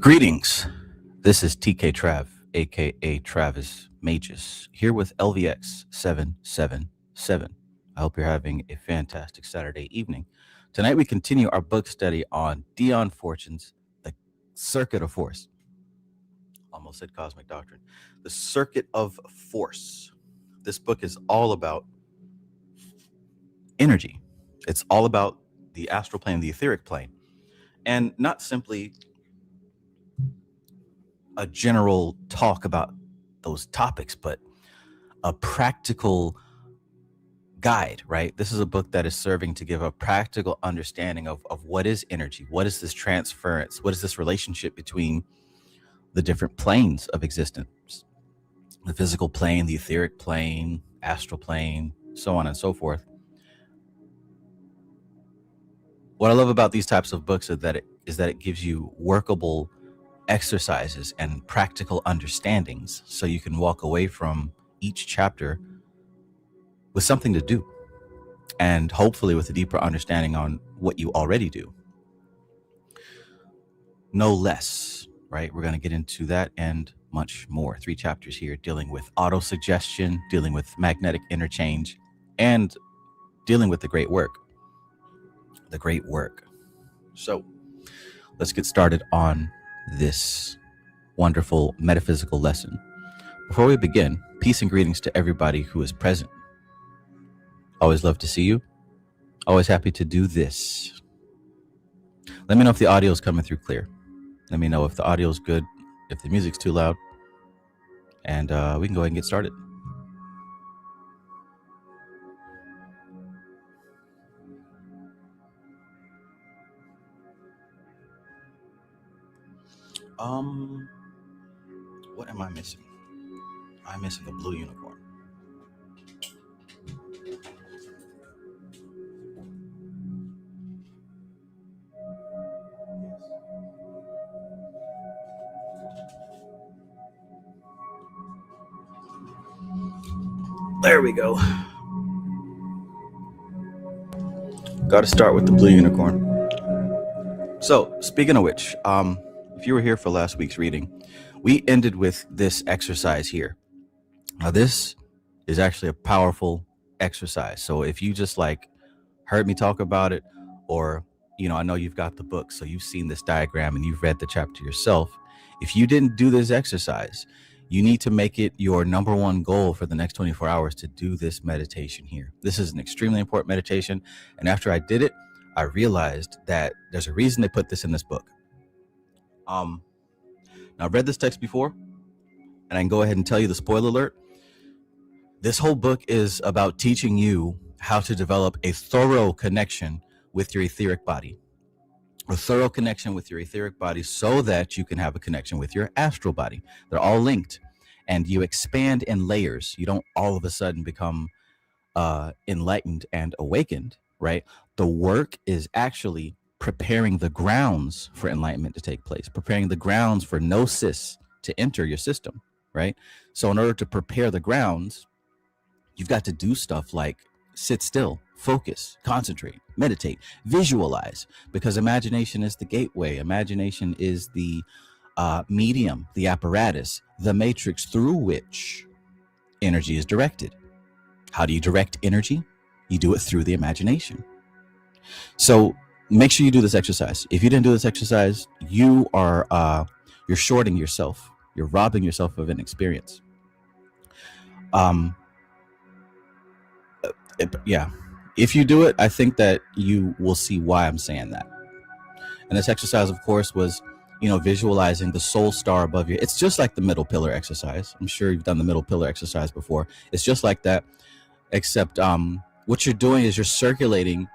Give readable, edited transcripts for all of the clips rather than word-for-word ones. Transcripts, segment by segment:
Greetings. This is TK Trav, aka Travis Mages, here with LVX 777. I hope you're having a fantastic Saturday evening. Tonight we continue our book study on Dion Fortune's The Circuit of Force. Almost said Cosmic Doctrine. The Circuit of Force. This book is all about energy. It's all about the astral plane, the etheric plane, and not simply a general talk about those topics, but a practical guide, right? This is a book that is serving to give a practical understanding of what is energy, what is this transference, what is this relationship between the different planes of existence, the physical plane, the etheric plane, astral plane, so on and so forth. What I love about these types of books is that it gives you workable exercises and practical understandings so you can walk away from each chapter with something to do and hopefully with a deeper understanding on what you already do. No less, right? We're going to get into that and much more. 3 chapters here dealing with autosuggestion, dealing with magnetic interchange, and dealing with the great work. The great work. So let's get started on this wonderful metaphysical lesson. Before we begin, peace and greetings to everybody who is present. Always love to see you. Always happy to do this. Let me know if the audio is coming through clear. Let me know if the audio is good, if the music's too loud, and we can go ahead and get started. What am I missing? I'm missing a blue unicorn. There we go. Got to start with the blue unicorn. So, speaking of which, if you were here for last week's reading, we ended with this exercise here. Now, this is actually a powerful exercise. So if you just heard me talk about it, or, I know you've got the book, so you've seen this diagram and you've read the chapter yourself. If you didn't do this exercise, you need to make it your number one goal for the next 24 hours to do this meditation here. This is an extremely important meditation. And after I did it, I realized that there's a reason they put this in this book. Now, I've read this text before, and I can go ahead and tell you the spoiler alert. This whole book is about teaching you how to develop a thorough connection with your etheric body. A thorough connection with your etheric body so that you can have a connection with your astral body. They're all linked, and you expand in layers. You don't all of a sudden become enlightened and awakened, right? The work is actually preparing the grounds for enlightenment to take place, preparing the grounds for gnosis to enter your system, right? So in order to prepare the grounds, you've got to do stuff like sit still, focus, concentrate, meditate, visualize, because imagination is the gateway. Imagination is the medium, the apparatus, the matrix through which energy is directed. How do you direct energy? You do it through the imagination. So make sure you do this exercise. If you didn't do this exercise, you are you're shorting yourself. You're robbing yourself of an experience. If you do it, I think that you will see why I'm saying that. And this exercise, of course, was, visualizing the soul star above you. It's just like the middle pillar exercise. I'm sure you've done the middle pillar exercise before. It's just like that, except what you're doing is you're circulating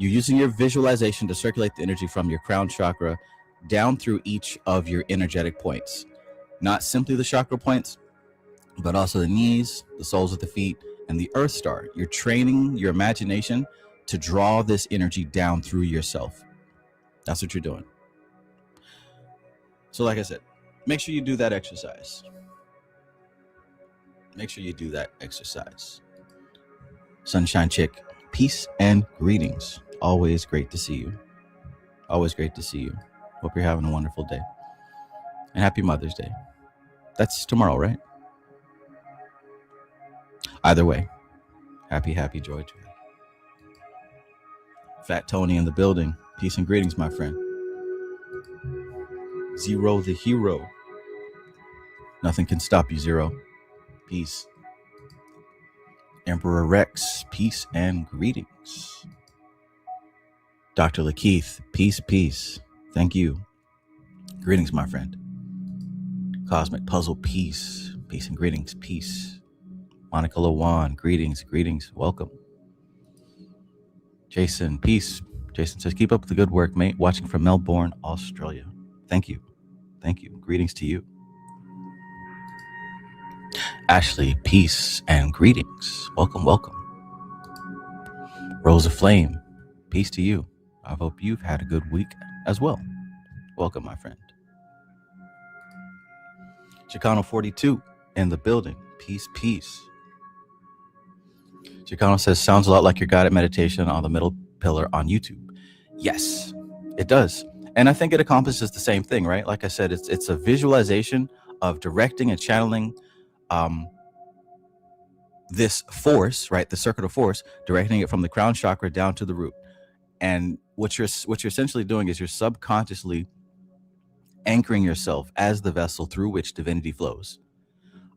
you're using your visualization to circulate the energy from your crown chakra down through each of your energetic points. Not simply the chakra points, but also the knees, the soles of the feet, and the earth star. You're training your imagination to draw this energy down through yourself. That's what you're doing. So like I said, make sure you do that exercise. Make sure you do that exercise. Sunshine Chick, peace and greetings. Always great to see you. Always great to see you. Hope you're having a wonderful day. And happy Mother's Day. That's tomorrow, right? Either way, happy joy. Fat Tony in the building. Peace and greetings, my friend. Zero the hero. Nothing can stop you, Zero. Peace. Emperor Rex, peace and greetings. Dr. Lakeith, peace. Thank you. Greetings, my friend. Cosmic Puzzle, peace and greetings, peace. Monica Lawan, greetings, welcome. Jason, peace. Jason says, keep up the good work, mate. Watching from Melbourne, Australia. Thank you. Greetings to you. Ashley, peace and greetings. Welcome. Rose of Flame, peace to you. I hope you've had a good week as well. Welcome, my friend. Chicano 42 in the building. Peace. Chicano says, sounds a lot like your guided meditation on the middle pillar on YouTube. Yes, it does. And I think it accomplishes the same thing, right? Like I said, it's a visualization of directing and channeling this force, right? The circuit of force, directing it from the crown chakra down to the root. And what you're essentially doing is you're subconsciously anchoring yourself as the vessel through which divinity flows.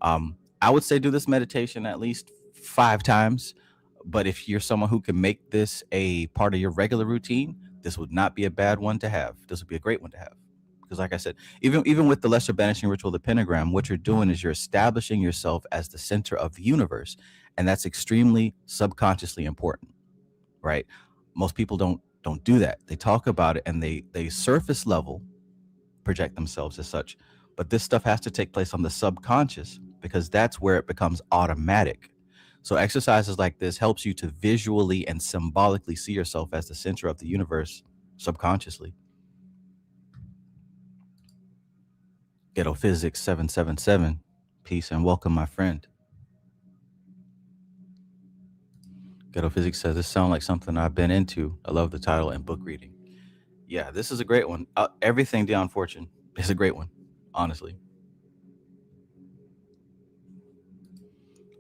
I would say do this meditation at least 5 times. But if you're someone who can make this a part of your regular routine, this would not be a bad one to have. This would be a great one to have. Because like I said, even with the lesser banishing ritual, the pentagram, what you're doing is you're establishing yourself as the center of the universe. And that's extremely subconsciously important, right? Most people don't do that. They talk about it and they surface level project themselves as such. But this stuff has to take place on the subconscious because that's where it becomes automatic. So exercises like this helps you to visually and symbolically see yourself as the center of the universe subconsciously. Ghetto Physics 777, peace and welcome, my friend. Ghetto Physics says, this sounds like something I've been into. I love the title and book reading. Yeah, this is a great one. Everything Dion Fortune is a great one, honestly.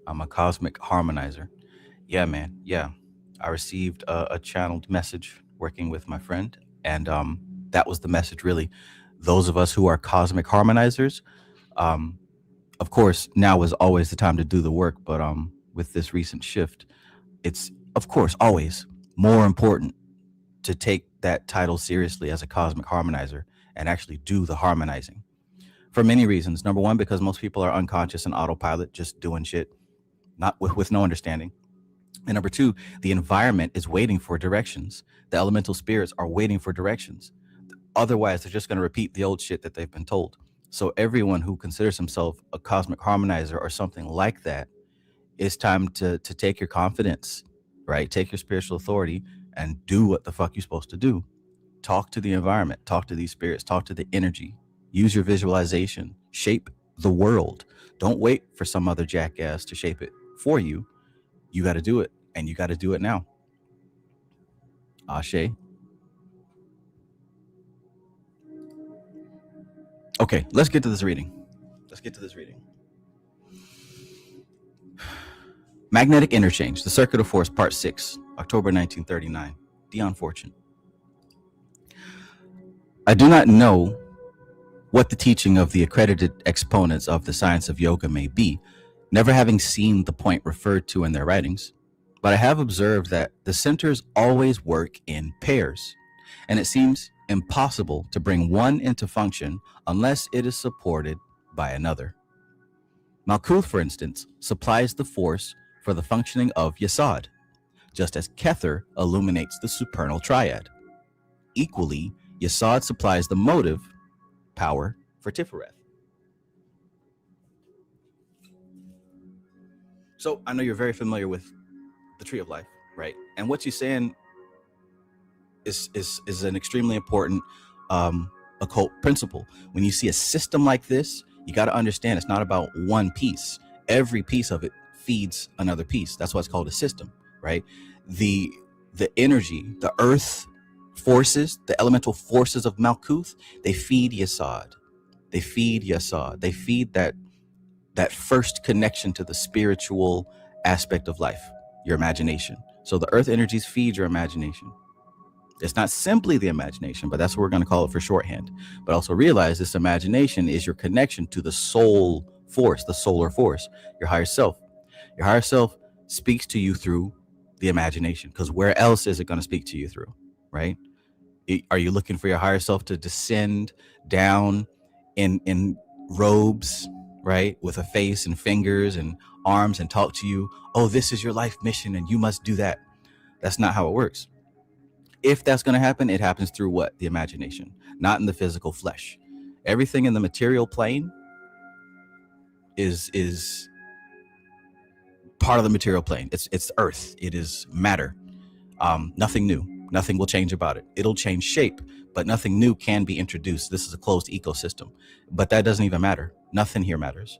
I'm a cosmic harmonizer. Yeah, man. Yeah. I received a channeled message working with my friend. And that was the message, really. Those of us who are cosmic harmonizers, of course, now is always the time to do the work. But with this recent shift, it's, of course, always more important to take that title seriously as a cosmic harmonizer and actually do the harmonizing. For many reasons. Number one, because most people are unconscious and autopilot, just doing shit. Not with no understanding. And number two, the environment is waiting for directions. The elemental spirits are waiting for directions. Otherwise, they're just going to repeat the old shit that they've been told. So everyone who considers himself a cosmic harmonizer or something like that, it's time to take your confidence, right? Take your spiritual authority and do what the fuck you're supposed to do. Talk to the environment, talk to these spirits, talk to the energy, use your visualization, shape the world. Don't wait for some other jackass to shape it for you. You got to do it, and you got to do it now. Ashe. Okay, let's get to this reading. Magnetic Interchange, The Circuit of Force, Part 6, October 1939. Dion Fortune. I do not know what the teaching of the accredited exponents of the science of yoga may be, never having seen the point referred to in their writings, but I have observed that the centers always work in pairs, and it seems impossible to bring one into function unless it is supported by another. Malkuth, for instance, supplies the force for the functioning of Yesod, just as Kether illuminates the supernal triad. Equally, Yesod supplies the motive power for Tifereth. So I know you're very familiar with the Tree of Life, right? And what you're saying is an extremely important occult principle. When you see a system like this, you got to understand it's not about one piece. Every piece of it feeds another piece. That's why it's called a system, right? The energy, the earth forces, the elemental forces of Malkuth, they feed Yesod. They feed Yesod. They feed that first connection to the spiritual aspect of life, your imagination. So the earth energies feed your imagination. It's not simply the imagination, but that's what we're going to call it for shorthand. But also realize this imagination is your connection to the soul force, the solar force, your higher self. Your higher self speaks to you through the imagination, because where else is it going to speak to you through, right? Are you looking for your higher self to descend down in robes, right, with a face and fingers and arms and talk to you? Oh, this is your life mission and you must do that. That's not how it works. If that's going to happen, it happens through what? The imagination, not in the physical flesh. Everything in the material plane is part of the material plane. It's earth. It is matter. Nothing new. Nothing will change about it. It'll change shape, but nothing new can be introduced. This is a closed ecosystem, but that doesn't even matter. Nothing here matters.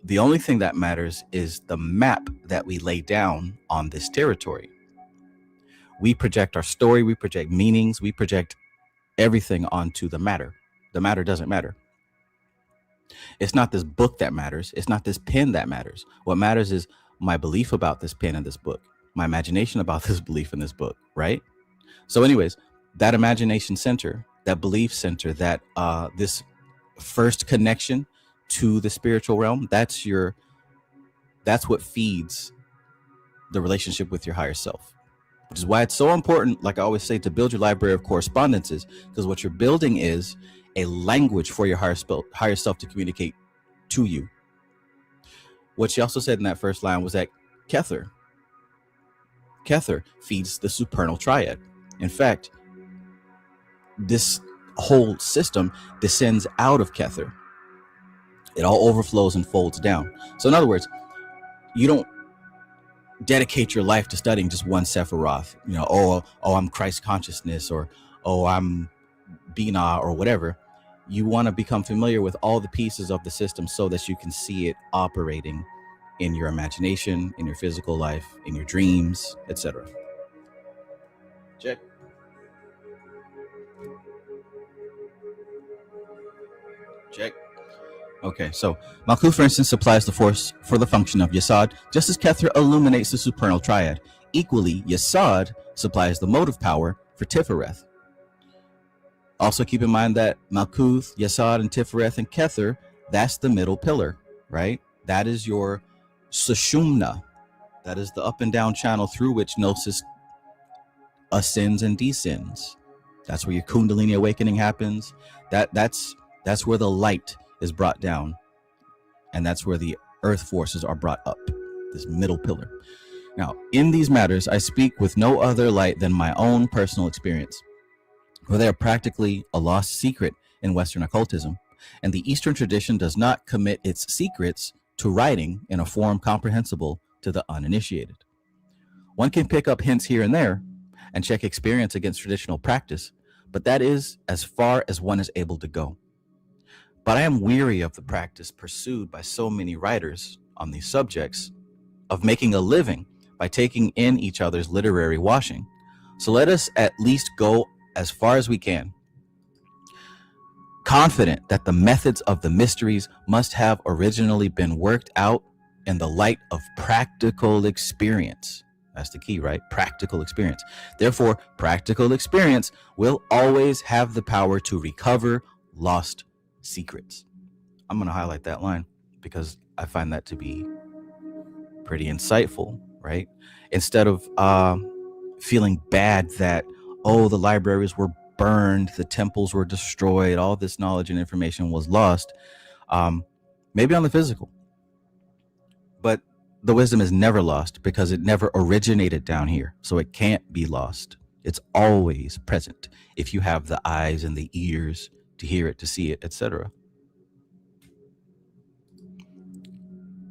The only thing that matters is the map that we lay down on this territory. We project our story, we project meanings, we project everything onto the matter. The matter doesn't matter. It's not this book that matters. It's not this pen that matters. What matters is my belief about this pen and this book, my imagination about this belief in this book, right? So anyways, that imagination center, that belief center, that this first connection to the spiritual realm, that's what feeds the relationship with your higher self, which is why it's so important, like I always say, to build your library of correspondences, because what you're building is a language for your higher self to communicate to you. What she also said in that first line was that Kether feeds the supernal triad. In fact, this whole system descends out of Kether. It all overflows and folds down. So in other words, you don't dedicate your life to studying just one Sephiroth, oh, I'm Christ consciousness, or oh, I'm Binah, or whatever. You want to become familiar with all the pieces of the system so that you can see it operating in your imagination, in your physical life, in your dreams, etc. Check. Okay, so Malkuth, for instance, supplies the force for the function of Yesod, just as Kether illuminates the supernal triad. Equally, Yesod supplies the motive power for Tifereth. Also keep in mind that Malkuth, Yesod, and Tifereth and Kether, that's the middle pillar, right? That is your Sushumna. That is the up and down channel through which Gnosis ascends and descends. That's where your Kundalini awakening happens. That's where the light is brought down, and that's where the earth forces are brought up, this middle pillar. Now, in these matters, I speak with no other light than my own personal experience, for they are practically a lost secret in Western occultism, and the Eastern tradition does not commit its secrets to writing in a form comprehensible to the uninitiated. One can pick up hints here and there and check experience against traditional practice, but that is as far as one is able to go. But I am weary of the practice pursued by so many writers on these subjects of making a living by taking in each other's literary washing. So let us at least go as far as we can, confident that the methods of the mysteries must have originally been worked out in the light of practical experience. That's the key, right? Practical experience. Therefore, practical experience will always have the power to recover lost secrets. I'm going to highlight that line because I find that to be pretty insightful, right? Instead of feeling bad that, oh, the libraries were burned, the temples were destroyed, all this knowledge and information was lost, maybe on the physical. But the wisdom is never lost because it never originated down here. So it can't be lost. It's always present if you have the eyes and the ears to hear it, to see it, etc.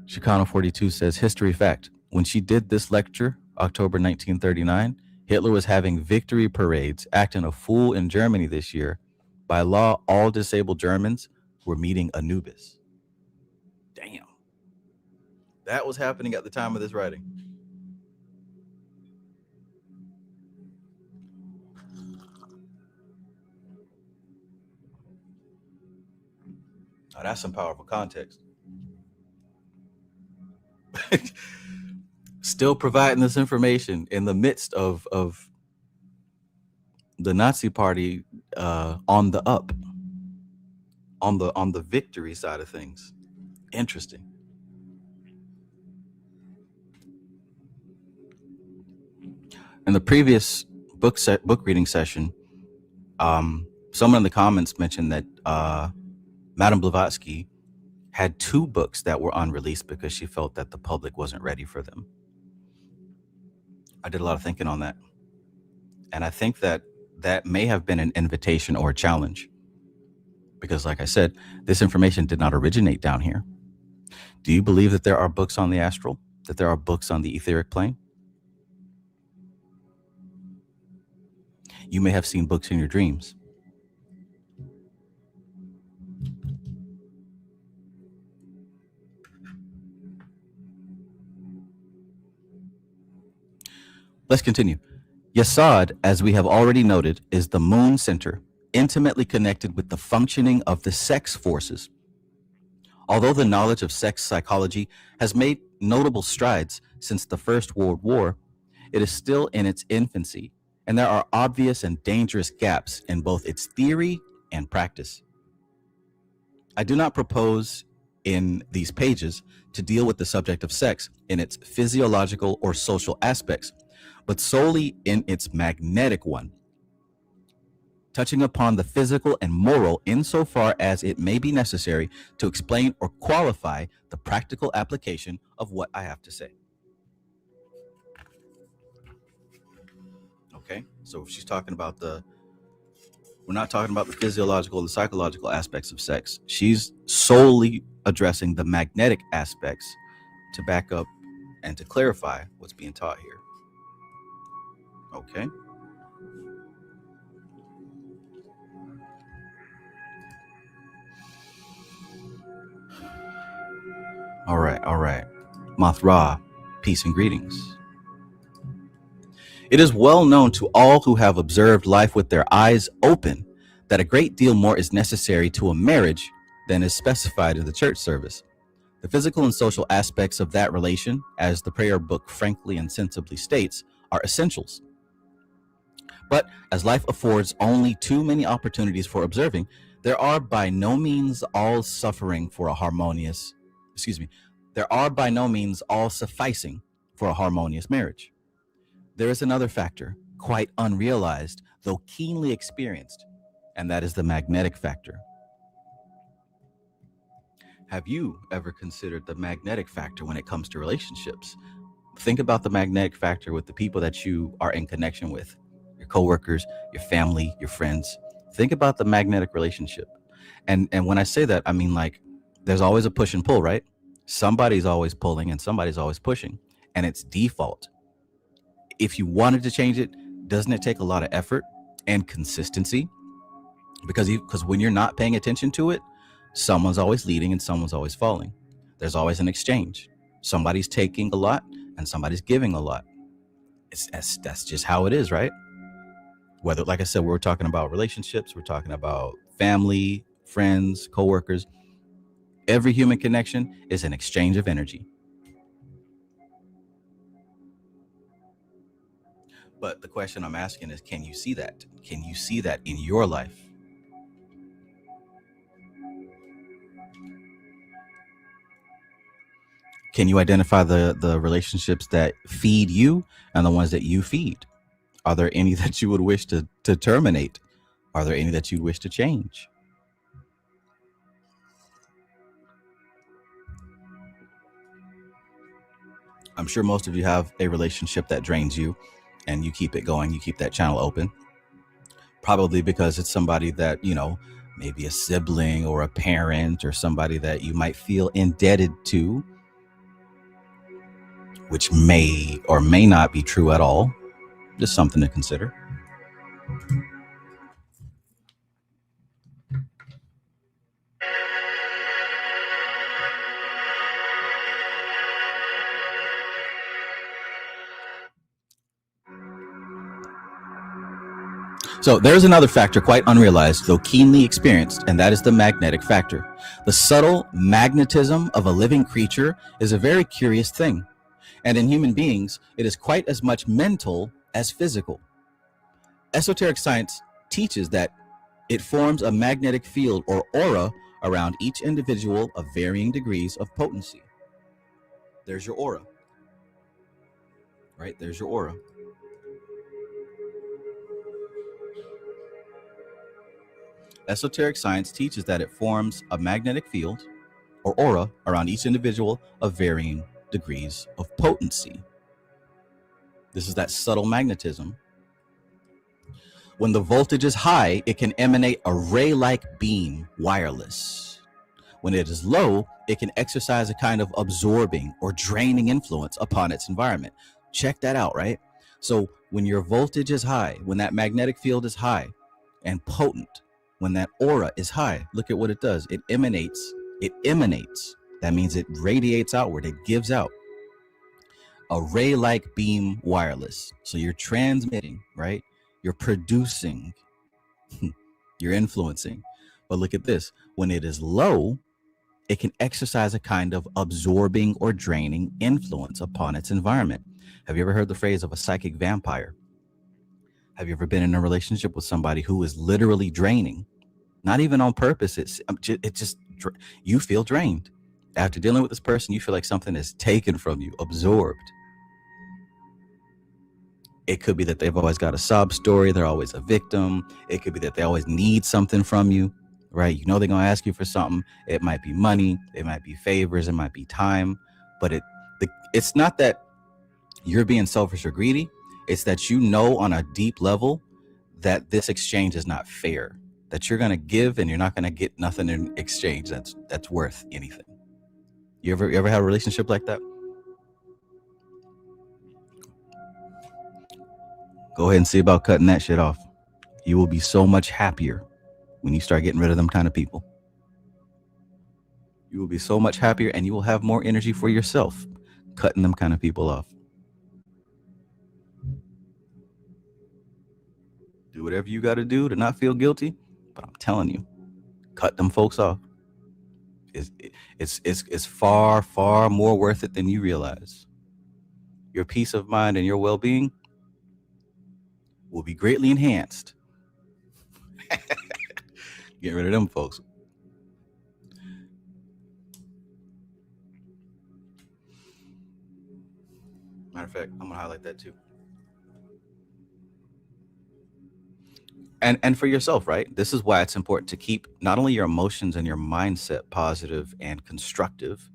Chicano 42 says, history fact. When she did this lecture, October 1939, Hitler was having victory parades, acting a fool in Germany this year. By law, all disabled Germans were meeting Anubis. Damn. That was happening at the time of this writing. that's some powerful context. Still providing this information in the midst of the Nazi Party on the up, on the victory side of things. Interesting. In the previous book reading session, someone in the comments mentioned that Madame Blavatsky had 2 books that were unreleased because she felt that the public wasn't ready for them. I did a lot of thinking on that. And I think that that may have been an invitation or a challenge. Because like I said, this information did not originate down here. Do you believe that there are books on the astral? That there are books on the etheric plane? You may have seen books in your dreams. Let's continue. Yesod, as we have already noted, is the moon center, intimately connected with the functioning of the sex forces. Although the knowledge of sex psychology has made notable strides since the First World War, it is still in its infancy, and there are obvious and dangerous gaps in both its theory and practice. I do not propose in these pages to deal with the subject of sex in its physiological or social aspects, but solely in its magnetic one, touching upon the physical and moral insofar as it may be necessary to explain or qualify the practical application of what I have to say. Okay, so if she's talking about we're not talking about the physiological, the psychological aspects of sex. She's solely addressing the magnetic aspects to back up and to clarify what's being taught here. Okay. All right. Mothra, peace and greetings. It is well known to all who have observed life with their eyes open that a great deal more is necessary to a marriage than is specified in the church service. The physical and social aspects of that relation, as the prayer book frankly and sensibly states, are essentials. But as life affords only too many opportunities for observing, there are by no means all suffering for a harmonious, there are by no means all sufficing for a harmonious marriage. There is another factor, quite unrealized, though keenly experienced, and that is the magnetic factor. Have you ever considered the magnetic factor when it comes to relationships? Think about the magnetic factor with the people that you are in connection with, your coworkers, your family, your friends. Think about the magnetic relationship. And when I say that, I mean like there's always a push and pull, right? Somebody's always pulling and somebody's always pushing, and it's default. If you wanted to change it, doesn't it take a lot of effort and consistency? Because when you're not paying attention to it, someone's always leading and someone's always falling. There's always an exchange. Somebody's taking a lot and somebody's giving a lot. That's just how it is, right? Whether, like I said, we're talking about relationships, we're talking about family, friends, coworkers. Every human connection is an exchange of energy. But the question I'm asking is, can you see that? Can you see that in your life? Can you identify the relationships that feed you and the ones that you feed? Are there any that you would wish to terminate? Are there any that you wish to change? I'm sure most of you have a relationship that drains you and you keep it going. You keep that channel open. Probably because it's somebody that, maybe a sibling or a parent or somebody that you might feel indebted to, which may or may not be true at all. Just something to consider. So there's another factor quite unrealized, though keenly experienced, and that is the magnetic factor. The subtle magnetism of a living creature is a very curious thing. And in human beings, it is quite as much mental as physical. Esoteric science teaches that it forms a magnetic field or aura around each individual of varying degrees of potency. There's your aura, right? There's your aura. Esoteric science teaches that it forms a magnetic field or aura around each individual of varying degrees of potency. This is that subtle magnetism. When the voltage is high, it can emanate a ray-like beam, wireless. When it is low, it can exercise a kind of absorbing or draining influence upon its environment. Check that out, right? So when your voltage is high, when that magnetic field is high and potent, when that aura is high, look at what it does. It emanates. That means it radiates outward. It gives out a ray-like beam wireless. So you're transmitting, right? You're producing, you're influencing. But look at this. When it is low, it can exercise a kind of absorbing or draining influence upon its environment. Have you ever heard the phrase of a psychic vampire? Have you ever been in a relationship with somebody who is literally draining? Not even on purpose. It just you feel drained. After dealing with this person, you feel like something is taken from you, absorbed. It could be that they've always got a sob story. They're always a victim. It could be that they always need something from you, right? You know they're going to ask you for something. It might be money. It might be favors. It might be time. But it's not that you're being selfish or greedy. It's that you know on a deep level that this exchange is not fair, that you're going to give and you're not going to get nothing in exchange that's worth anything. You ever had a relationship like that? Go ahead and see about cutting that shit off. You will be so much happier when you start getting rid of them kind of people. You will be so much happier and you will have more energy for yourself cutting them kind of people off. Do whatever you got to do to not feel guilty, but I'm telling you, cut them folks off. It's far, far more worth it than you realize. Your peace of mind and your well-being will be greatly enhanced. Get rid of them folks. Matter of fact, I'm gonna highlight that too. And for yourself, right? This is why it's important to keep not only your emotions and your mindset positive and constructive,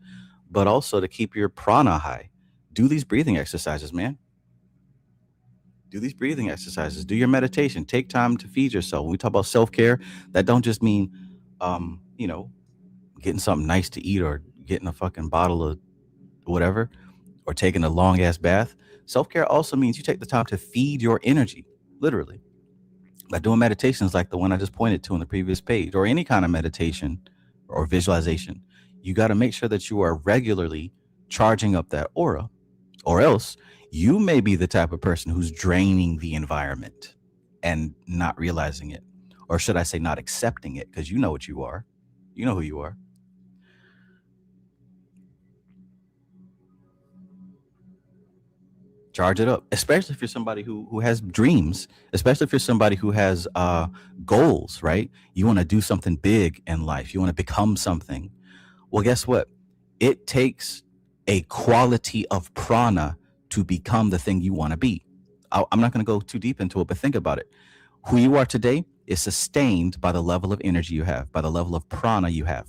but also to keep your prana high. Do these breathing exercises, man. Do these breathing exercises. Do your meditation. Take time to feed yourself. When we talk about self-care, that don't just mean, getting something nice to eat or getting a fucking bottle of whatever or taking a long ass bath. Self-care also means you take the time to feed your energy, literally. By doing meditations like the one I just pointed to on the previous page, or any kind of meditation or visualization, you got to make sure that you are regularly charging up that aura, or else you may be the type of person who's draining the environment and not realizing it. Or should I say not accepting it, because you know what you are. You know who you are. Charge it up, especially if you're somebody who has dreams, especially if you're somebody who has goals, right? You want to do something big in life. You want to become something. Well, guess what? It takes a quality of prana to become the thing you want to be. I'm not going to go too deep into it, but think about it. Who you are today is sustained by the level of energy you have, by the level of prana you have.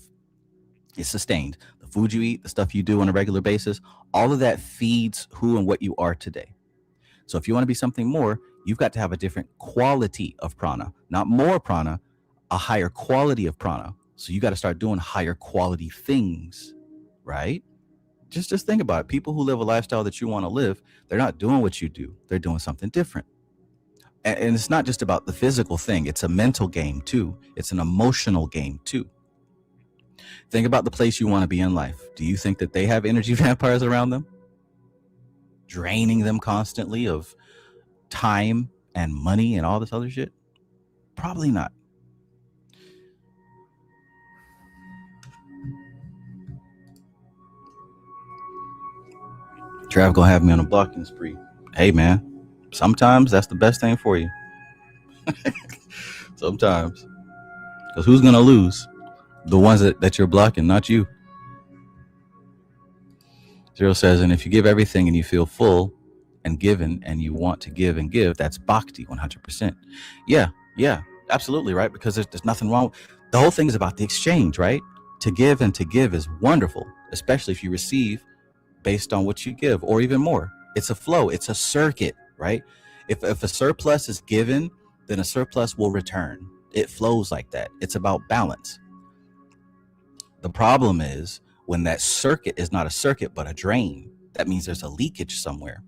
It's sustained. The food you eat, the stuff you do on a regular basis, all of that feeds who and what you are today. So if you want to be something more, you've got to have a different quality of prana, not more prana, a higher quality of prana. So you got to start doing higher quality things, right? Just think about it. People who live a lifestyle that you want to live, they're not doing what you do. They're doing something different. And it's not just about the physical thing. It's a mental game too. It's an emotional game too. Think about the place you want to be in life. Do you think that they have energy vampires around them, draining them constantly of time and money and all this other shit? Probably not. Trav gonna have me on a blocking spree. Hey man, sometimes that's the best thing for you. Sometimes. Because who's gonna lose? The ones that you're blocking, not you. Zero says, and if you give everything and you feel full and given and you want to give and give, that's bhakti 100%. Yeah, absolutely, right? Because there's nothing wrong. The whole thing is about the exchange, right? To give and to give is wonderful, especially if you receive based on what you give, or even more. It's a flow, it's a circuit, right? If a surplus is given, then a surplus will return. It flows like that. It's about balance. The problem is when that circuit is not a circuit but a drain. That means there's a leakage somewhere.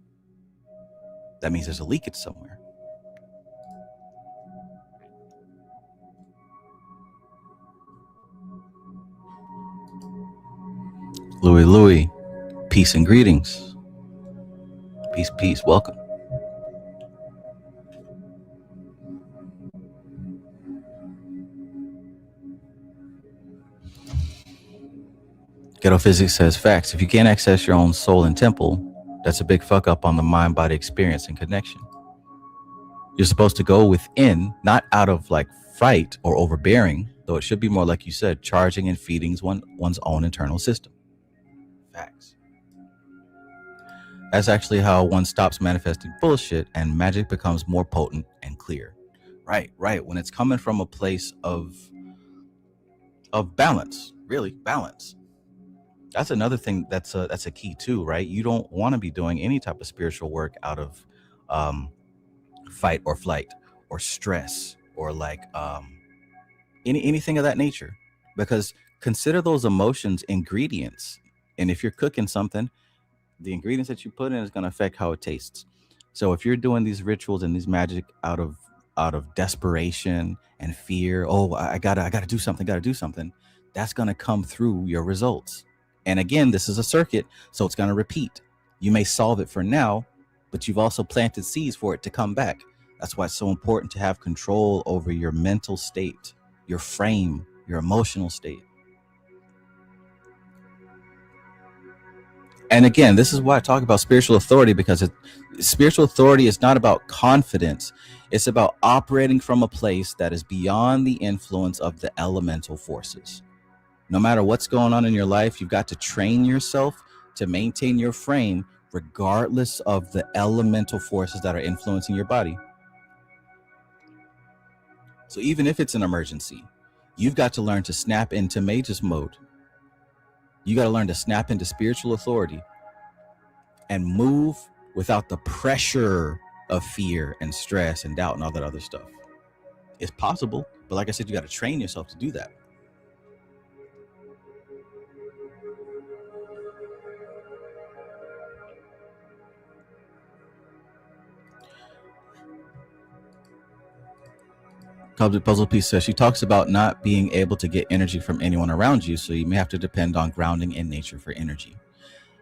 Louis, peace and greetings. Peace, welcome. Ghetto Physics says facts. If you can't access your own soul and temple, that's a big fuck up on the mind-body experience and connection. You're supposed to go within, not out of like fright or overbearing, though it should be more like you said, charging and feeding one's own internal system. Facts. That's actually how one stops manifesting bullshit and magic becomes more potent and clear. Right. When it's coming from a place of balance, really balance. That's another thing that's a key too, right? You don't want to be doing any type of spiritual work out of fight or flight or stress or like anything of that nature, because consider those emotions ingredients. And if you're cooking something, the ingredients that you put in is going to affect how it tastes. So if you're doing these rituals and these magic out of desperation and fear, oh, I gotta do something, that's going to come through your results. And again, this is a circuit, so it's going to repeat. You may solve it for now, but you've also planted seeds for it to come back. That's why it's so important to have control over your mental state, your frame, your emotional state. And again, this is why I talk about spiritual authority, because spiritual authority is not about confidence. It's about operating from a place that is beyond the influence of the elemental forces. No matter what's going on in your life, you've got to train yourself to maintain your frame regardless of the elemental forces that are influencing your body. So even if it's an emergency, you've got to learn to snap into magus mode. You got to learn to snap into spiritual authority and move without the pressure of fear and stress and doubt and all that other stuff. It's possible, but like I said, you got to train yourself to do that. Puzzle Piece says she talks about not being able to get energy from anyone around you, so you may have to depend on grounding in nature for energy.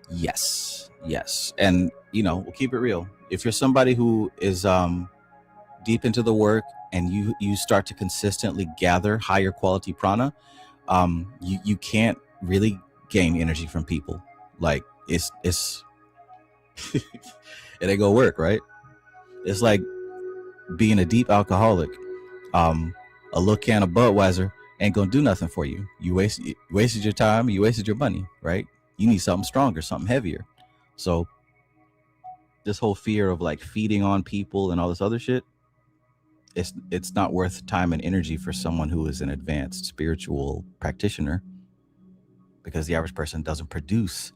Yes. And we'll keep it real. If you're somebody who is deep into the work and you start to consistently gather higher quality prana, you can't really gain energy from people. Like it's it ain't gonna work, right? It's like being a deep alcoholic. A little can of Budweiser ain't gonna do nothing for you. You wasted your time, you wasted your money, right? You need something stronger, something heavier. So this whole fear of like feeding on people and all this other shit, it's not worth time and energy for someone who is an advanced spiritual practitioner, because the average person doesn't produce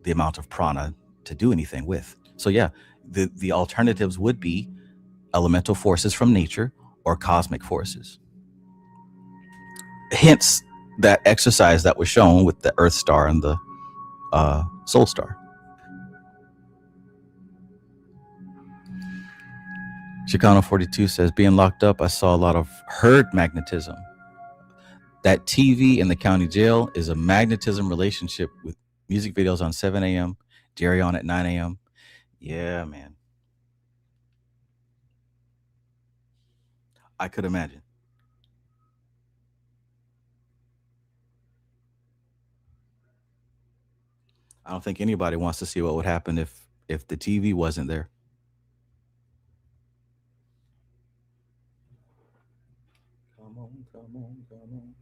the amount of prana to do anything with. So yeah, the alternatives would be elemental forces from nature or cosmic forces. Hence that exercise that was shown with the Earth Star and the Soul Star. Chicano 42 says, being locked up, I saw a lot of herd magnetism. That TV in the county jail is a magnetism relationship with music videos on 7 a.m., Jerry on at 9 a.m. Yeah, man. I could imagine. I don't think anybody wants to see what would happen if the TV wasn't there. Come on, come on, come on.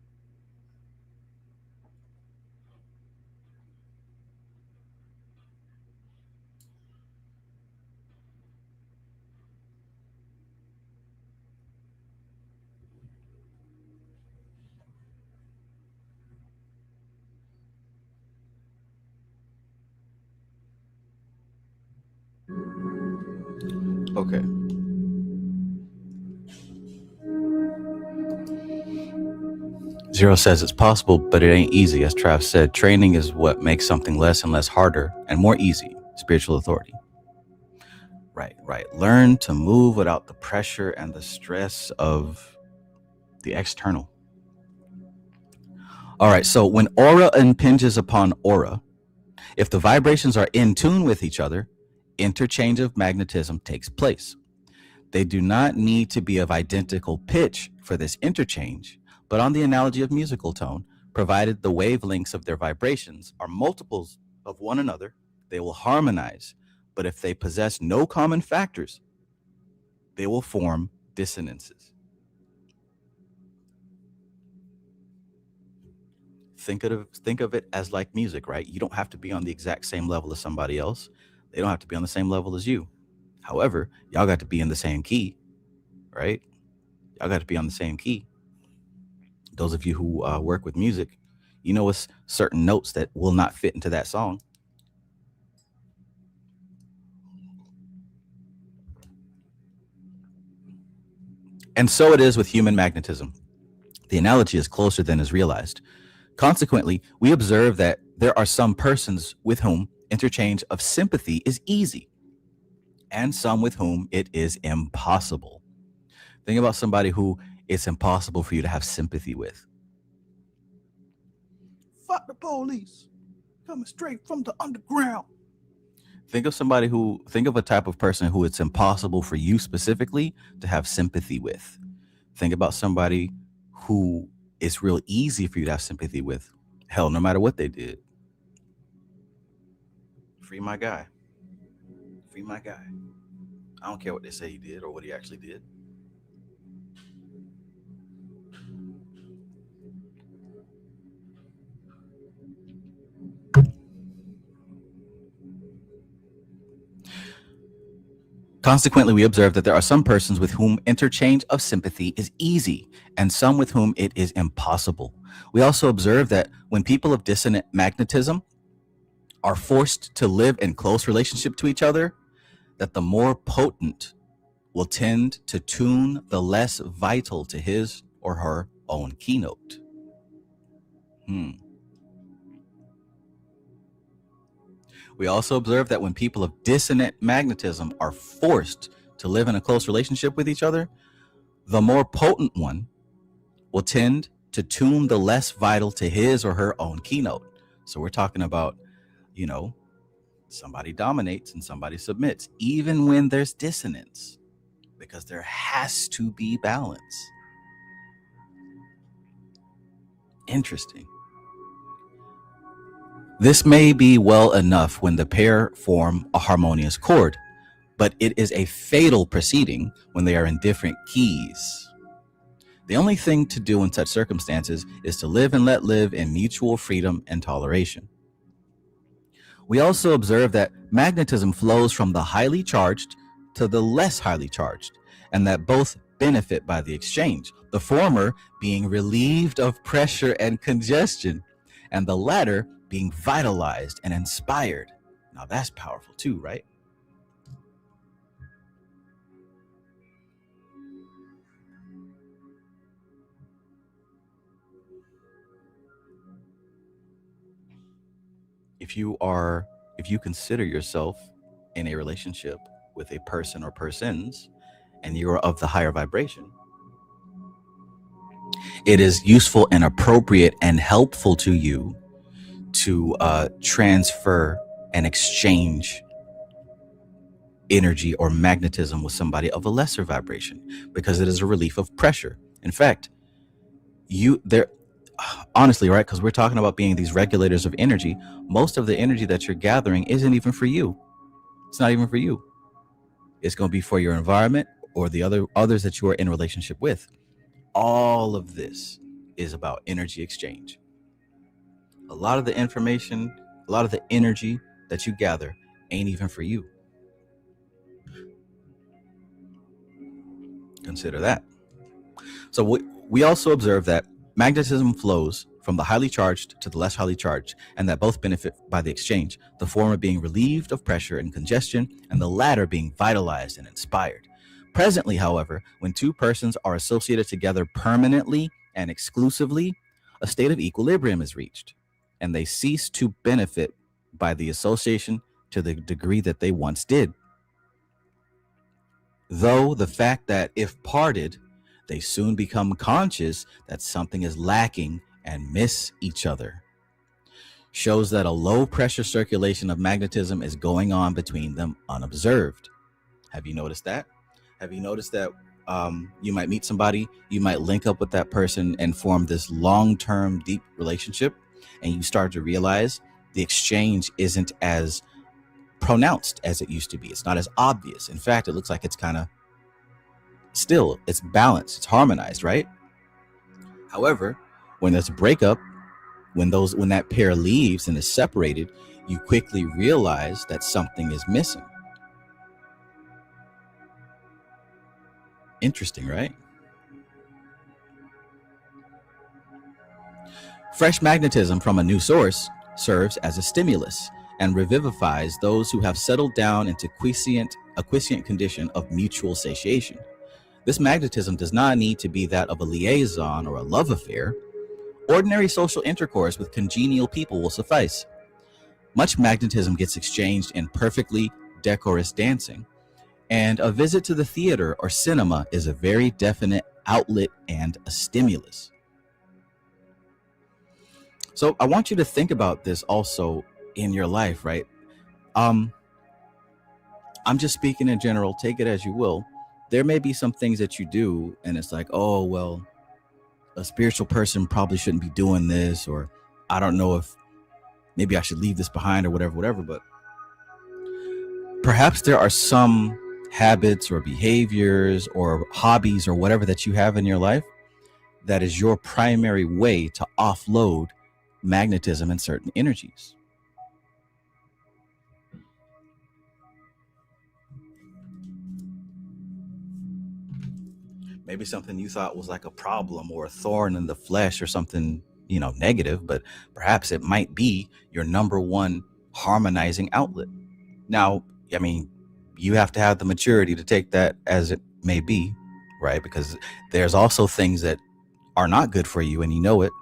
Okay. Zero says it's possible, but it ain't easy. As Trav said, training is what makes something less and less harder and more easy. Spiritual authority. Right, right. Learn to move without the pressure and the stress of the external. All right, so when aura impinges upon aura, if the vibrations are in tune with each other, interchange of magnetism takes place. They do not need to be of identical pitch for this interchange, but on the analogy of musical tone, provided the wavelengths of their vibrations are multiples of one another, they will harmonize. But if they possess no common factors, they will form dissonances. Think of it as like music, right? You don't have to be on the exact same level as somebody else. They don't have to be on the same level as you. However, y'all got to be in the same key, right? Y'all got to be on the same key. Those of you who work with music, you know, it's certain notes that will not fit into that song. And so it is with human magnetism. The analogy is closer than is realized. Consequently, we observe that there are some persons with whom interchange of sympathy is easy, and some with whom it is impossible. Think about somebody who it's impossible for you to have sympathy with. Fuck the police, coming straight from the underground. Think of a type of person who it's impossible for you specifically to have sympathy with. Think about somebody who it's real easy for you to have sympathy with. Hell, no matter what they did. Free my guy. Free my guy. I don't care what they say he did or what he actually did. Consequently, we observe that there are some persons with whom interchange of sympathy is easy, and some with whom it is impossible. We also observe that when people of dissonant magnetism are forced to live in close relationship to each other, that the more potent will tend to tune the less vital to his or her own keynote. We also observe that when people of dissonant magnetism are forced to live in a close relationship with each other, the more potent one will tend to tune the less vital to his or her own keynote. So we're talking about, you know, somebody dominates and somebody submits, even when there's dissonance, because there has to be balance. Interesting. This may be well enough when the pair form a harmonious chord, but it is a fatal proceeding when they are in different keys. The only thing to do in such circumstances is to live and let live in mutual freedom and toleration. We also observe that magnetism flows from the highly charged to the less highly charged, and that both benefit by the exchange, the former being relieved of pressure and congestion, and the latter being vitalized and inspired. Now that's powerful too, right? If you consider yourself in a relationship with a person or persons, and you are of the higher vibration, it is useful and appropriate and helpful to you to transfer and exchange energy or magnetism with somebody of a lesser vibration, because it is a relief of pressure. In fact, there honestly, right, because we're talking about being these regulators of energy, most of the energy that you're gathering isn't even for you. It's not even for you. It's going to be for your environment or the others that you are in relationship with. All of this is about energy exchange. A lot of the information, a lot of the energy that you gather ain't even for you. Consider that. So we also observe that magnetism flows from the highly charged to the less highly charged, and that both benefit by the exchange, the former being relieved of pressure and congestion, and the latter being vitalized and inspired. Presently, however, when two persons are associated together permanently and exclusively, a state of equilibrium is reached, and they cease to benefit by the association to the degree that they once did. Though the fact that if parted, they soon become conscious that something is lacking and miss each other, shows that a low pressure circulation of magnetism is going on between them unobserved. Have you noticed that? Have you noticed that you might meet somebody, you might link up with that person and form this long-term deep relationship, and you start to realize the exchange isn't as pronounced as it used to be. It's not as obvious. In fact, it looks like it's kind of still, it's balanced, it's harmonized, right? However, when there's a breakup, when that pair leaves and is separated, you quickly realize that something is missing. Interesting, right? Fresh magnetism from a new source serves as a stimulus and revivifies those who have settled down into a quiescent condition of mutual satiation. This magnetism does not need to be that of a liaison or a love affair. Ordinary social intercourse with congenial people will suffice. Much magnetism gets exchanged in perfectly decorous dancing, and a visit to the theater or cinema is a very definite outlet and a stimulus. So I want you to think about this also in your life, right? I'm just speaking in general, take it as you will. There may be some things that you do and it's like, oh, well, a spiritual person probably shouldn't be doing this, or I don't know if maybe I should leave this behind or whatever. But perhaps there are some habits or behaviors or hobbies or whatever that you have in your life that is your primary way to offload magnetism and certain energies. Maybe something you thought was like a problem or a thorn in the flesh or something, negative, but perhaps it might be your number one harmonizing outlet. Now, I mean, you have to have the maturity to take that as it may be, right? Because there's also things that are not good for you and you know it,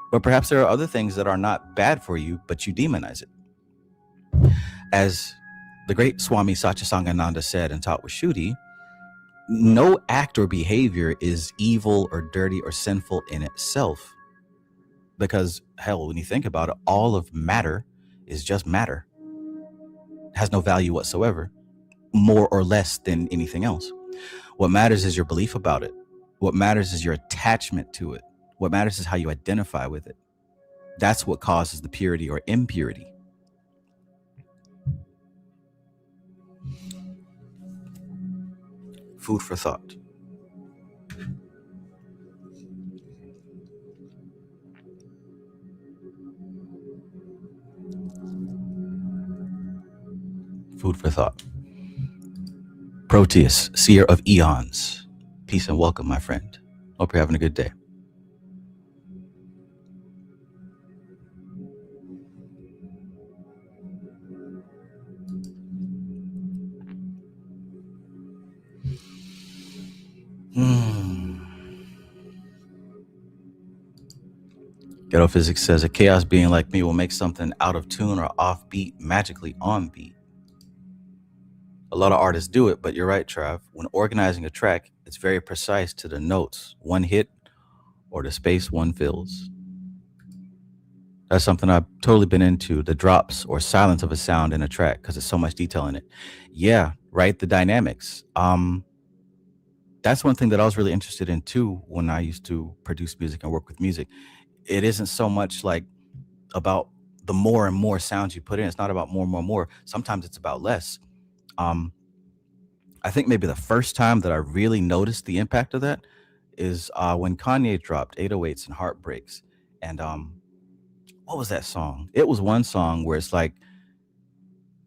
but perhaps there are other things that are not bad for you, but you demonize it. As the great Swami Satyasangananda said and taught with Shuddhi, no act or behavior is evil or dirty or sinful in itself. Because, hell, when you think about it, all of matter is just matter. It has no value whatsoever, more or less than anything else. What matters is your belief about it. What matters is your attachment to it. What matters is how you identify with it. That's what causes the purity or impurity. Food for thought. Food for thought. Proteus, seer of eons. Peace and welcome, my friend. Hope you're having a good day. Ghetto Physics says a chaos being like me will make something out of tune or off beat magically on beat. A lot of artists do it, but you're right, Trav. When organizing a track, it's very precise to the notes, one hit or the space one fills. That's something I've totally been into, the drops or silence of a sound in a track, because there's so much detail in it. Yeah, right? The dynamics. That's one thing that I was really interested in too when I used to produce music and work with music. It isn't so much like about the more and more sounds you put in. It's not about more and more and more. Sometimes it's about less. Um, I think maybe the first time that I really noticed the impact of that is when Kanye dropped 808s and Heartbreaks. And what was that song? It was one song where it's like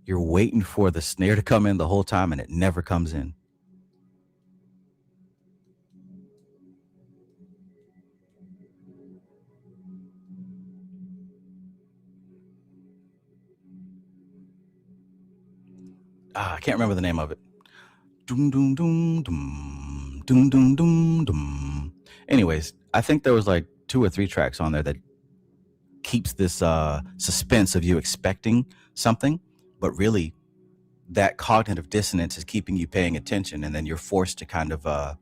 you're waiting for the snare to come in the whole time and it never comes in. I can't remember the name of it. Doom, doom, doom, doom, doom, doom, doom, doom. Anyways, I think there was like 2 or 3 tracks on there that keeps this suspense of you expecting something, but really that cognitive dissonance is keeping you paying attention, and then you're forced to kind of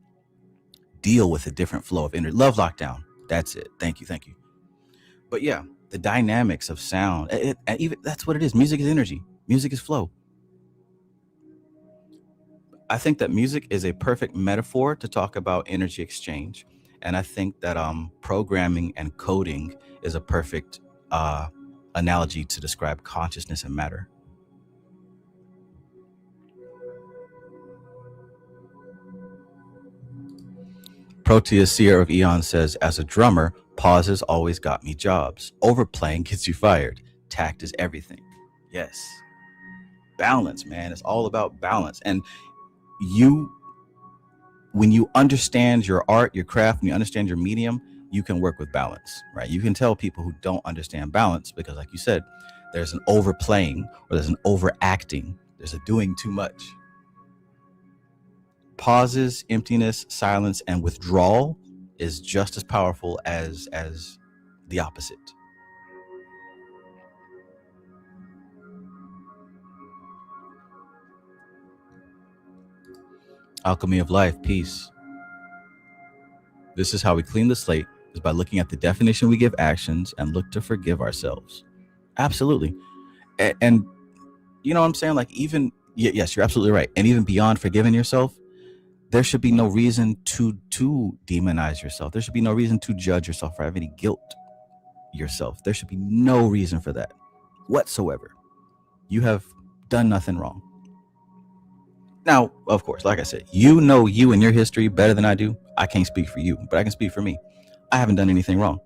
deal with a different flow of energy. Love Lockdown. That's it. Thank you. But yeah, the dynamics of sound, even that's what it is. Music is energy. Music is flow. I think that music is a perfect metaphor to talk about energy exchange. And I think that programming and coding is a perfect analogy to describe consciousness and matter. Proteus Seer of Eon says, as a drummer, pauses always got me jobs. Overplaying gets you fired. Tact is everything. Yes. Balance, man. It's all about balance. And when you understand your art, your craft, and you understand your medium, you can work with balance, right? You can tell people who don't understand balance because, like you said, there's an overplaying or there's an overacting. There's a doing too much. Pauses, emptiness, silence, and withdrawal is just as powerful as the opposite. Alchemy of life, peace. This is how we clean the slate, is by looking at the definition we give actions and look to forgive ourselves. Absolutely. And you know what I'm saying? Like even, yes, you're absolutely right. And even beyond forgiving yourself, there should be no reason to demonize yourself. There should be no reason to judge yourself or have any guilt yourself. There should be no reason for that whatsoever. You have done nothing wrong. Now, of course, like I said, you know you and your history better than I do. I can't speak for you, but I can speak for me. I haven't done anything wrong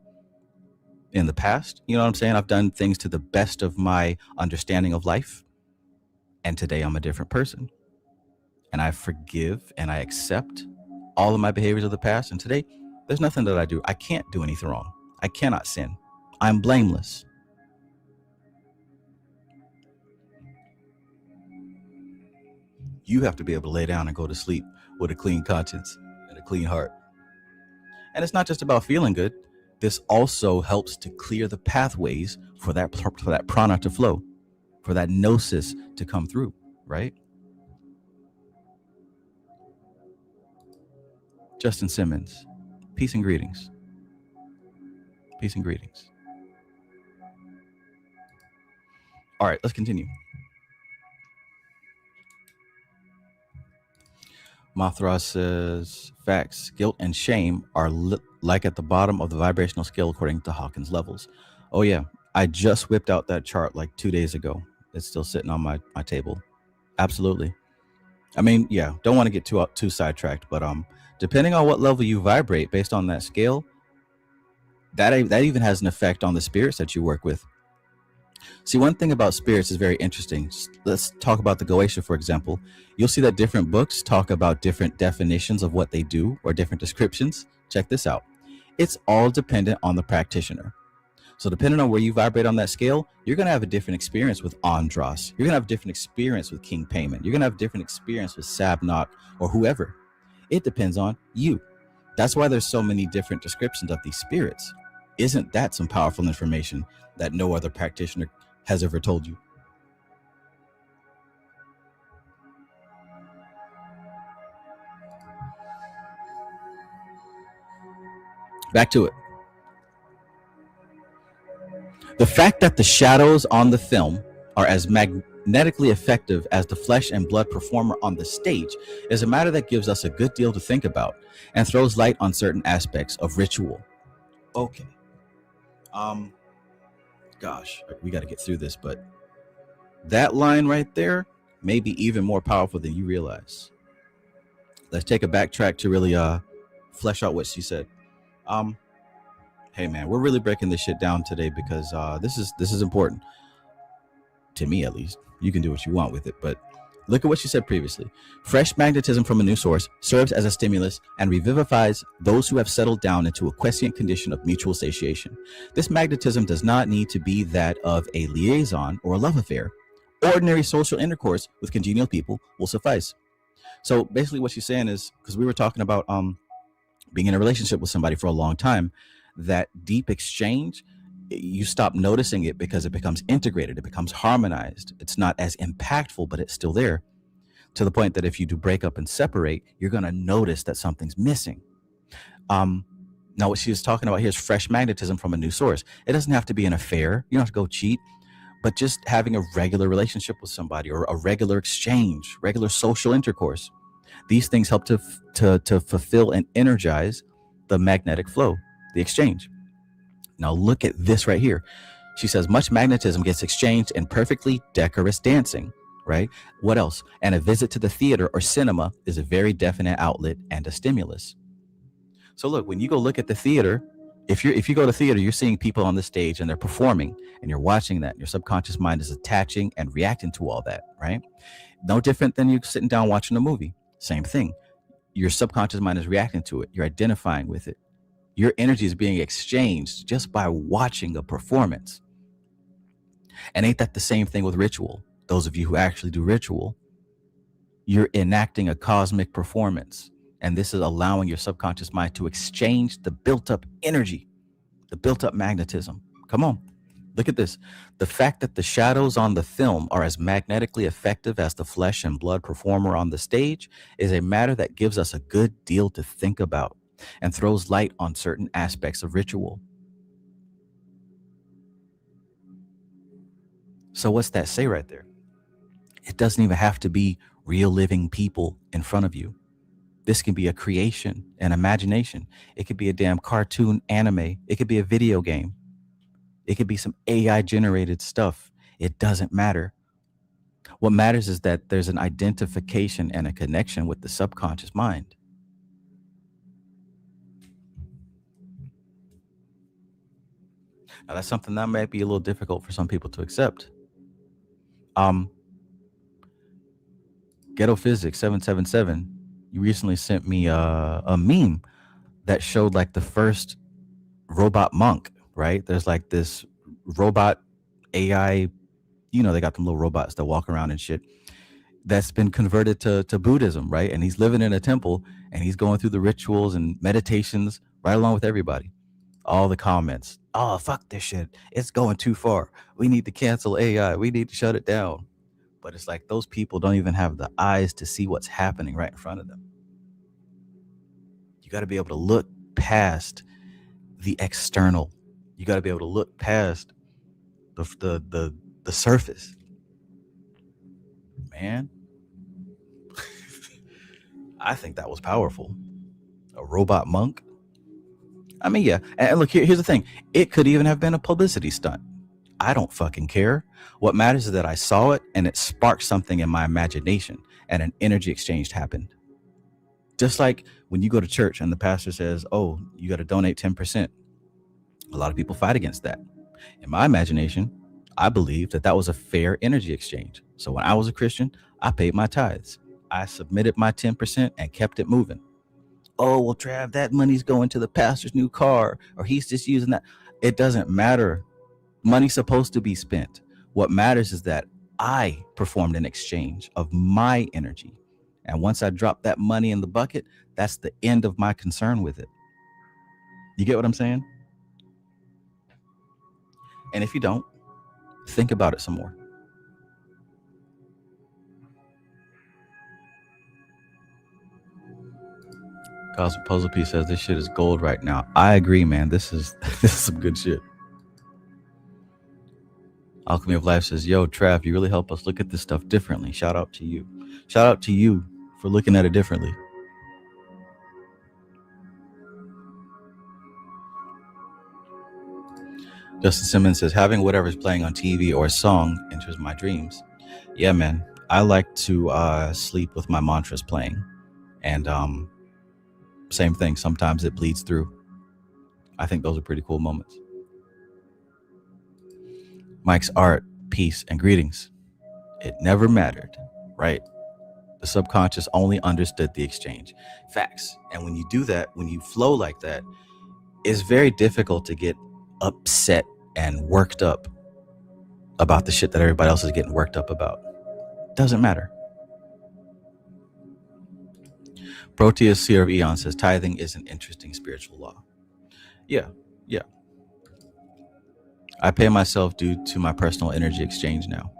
in the past. You know what I'm saying? I've done things to the best of my understanding of life. And today I'm a different person. And I forgive and I accept all of my behaviors of the past. And today, there's nothing that I do. I can't do anything wrong. I cannot sin. I'm blameless. You have to be able to lay down and go to sleep with a clean conscience and a clean heart. And it's not just about feeling good. This also helps to clear the pathways for that prana to flow, for that gnosis to come through, right? Justin Simmons, peace and greetings. Peace and greetings. All right, let's continue. Mothra says, facts, guilt and shame are like at the bottom of the vibrational scale according to Hawkins levels. Oh yeah, I just whipped out that chart like 2 days ago. It's still sitting on my table. Absolutely. I mean, yeah, don't want to get too sidetracked, but depending on what level you vibrate based on that scale, that even has an effect on the spirits that you work with. See, one thing about spirits is very interesting. Let's talk about the Goetia, for example. You'll see that different books talk about different definitions of what they do or different descriptions. Check this out. It's all dependent on the practitioner. So depending on where you vibrate on that scale, you're going to have a different experience with Andros. You're going to have a different experience with King Payment. You're going to have a different experience with Sabnok or whoever. It depends on you. That's why there's so many different descriptions of these spirits. Isn't that some powerful information that no other practitioner has ever told you? Back to it. The fact that the shadows on the film are as magnetically effective as the flesh and blood performer on the stage is a matter that gives us a good deal to think about and throws light on certain aspects of ritual. Okay. Gosh, we got to get through this, but that line right there may be even more powerful than you realize. Let's take a backtrack to really flesh out what she said. Hey man, we're really breaking this shit down today because this is important to me, at least. You can do what you want with it, but look at what she said previously. Fresh magnetism from a new source serves as a stimulus and revivifies those who have settled down into a quiescent condition of mutual satiation. This magnetism does not need to be that of a liaison or a love affair. Ordinary social intercourse with congenial people will suffice. So basically what she's saying is, because we were talking about being in a relationship with somebody for a long time, that deep exchange, you stop noticing it because it becomes integrated, it becomes harmonized. It's not as impactful, but it's still there, to the point that if you do break up and separate, you're going to notice that something's missing. Now what she was talking about here is fresh magnetism from a new source. It doesn't have to be an affair. You don't have to go cheat, but just having a regular relationship with somebody or a regular exchange, regular social intercourse. These things help to fulfill and energize the magnetic flow, the exchange. Now look at this right here. She says much magnetism gets exchanged in perfectly decorous dancing, right? What else? And a visit to the theater or cinema is a very definite outlet and a stimulus. So look, when you go look at the theater, if you go to theater, you're seeing people on the stage and they're performing and you're watching that. And your subconscious mind is attaching and reacting to all that, right? No different than you sitting down watching a movie. Same thing. Your subconscious mind is reacting to it. You're identifying with it. Your energy is being exchanged just by watching a performance. And ain't that the same thing with ritual? Those of you who actually do ritual, you're enacting a cosmic performance. And this is allowing your subconscious mind to exchange the built up energy, the built up magnetism. Come on, look at this. The fact that the shadows on the film are as magnetically effective as the flesh and blood performer on the stage is a matter that gives us a good deal to think about and throws light on certain aspects of ritual. So what's that say right there? It doesn't even have to be real living people in front of you. This can be a creation, an imagination. It could be a damn cartoon anime. It could be a video game. It could be some AI generated stuff. It doesn't matter. What matters is that there's an identification and a connection with the subconscious mind. Now that's something that might be a little difficult for some people to accept. Ghetto Physics 777, you recently sent me a meme that showed like the first robot monk, right? There's like this robot AI, they got them little robots that walk around and shit, that's been converted to Buddhism, right? And he's living in a temple and he's going through the rituals and meditations right along with everybody. All the comments, oh, fuck this shit. It's going too far. We need to cancel AI. We need to shut it down. But it's like those people don't even have the eyes to see what's happening right in front of them. You got to be able to look past the external. You got to be able to look past the surface. Man, I think that was powerful. A robot monk. I mean, yeah. And look, here's the thing. It could even have been a publicity stunt. I don't fucking care. What matters is that I saw it and it sparked something in my imagination and an energy exchange happened. Just like when you go to church and the pastor says, oh, you got to donate 10%. A lot of people fight against that. In my imagination, I believed that was a fair energy exchange. So when I was a Christian, I paid my tithes. I submitted my 10% and kept it moving. Oh, well, Trav, that money's going to the pastor's new car, or he's just using that. It doesn't matter. Money's supposed to be spent. What matters is that I performed an exchange of my energy. And once I drop that money in the bucket, that's the end of my concern with it. You get what I'm saying? And if you don't, think about it some more. Cosmic Puzzle Piece says this shit is gold right now. I agree, man. This is some good shit. Alchemy of Life says, yo, Trav, you really help us look at this stuff differently. Shout out to you. Shout out to you for looking at it differently. Justin Simmons says, having whatever's playing on TV or a song enters my dreams. Yeah, man. I like to sleep with my mantras playing. And same thing. Sometimes it bleeds through. I think those are pretty cool moments. Mike's art, peace, and greetings. It never mattered, right? The subconscious only understood the exchange. Facts. And when you do that, when you flow like that, it's very difficult to get upset and worked up about the shit that everybody else is getting worked up about. Doesn't matter. Proteus Seer of Eon says tithing is an interesting spiritual law. Yeah. I pay myself due to my personal energy exchange now.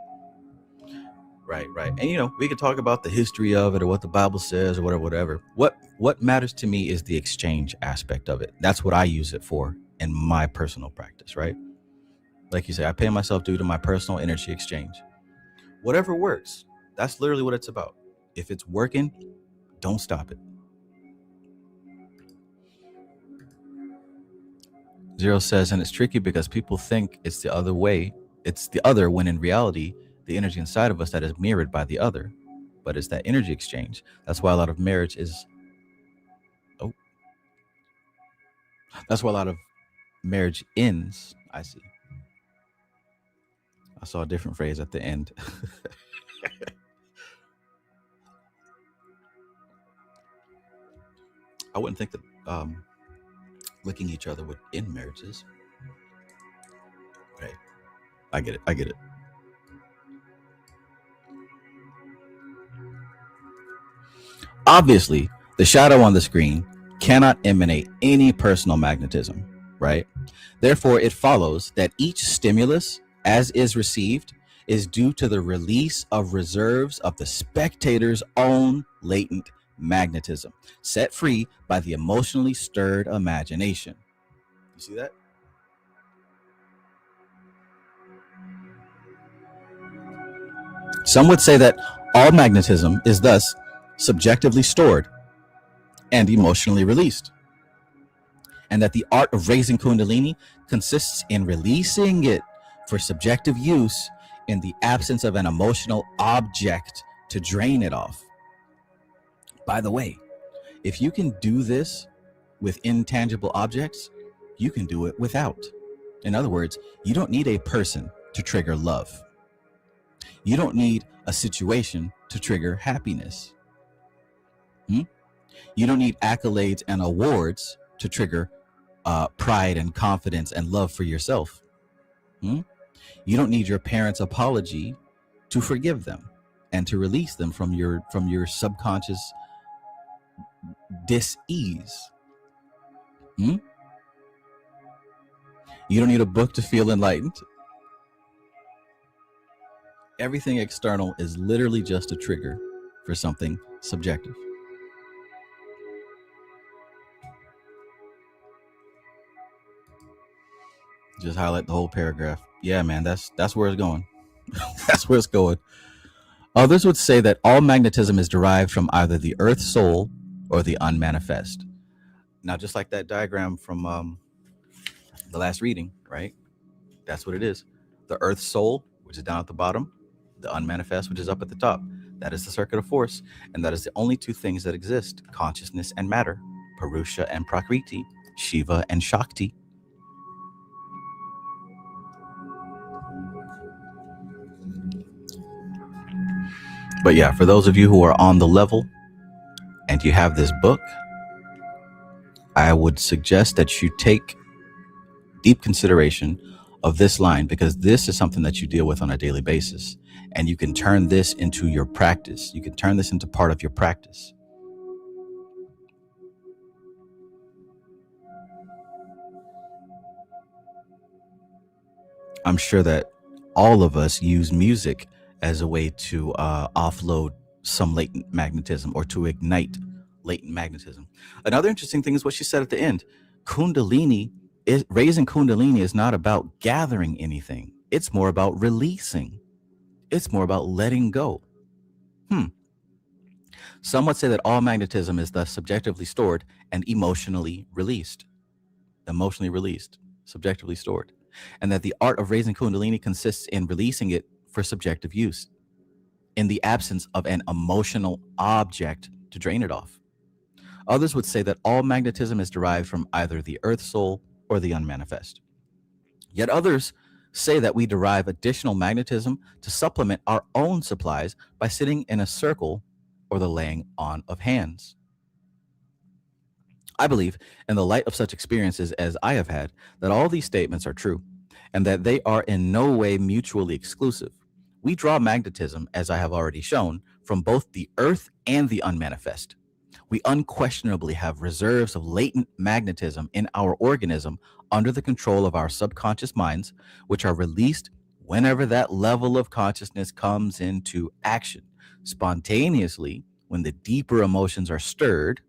Right. And we could talk about the history of it or what the Bible says or whatever. What matters to me is the exchange aspect of it. That's what I use it for in my personal practice, right? Like you say, I pay myself due to my personal energy exchange. Whatever works. That's literally what it's about. If it's working, don't stop it. Zero says, and it's tricky because people think it's the other way. It's the other when in reality, the energy inside of us that is mirrored by the other. But it's that energy exchange. That's why a lot of marriage is... That's why a lot of marriage ends. I see. I saw a different phrase at the end. I wouldn't think that licking each other would end marriages. Okay. I get it. Obviously, the shadow on the screen cannot emanate any personal magnetism, right? Therefore, it follows that each stimulus, as is received, is due to the release of reserves of the spectator's own latent magnetism, set free by the emotionally stirred imagination. You see that? Some would say that all magnetism is thus subjectively stored and emotionally released, and that the art of raising Kundalini consists in releasing it for subjective use in the absence of an emotional object to drain it off. By the way, if you can do this with intangible objects, you can do it without. In other words, you don't need a person to trigger love. You don't need a situation to trigger happiness. You don't need accolades and awards to trigger pride and confidence and love for yourself. You don't need your parents' apology to forgive them and to release them from your subconscious dis-ease. You don't need a book to feel enlightened. Everything external is literally just a trigger for something subjective. Just highlight the whole paragraph. Yeah, man, that's where it's going. That's where it's going. Others would say that all magnetism is derived from either the earth soul or the unmanifest. Now, just like that diagram from the last reading, right? That's what it is. The earth soul, which is down at the bottom, the unmanifest, which is up at the top. That is the circuit of force. And that is the only two things that exist: consciousness and matter, Purusha and Prakriti, Shiva and Shakti. But yeah, for those of you who are on the level and you have this book, I would suggest that you take deep consideration of this line, because this is something that you deal with on a daily basis. And you can turn this into your practice. You can turn this into part of your practice. I'm sure that all of us use music as a way to offload some latent magnetism or to ignite latent magnetism. Another interesting thing is what she said at the end. Raising Kundalini is not about gathering anything. It's more about releasing. It's more about letting go. Some would say that all magnetism is thus subjectively stored and emotionally released. Emotionally released, subjectively stored. And that the art of raising Kundalini consists in releasing it for subjective use in the absence of an emotional object to drain it off. Others would say that all magnetism is derived from either the earth soul or the unmanifest. Yet others say that we derive additional magnetism to supplement our own supplies by sitting in a circle or the laying on of hands. I believe, in the light of such experiences as I have had, that all these statements are true and that they are in no way mutually exclusive. We draw magnetism, as I have already shown, from both the earth and the unmanifest. We unquestionably have reserves of latent magnetism in our organism under the control of our subconscious minds, which are released whenever that level of consciousness comes into action, spontaneously when the deeper emotions are stirred,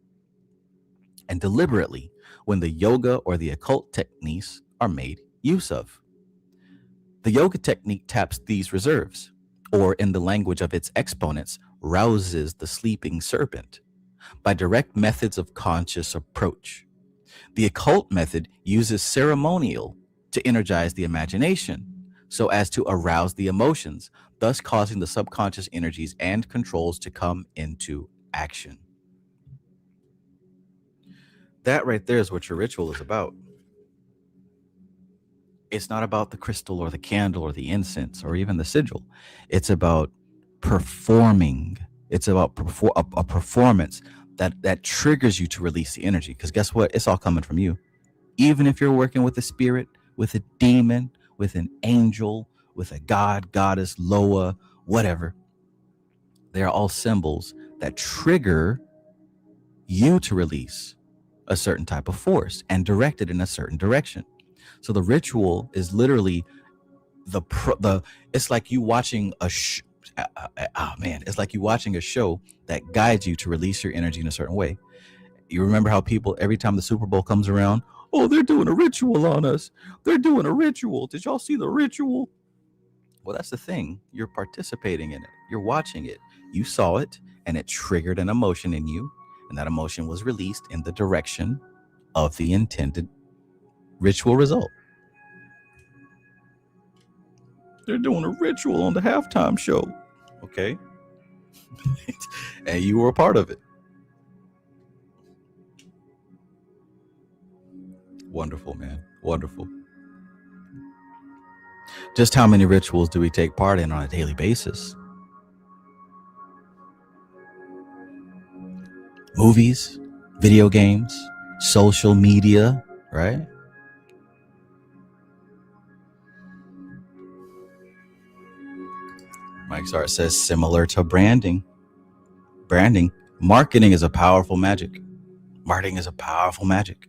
and deliberately when the yoga or the occult techniques are made use of. The yoga technique taps these reserves, or in the language of its exponents, rouses the sleeping serpent by direct methods of conscious approach. The occult method uses ceremonial to energize the imagination so as to arouse the emotions, thus causing the subconscious energies and controls to come into action. That right there is what your ritual is about. It's not about the crystal or the candle or the incense or even the sigil. It's about performing. It's about a performance that triggers you to release the energy. Because guess what? It's all coming from you. Even if you're working with a spirit, with a demon, with an angel, with a god, goddess, Loa, whatever, they are all symbols that trigger you to release a certain type of force and direct it in a certain direction. So the ritual is literally the it's like you watching a it's like you watching a show that guides you to release your energy in a certain way. You remember how people, every time the Super Bowl comes around, oh, they're doing a ritual on us. They're doing a ritual. Did y'all see the ritual? Well, that's the thing. You're participating in it. You're watching it. You saw it, and it triggered an emotion in you, and that emotion was released in the direction of the intended ritual result. They're doing a ritual on the halftime show. Okay. And you were a part of it. Wonderful, man. Wonderful. Just how many rituals do we take part in on a daily basis? Movies, video games, social media, right? Mike Sart says similar to branding. Marketing is a powerful magic. Marketing is a powerful magic.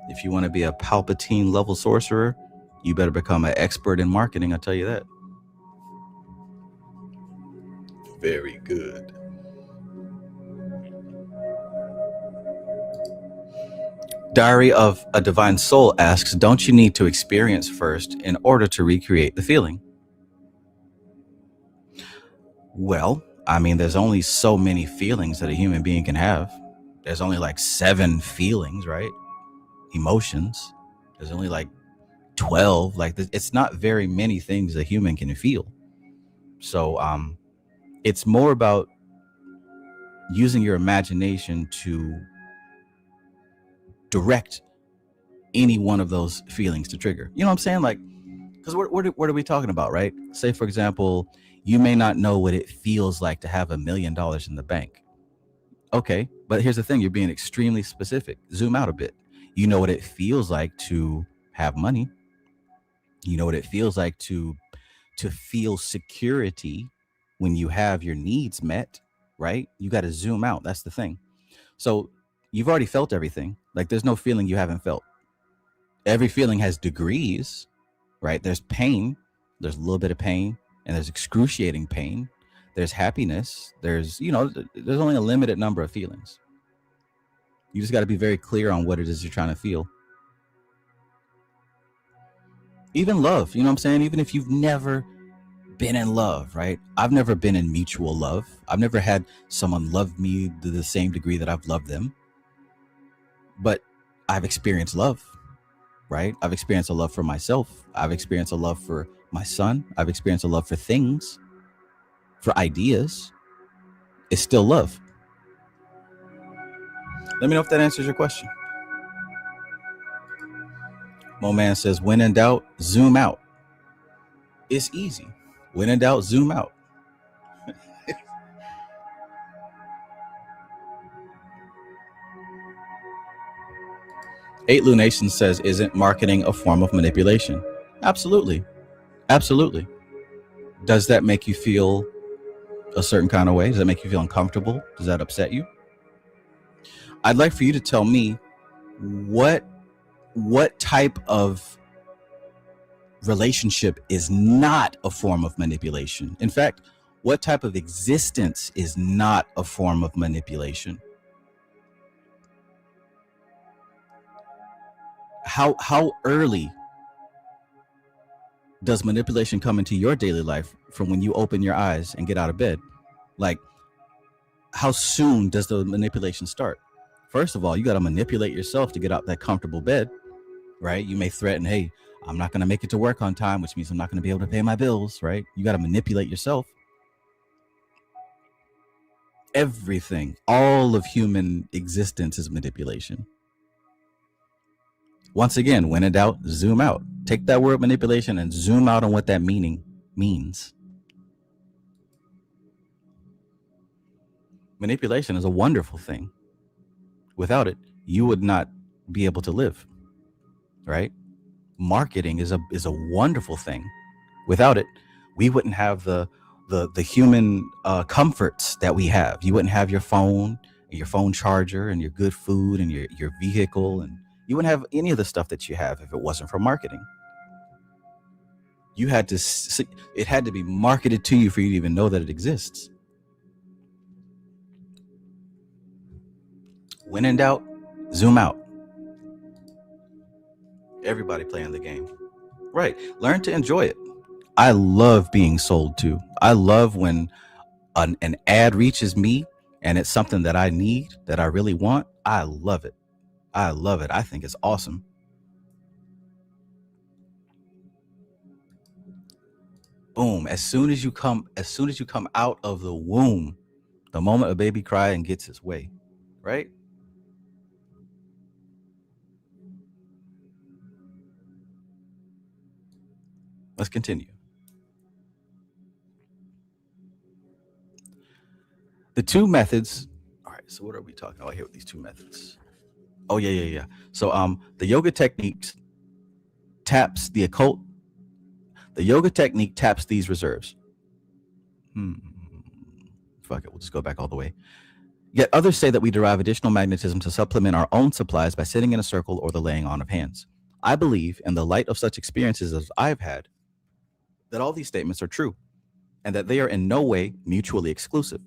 If you want to be a Palpatine level sorcerer, you better become an expert in marketing, I'll tell you that. Very good. Diary of a Divine Soul asks, don't you need to experience first in order to recreate the feeling? Well, I mean, there's only so many feelings that a human being can have. There's only like 7 feelings, right? Emotions. There's only like 12. Like, it's not very many things a human can feel. So it's more about using your imagination to direct any one of those feelings to trigger. You know what I'm saying? Like, because what are we talking about, right? Say, for example, you may not know what it feels like to have $1 million in the bank. Okay, but here's the thing. You're being extremely specific. Zoom out a bit. You know what it feels like to have money. You know what it feels like to feel security when you have your needs met, right? You got to zoom out. That's the thing. So you've already felt everything. Like, there's no feeling you haven't felt. Every feeling has degrees, right? There's pain. There's a little bit of pain, and there's excruciating pain. There's happiness. There's only a limited number of feelings. You just got to be very clear on what it is you're trying to feel. Even love, you know what I'm saying? Even if you've never been in love, right? I've never been in mutual love. I've never had someone love me to the same degree that I've loved them. But I've experienced love, right? I've experienced a love for myself. I've experienced a love for my son. I've experienced a love for things, for ideas. It's still love. Let me know if that answers your question. Mo Man says, when in doubt, zoom out. It's easy. When in doubt, zoom out. 8 Lunation says, isn't marketing a form of manipulation? Absolutely. Absolutely. Does that make you feel a certain kind of way? Does that make you feel uncomfortable? Does that upset you? I'd like for you to tell me what type of relationship is not a form of manipulation. In fact, what type of existence is not a form of manipulation? How early does manipulation come into your daily life from when you open your eyes and get out of bed? Like, how soon does the manipulation start? First of all, you got to manipulate yourself to get out that comfortable bed, right? You may threaten, hey, I'm not going to make it to work on time, which means I'm not going to be able to pay my bills, right? You got to manipulate yourself. Everything, all of human existence is manipulation. Once again, when in doubt, zoom out. Take that word manipulation and zoom out on what that meaning means. Manipulation is a wonderful thing. Without it, you would not be able to live, right? Marketing is a wonderful thing. Without it, we wouldn't have the human comforts that we have. You wouldn't have your phone charger and your good food and your vehicle, and you wouldn't have any of the stuff that you have if it wasn't for marketing. You had to it had to be marketed to you for you to even know that it exists. When in doubt, zoom out. Everybody playing the game. Right. Learn to enjoy it. I love being sold to. I love when an ad reaches me and it's something that I need, that I really want. I love it. I love it. I think it's awesome. Boom. As soon as you come out of the womb, the moment a baby cries and gets its way, right? Let's continue. The two methods. All right. So what are we talking about here with these two methods? Oh, yeah. So the yoga technique taps the occult. The yoga technique taps these reserves. Fuck it. We'll just go back all the way. Yet others say that we derive additional magnetism to supplement our own supplies by sitting in a circle or the laying on of hands. I believe, in the light of such experiences as I've had, that all these statements are true and that they are in no way mutually exclusive.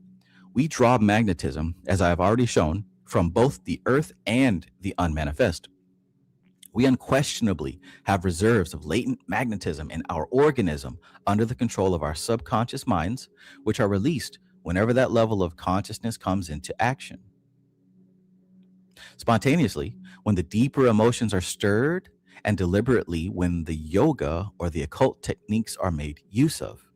We draw magnetism, as I have already shown, from both the earth and the unmanifest. We unquestionably have reserves of latent magnetism in our organism under the control of our subconscious minds, which are released whenever that level of consciousness comes into action. Spontaneously, when the deeper emotions are stirred, and deliberately when the yoga or the occult techniques are made use of.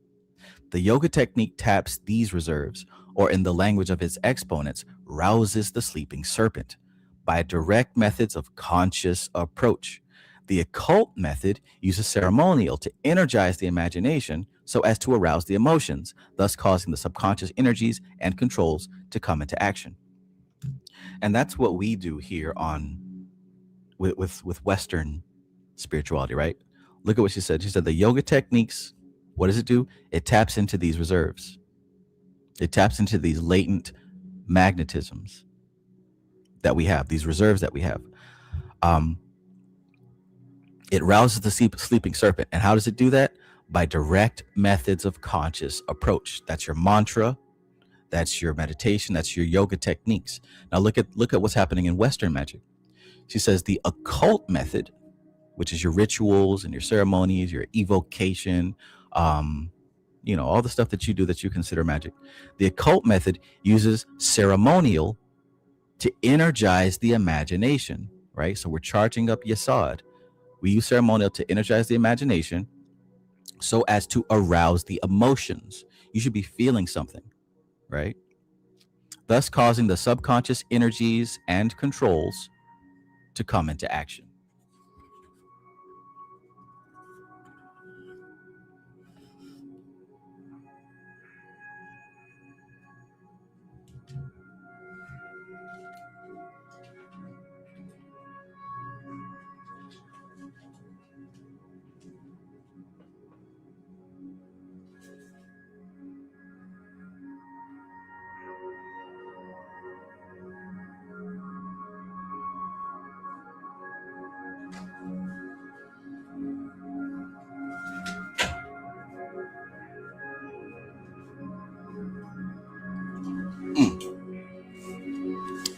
The yoga technique taps these reserves, or in the language of its exponents, rouses the sleeping serpent by direct methods of conscious approach. The occult method uses ceremonial to energize the imagination so as to arouse the emotions, thus causing the subconscious energies and controls to come into action. And that's what we do here with Western spirituality, right? Look at what she said. She said the yoga techniques, what does it do? It taps into these reserves. It taps into these latent magnetisms that we have, these reserves that we have. It rouses the sleeping serpent. And how does it do that? By direct methods of conscious approach. That's your mantra. That's your meditation. That's your yoga techniques. Now look at what's happening in Western magic. She says the occult method which is your rituals and your ceremonies, your evocation, all the stuff that you do that you consider magic. The occult method uses ceremonial to energize the imagination, right? So we're charging up Yesod. We use ceremonial to energize the imagination so as to arouse the emotions. You should be feeling something, right? Thus causing the subconscious energies and controls to come into action.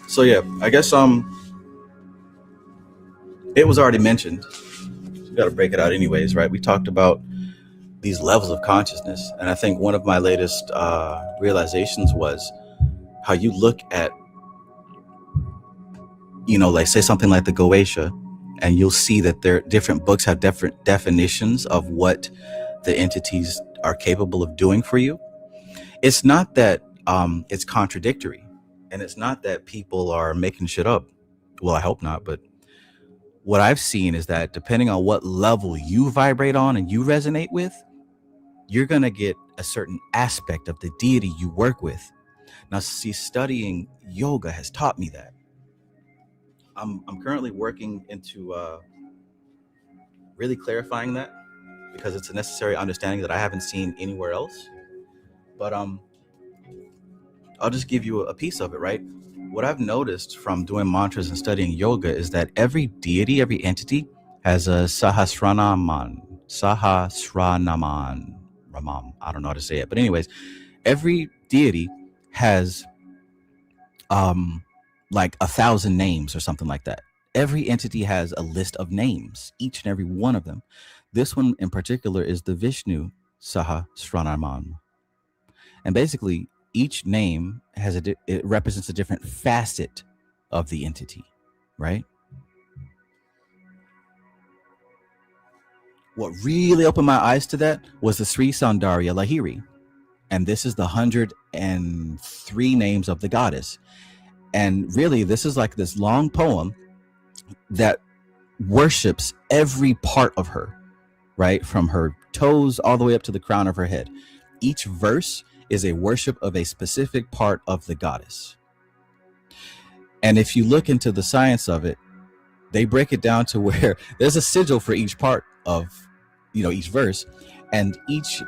So yeah, I guess it was already mentioned. We got to break it out anyways, right? We talked about these levels of consciousness, and I think one of my latest realizations was how you look at, like say something like the Goetia, and you'll see that their different books have different definitions of what the entities are capable of doing for you. It's not that it's contradictory, and it's not that people are making shit up. Well, I hope not, but what I've seen is that depending on what level you vibrate on and you resonate with, you're going to get a certain aspect of the deity you work with. Now, see, studying yoga has taught me that. I'm currently working into really clarifying that, because it's a necessary understanding that I haven't seen anywhere else. But I'll just give you a piece of it, right? What I've noticed from doing mantras and studying yoga is that every deity, every entity has a Sahasranaman. Ramam. I don't know how to say it. But anyways, every deity has like 1,000 names or something like that. Every entity has a list of names, each and every one of them. This one in particular is the Vishnu Sahasranaman. And basically, each name has it represents a different facet of the entity, right? What really opened my eyes to that was the Sri Saundarya Lahiri. And this is the 103 names of the goddess. And really, this is like this long poem that worships every part of her, right? From her toes all the way up to the crown of her head. Each verse is a worship of a specific part of the goddess. And if you look into the science of it, they break it down to where there's a sigil for each part of, each verse, and each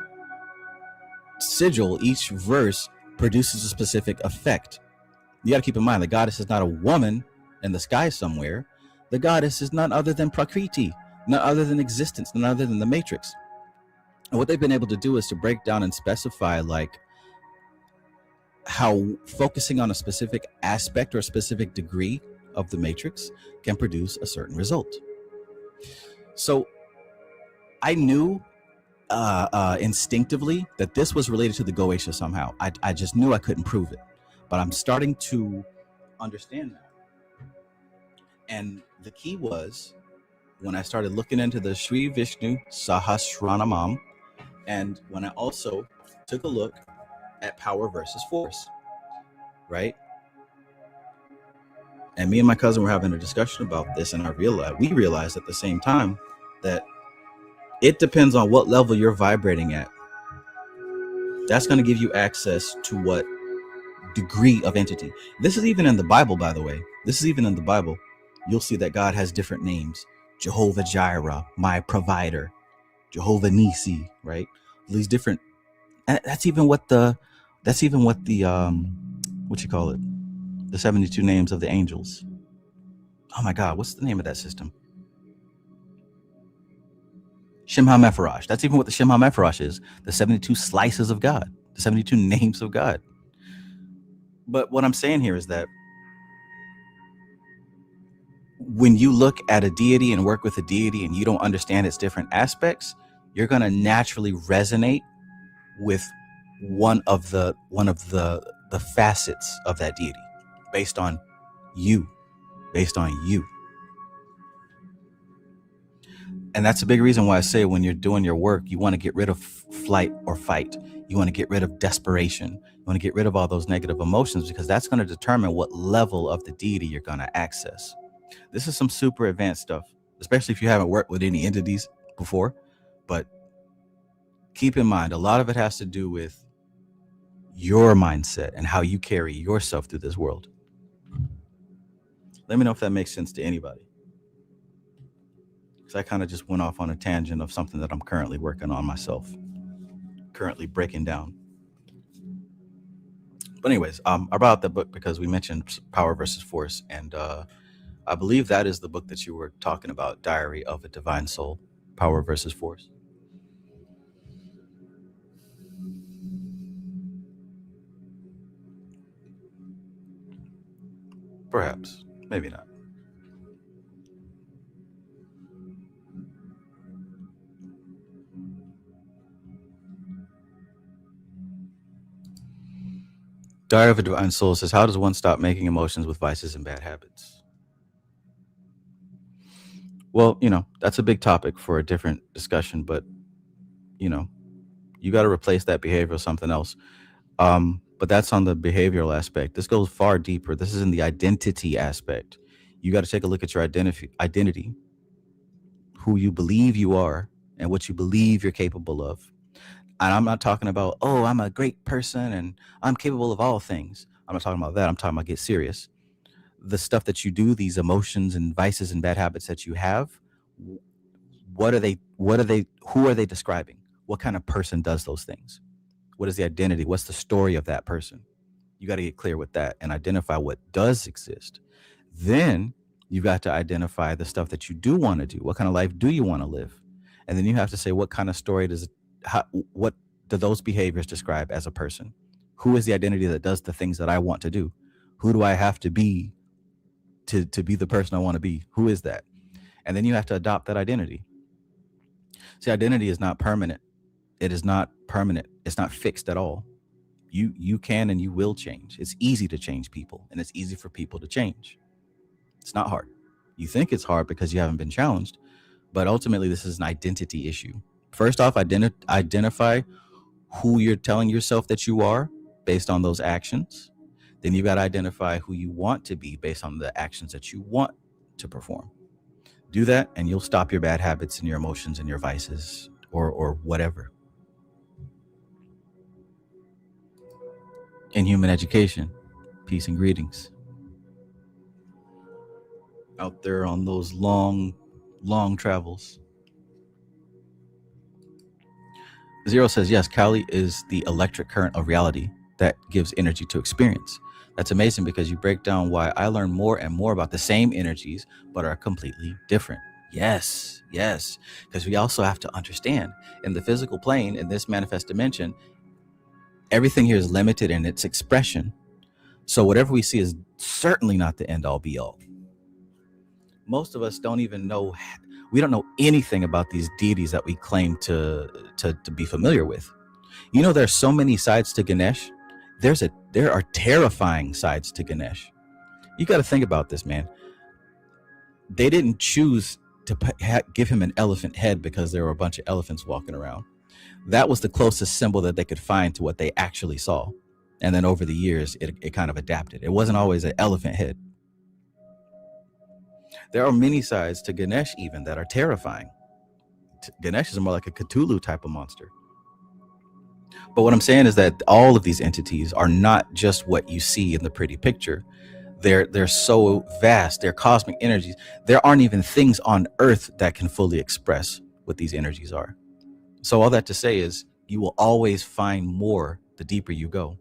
sigil, each verse produces a specific effect. You got to keep in mind, the goddess is not a woman in the sky somewhere. The goddess is none other than Prakriti, none other than existence, none other than the matrix. And what they've been able to do is to break down and specify like how focusing on a specific aspect or a specific degree of the matrix can produce a certain result. So I knew instinctively that this was related to the Goetia somehow. I just knew I couldn't prove it, but I'm starting to understand that. And the key was when I started looking into the Sri Vishnu Sahasranamam, and when I also took a look at power versus force, right? And me and my cousin were having a discussion about this, and we realized at the same time that it depends on what level you're vibrating at. That's going to give you access to what degree of entity. This is even in the Bible, by the way. This is even in the Bible. You'll see that God has different names. Jehovah Jireh, my provider. Jehovah Nisi, right? These different, and that's even what the what you call it? The 72 names of the angels. Oh my God, what's the name of that system? Shemha Mepharash. That's even what the Shemha Mepharash is. The 72 slices of God, the 72 names of God. But what I'm saying here is that when you look at a deity and work with a deity and you don't understand its different aspects, you're going to naturally resonate with one of the facets of that deity based on you. And that's a big reason why I say when you're doing your work, you want to get rid of flight or fight. You want to get rid of desperation. You want to get rid of all those negative emotions, because that's going to determine what level of the deity you're going to access. This is some super advanced stuff, especially if you haven't worked with any entities before. But keep in mind, a lot of it has to do with your mindset and how you carry yourself through this world. Let me know if that makes sense to anybody. Because I kind of just went off on a tangent of something that I'm currently working on myself, currently breaking down. But anyways, I brought up the book because we mentioned Power versus Force, and I believe that is the book that you were talking about, Diary of a Divine Soul, Power versus Force. Perhaps, maybe not. Diary of a Divine Soul says, how does one stop making emotions with vices and bad habits? Well, that's a big topic for a different discussion, but, you got to replace that behavior with something else. But that's on the behavioral aspect. This goes far deeper. This is in the identity aspect. You got to take a look at your identity, who you believe you are, and what you believe you're capable of. And I'm not talking about, oh, I'm a great person and I'm capable of all things. I'm not talking about that. I'm talking about get serious. The stuff that you do, these emotions and vices and bad habits that you have, who are they describing? What kind of person does those things? What is the identity? What's the story of that person? You got to get clear with that and identify what does exist. Then you've got to identify the stuff that you do want to do. What kind of life do you want to live? And then you have to say, what kind of story what do those behaviors describe as a person? Who is the identity that does the things that I want to do? Who do I have to be to be the person I want to be? Who is that? And then you have to adopt that identity. See, identity is not permanent. It is not permanent. It's not fixed at all. You can and you will change. It's easy to change people, and it's easy for people to change. It's not hard. You think it's hard because you haven't been challenged, but ultimately this is an identity issue. First off, identify who you're telling yourself that you are based on those actions. Then you got to identify who you want to be based on the actions that you want to perform. Do that and you'll stop your bad habits and your emotions and your vices or whatever. In human education, peace and greetings. Out there on those long travels. Zero says, yes, Kali is the electric current of reality that gives energy to experience. That's amazing because you break down why I learn more and more about the same energies, but are completely different. Yes, because we also have to understand in the physical plane, in this manifest dimension, everything here is limited in its expression. So whatever we see is certainly not the end all be all. Most of us don't even know, we don't know anything about these deities that we claim to be familiar with. There's so many sides to Ganesh. There are terrifying sides to Ganesh. You got to think about this, man. They didn't choose to give him an elephant head because there were a bunch of elephants walking around. That was the closest symbol that they could find to what they actually saw. And then over the years, it kind of adapted. It wasn't always an elephant head. There are many sides to Ganesh even that are terrifying. Ganesh is more like a Cthulhu type of monster. But what I'm saying is that all of these entities are not just what you see in the pretty picture. They're so vast. They're cosmic energies. There aren't even things on Earth that can fully express what these energies are. So all that to say is you will always find more the deeper you go.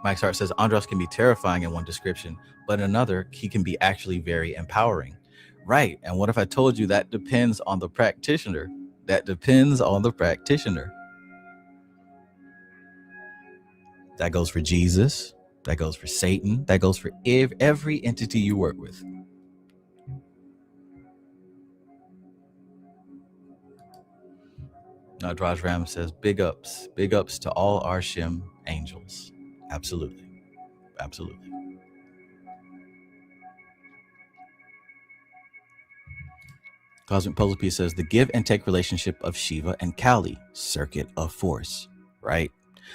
Mike's Heart says Andros can be terrifying in one description, but in another, he can be actually very empowering. Right. And what if I told you that depends on the practitioner? That depends on the practitioner. That goes for Jesus. That goes for Satan. That goes for every entity you work with. Now, Draj Ram says, big ups to all our Shem angels. Absolutely. Absolutely. Cosmic Puzzle Piece says, the give and take relationship of Shiva and Kali, circuit of force, right?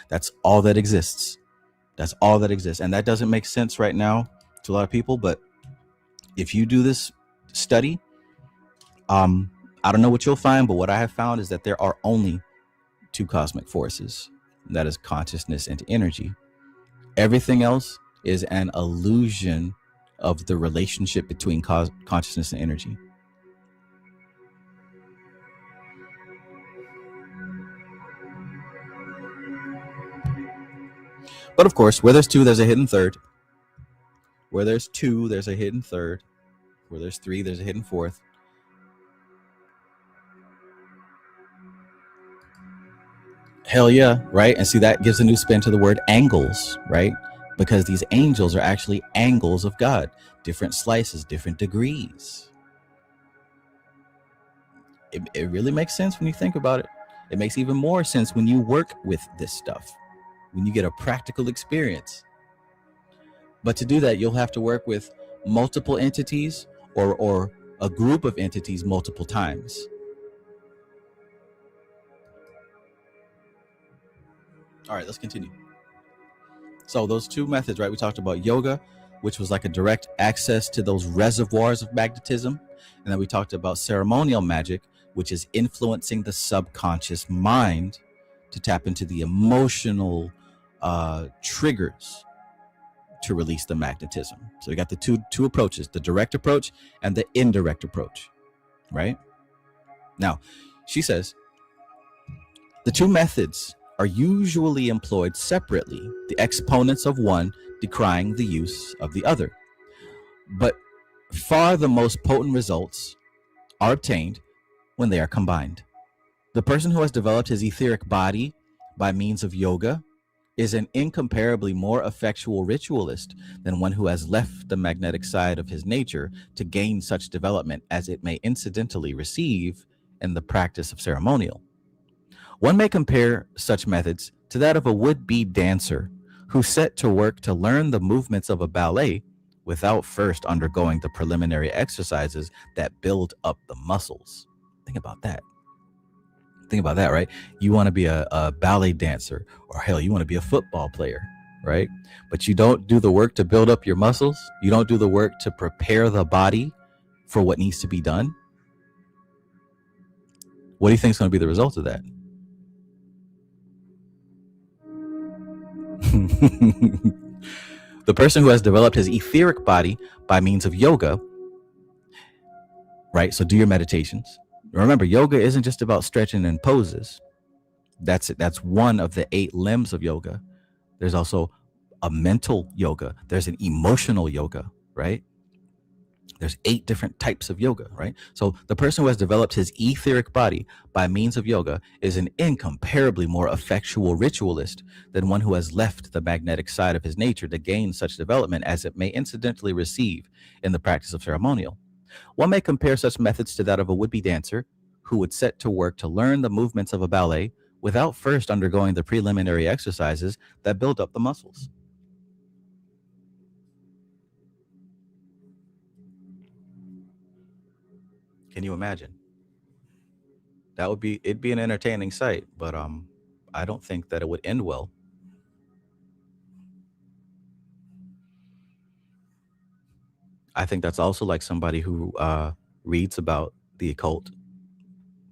That's all that exists. That's all that exists. And that doesn't make sense right now to a lot of people, but if you do this study, I don't know what you'll find, but what I have found is that there are only two cosmic forces. That is consciousness and energy. Everything else is an illusion of the relationship between consciousness and energy. But of course, where there's two, there's a hidden third. Where there's two, there's a hidden third. Where there's three, there's a hidden fourth. Hell yeah, right? And see, that gives a new spin to the word angles, right? Because these angels are actually angles of God, different slices, different degrees. It really makes sense when you think about it. It makes even more sense when you work with this stuff, when you get a practical experience. But to do that, you'll have to work with multiple entities or a group of entities multiple times. All right, let's continue. So those two methods, right? We talked about yoga, which was like a direct access to those reservoirs of magnetism. And then we talked about ceremonial magic, which is influencing the subconscious mind to tap into the emotional triggers to release the magnetism. So we got the two approaches, the direct approach and the indirect approach, right? Now, she says, the two methods are usually employed separately, the exponents of one decrying the use of the other. But far the most potent results are obtained when they are combined. The person who has developed his etheric body by means of yoga is an incomparably more effectual ritualist than one who has left the magnetic side of his nature to gain such development as it may incidentally receive in the practice of ceremonial. One may compare such methods to that of a would-be dancer who set to work to learn the movements of a ballet without first undergoing the preliminary exercises that build up the muscles. Think about that. Think about that, right? You want to be a ballet dancer, or hell, you want to be a football player, right? But you don't do the work to build up your muscles. You don't do the work to prepare the body for what needs to be done. What do you think is going to be the result of that? The person who has developed his etheric body by means of yoga, right? So do your meditations. Remember, yoga isn't just about stretching and poses. That's one of the 8 limbs of yoga. There's also a mental yoga. There's an emotional yoga, right? There's 8 different types of yoga, right? So the person who has developed his etheric body by means of yoga is an incomparably more effectual ritualist than one who has left the magnetic side of his nature to gain such development as it may incidentally receive in the practice of ceremonial. One may compare such methods to that of a would-be dancer who would set to work to learn the movements of a ballet without first undergoing the preliminary exercises that build up the muscles. Can you imagine? It'd be an entertaining sight, but I don't think that it would end well. I think that's also like somebody who reads about the occult,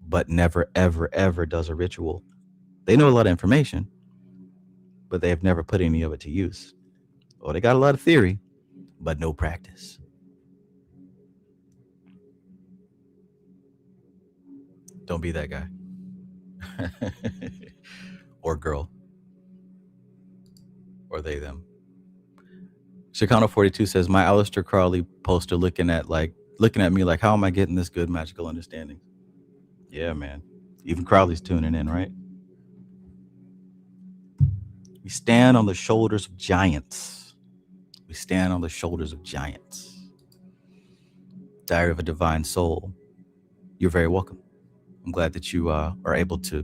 but never, ever, ever does a ritual. They know a lot of information, but they have never put any of it to use. Or they got a lot of theory, but no practice. Don't be that guy. Or girl. Or they, them. Chicano 42 says, my Aleister Crowley poster looking at me like, how am I getting this good magical understanding? Yeah, man. Even Crowley's tuning in, right? We stand on the shoulders of giants. We stand on the shoulders of giants. Diary of a Divine Soul. You're very welcome. I'm glad that you are able to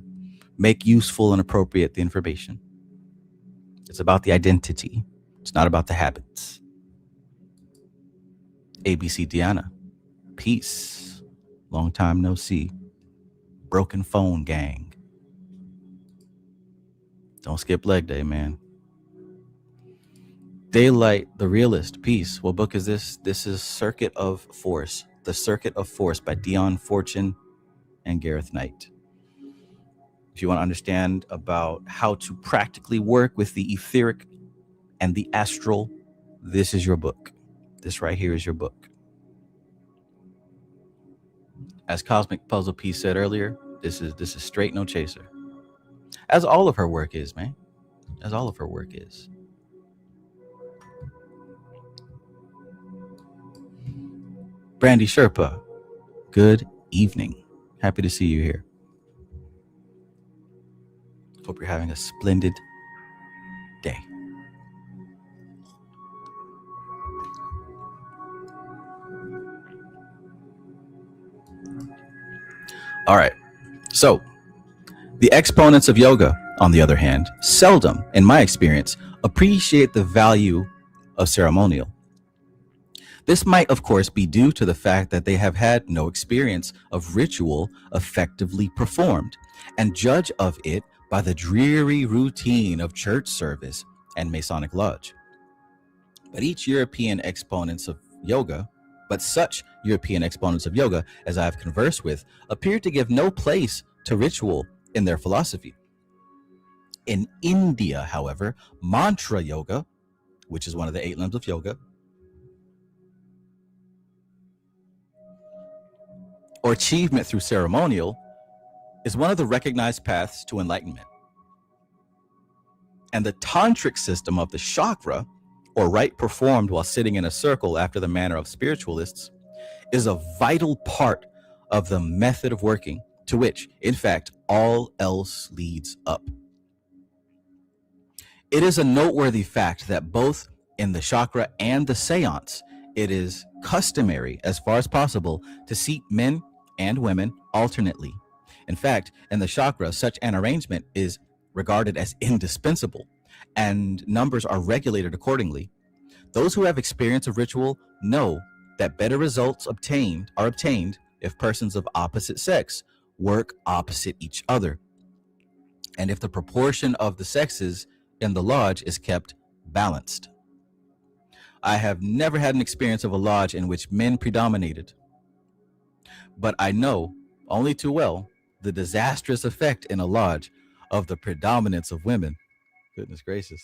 make useful and appropriate the information. It's about the identity. It's not about the habits. ABC Deanna. Peace. Long time no see. Broken phone gang. Don't skip leg day, man. Daylight, the Realist. Peace. What book is this? This is Circuit of Force. The Circuit of Force by Dion Fortune and Gareth Knight. If you want to understand about how to practically work with the etheric and the astral, this is your book. This right here is your book. As Cosmic Puzzle Piece said earlier, this is straight no chaser. As all of her work is, man. As all of her work is. Brandy Sherpa, good evening. Happy to see you here. Hope you're having a splendid day. All right. So, the exponents of yoga, on the other hand, seldom, in my experience, appreciate the value of ceremonial. This might, of course, be due to the fact that they have had no experience of ritual effectively performed and judge of it by the dreary routine of church service and Masonic lodge. But such European exponents of yoga, as I have conversed with, appear to give no place to ritual in their philosophy. In India, however, mantra yoga, which is one of the 8 limbs of yoga, or achievement through ceremonial, is one of the recognized paths to enlightenment. And the tantric system of the chakra, or rite performed while sitting in a circle after the manner of spiritualists, is a vital part of the method of working to which, in fact, all else leads up. It is a noteworthy fact that both in the chakra and the seance, it is customary, as far as possible, to seat men and women alternately. In fact, in the chakra, such an arrangement is regarded as indispensable, and numbers are regulated accordingly. Those who have experience of ritual know that better results are obtained if persons of opposite sex work opposite each other, and if the proportion of the sexes in the lodge is kept balanced. I have never had an experience of a lodge in which men predominated, but I know only too well the disastrous effect in a lodge of the predominance of women. Goodness gracious.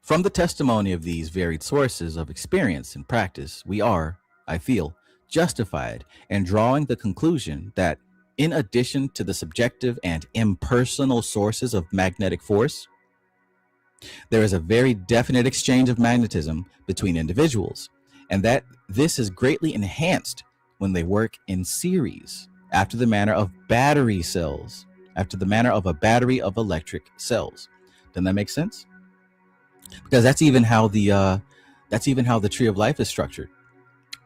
From the testimony of these varied sources of experience and practice, we are, I feel, justified in drawing the conclusion that, in addition to the subjective and impersonal sources of magnetic force, there is a very definite exchange of magnetism between individuals, and that this is greatly enhanced when they work in series, after the manner of battery cells, after the manner of a battery of electric cells. Doesn't that make sense? Because that's even how the tree of life is structured.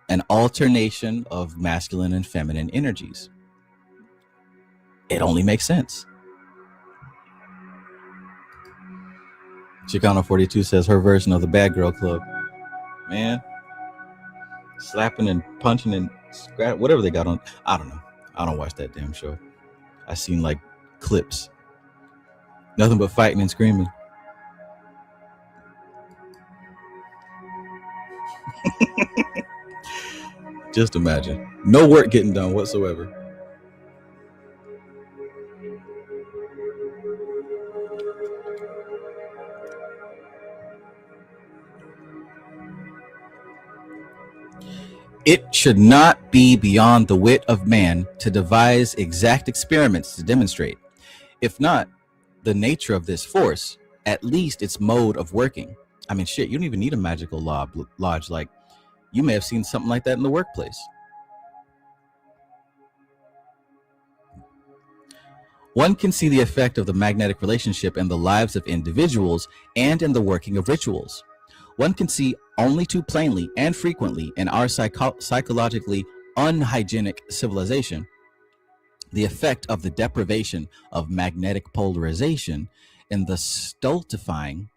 An alternation of masculine and feminine energies. It only makes sense. Chicano 42 says her version of the Bad Girl Club. Man, slapping and punching and whatever they got on. I don't know. I don't watch that damn show. I seen like clips. Nothing but fighting and screaming. Just imagine. No work getting done whatsoever. It should not be beyond the wit of man to devise exact experiments to demonstrate, if not the nature of this force, at least its mode of working. I mean, shit, you don't even need a magical lodge. Like, you may have seen something like that in the workplace. One can see the effect of the magnetic relationship in the lives of individuals and in the working of rituals. One can see only too plainly and frequently in our psychologically unhygienic civilization the effect of the deprivation of magnetic polarization in the stultifying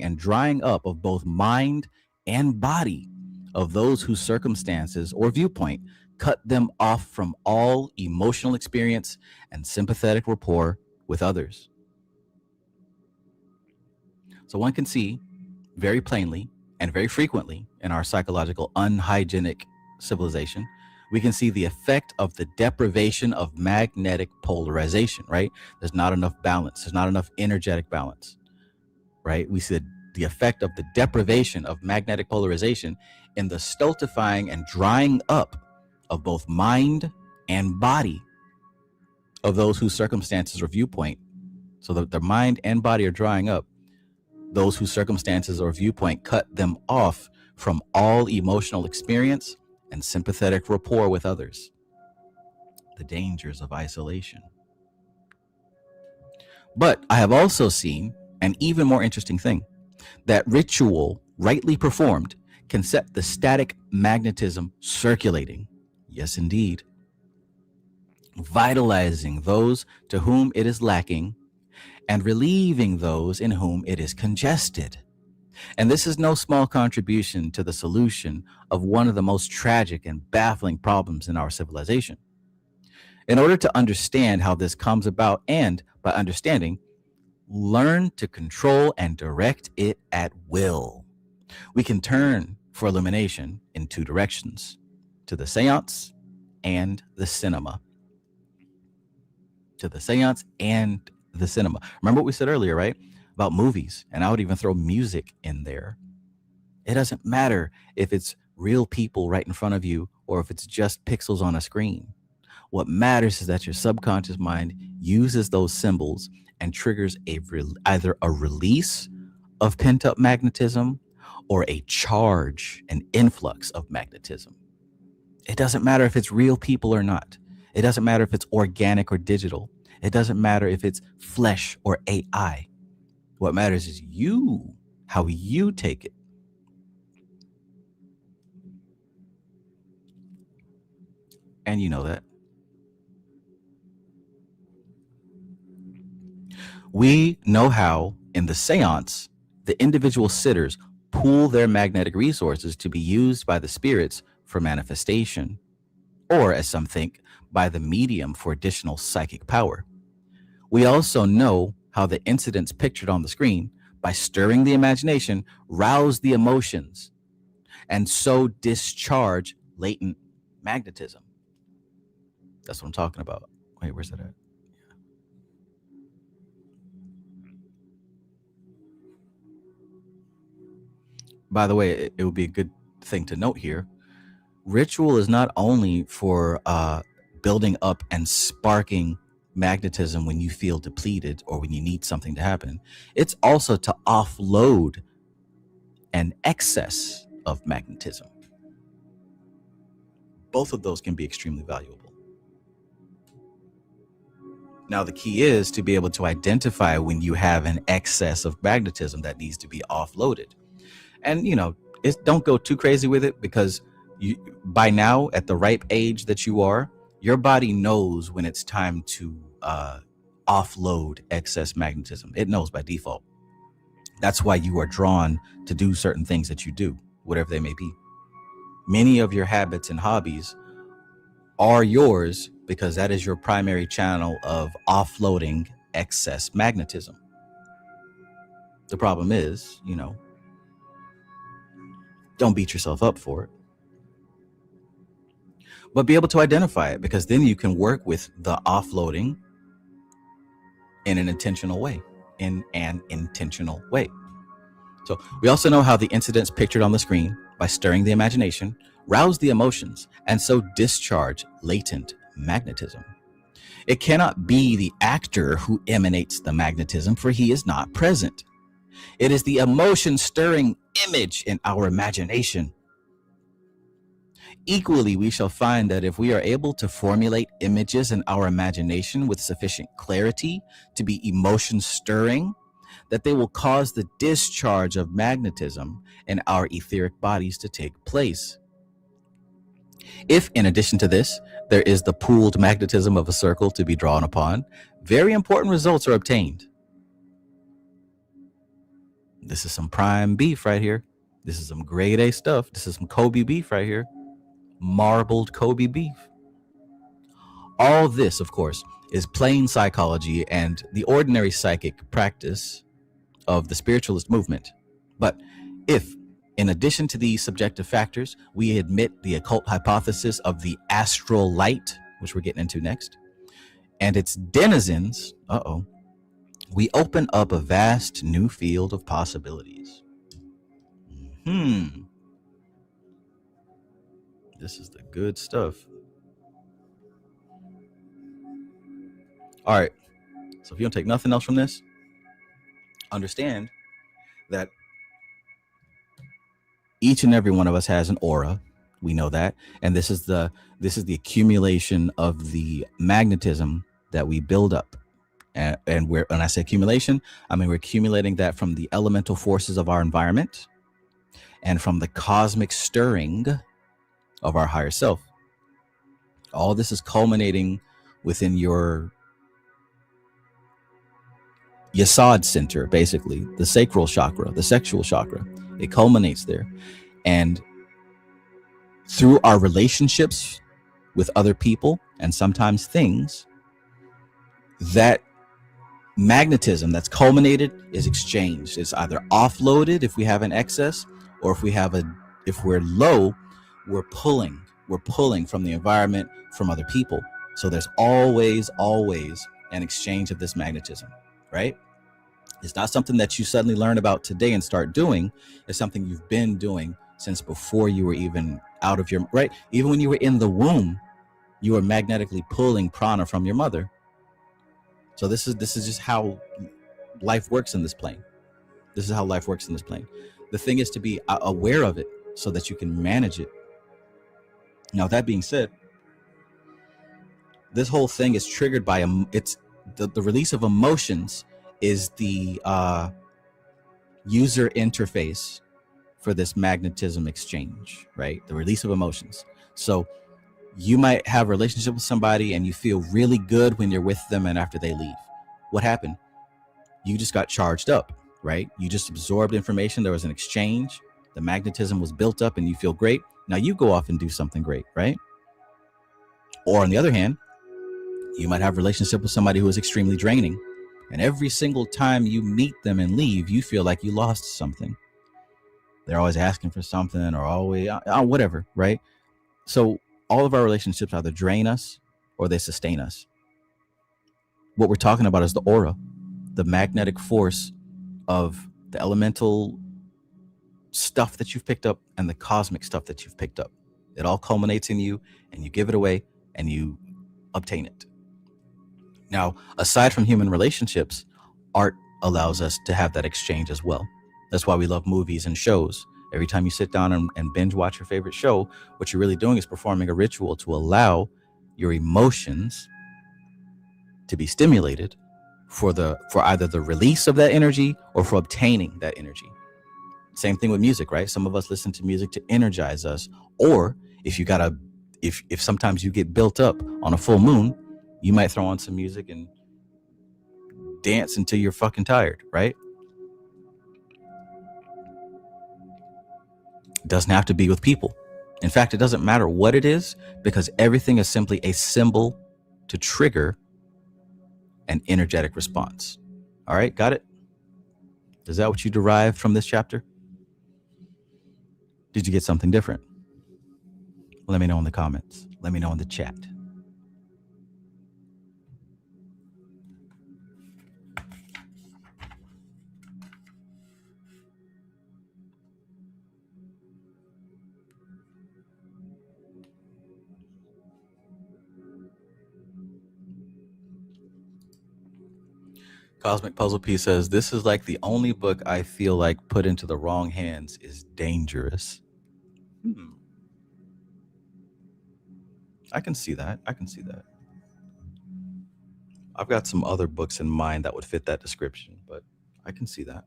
and drying up of both mind and body of those whose circumstances or viewpoint cut them off from all emotional experience and sympathetic rapport with others. So one can see very plainly and very frequently in our psychological unhygienic civilization, we can see the effect of the deprivation of magnetic polarization, right? There's not enough balance. There's not enough energetic balance, right? We see the effect of the deprivation of magnetic polarization in the stultifying and drying up of both mind and body of those whose circumstances or viewpoint, so that their mind and body are drying up, those whose circumstances or viewpoint cut them off from all emotional experience and sympathetic rapport with others. The dangers of isolation. But I have also seen an even more interesting thing, that ritual rightly performed can set the static magnetism circulating. Yes, indeed. Vitalizing those to whom it is lacking and relieving those in whom it is congested. And this is no small contribution to the solution of one of the most tragic and baffling problems in our civilization. In order to understand how this comes about, and by understanding, learn to control and direct it at will, we can turn for illumination in two directions, to the seance and the cinema. To the seance and the cinema. Remember what we said earlier, right? About movies, and I would even throw music in there. It doesn't matter if it's real people right in front of you or if it's just pixels on a screen. What matters is that your subconscious mind uses those symbols and triggers either a release of pent-up magnetism or a charge, an influx of magnetism. It doesn't matter if it's real people or not. It doesn't matter if it's organic or digital. It doesn't matter if it's flesh or AI. What matters is you, how you take it. And you know that. We know how, in the seance, the individual sitters pool their magnetic resources to be used by the spirits for manifestation, or, as some think, by the medium for additional psychic power. We also know how the incidents pictured on the screen, by stirring the imagination, rouse the emotions, and so discharge latent magnetism. That's what I'm talking about. Wait, where's that at? By the way, it would be a good thing to note here. Ritual is not only for building up and sparking magnetism when you feel depleted or when you need something to happen. It's also to offload an excess of magnetism. Both of those can be extremely valuable. Now, the key is to be able to identify when you have an excess of magnetism that needs to be offloaded. And, don't go too crazy with it, because by now, at the ripe age that you are, your body knows when it's time to offload excess magnetism. It knows by default. That's why you are drawn to do certain things that you do, whatever they may be. Many of your habits and hobbies are yours because that is your primary channel of offloading excess magnetism. The problem is, don't beat yourself up for it, but be able to identify it, because then you can work with the offloading in an intentional way, So we also know how the incidents pictured on the screen, by stirring the imagination, rouse the emotions, and so discharge latent magnetism. It cannot be the actor who emanates the magnetism, for he is not present. It is the emotion stirring image in our imagination. Equally, we shall find that if we are able to formulate images in our imagination with sufficient clarity to be emotion stirring, that they will cause the discharge of magnetism in our etheric bodies to take place. If, in addition to this, there is the pooled magnetism of a circle to be drawn upon, very important results are obtained. This is some prime beef right here. This is some grade A stuff. This is some Kobe beef right here. Marbled Kobe beef. All this, of course, is plain psychology and the ordinary psychic practice of the spiritualist movement. But if, in addition to these subjective factors, we admit the occult hypothesis of the astral light, which we're getting into next, and its denizens, we open up a vast new field of possibilities. This is the good stuff. All right. So if you don't take nothing else from this, understand that each and every one of us has an aura. We know that. And this is the accumulation of the magnetism that we build up. And when I say accumulation, I mean we're accumulating that from the elemental forces of our environment and from the cosmic stirring of our higher self. All this is culminating within your Yasod center, basically, the sacral chakra, the sexual chakra. It culminates there. And through our relationships with other people and sometimes things, that magnetism that's culminated is exchanged. It's either offloaded if we have an excess, or if we're low, we're pulling from the environment, from other people. So there's always an exchange of this magnetism, right? It's not something that you suddenly learn about today and start doing. It's something you've been doing since before you were even out of your, right? Even when you were in the womb, you were magnetically pulling prana from your mother. So this is just how life works in this plane. This is how life works in this plane. The thing is to be aware of it so that you can manage it. Now, that being said, this whole thing is triggered by the release of emotions is the user interface for this magnetism exchange, right? The release of emotions. So you might have a relationship with somebody and you feel really good when you're with them and after they leave. What happened? You just got charged up, right? You just absorbed information. There was an exchange. The magnetism was built up and you feel great. Now you go off and do something great, right? Or on the other hand, you might have a relationship with somebody who is extremely draining. And every single time you meet them and leave, you feel like you lost something. They're always asking for something or always whatever, right? So all of our relationships either drain us or they sustain us. What we're talking about is the aura, the magnetic force of the elemental stuff that you've picked up and the cosmic stuff that you've picked up. It all culminates in you and you give it away and you obtain it. Now, aside from human relationships, art allows us to have that exchange as well. That's why we love movies and shows. Every time you sit down and binge watch your favorite show, what you're really doing is performing a ritual to allow your emotions to be stimulated for either the release of that energy or for obtaining that energy. Same thing with music, right? Some of us listen to music to energize us, or if sometimes you get built up on a full moon, you might throw on some music and dance until you're fucking tired, right? It doesn't have to be with people. In fact, it doesn't matter what it is, because everything is simply a symbol to trigger an energetic response. All right, got it? Is that what you derived from this chapter? Did you get something different? Let me know in the comments. Let me know in the chat. Cosmic Puzzle Piece says, this is like the only book I feel like put into the wrong hands is dangerous. I can see that. I can see that. I've got some other books in mind that would fit that description, but I can see that.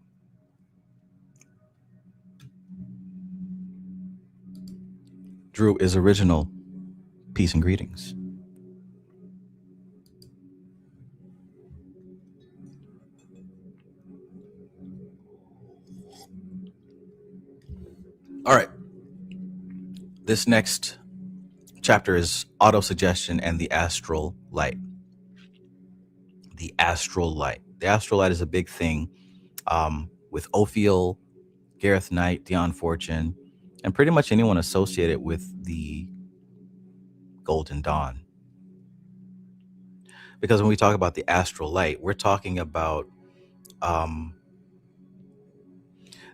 Drew is original. Peace and greetings. All right. This next chapter is Autosuggestion and the Astral Light. The Astral Light. The Astral Light is a big thing with Ophiel, Gareth Knight, Dion Fortune, and pretty much anyone associated with the Golden Dawn. Because when we talk about the Astral Light, we're talking about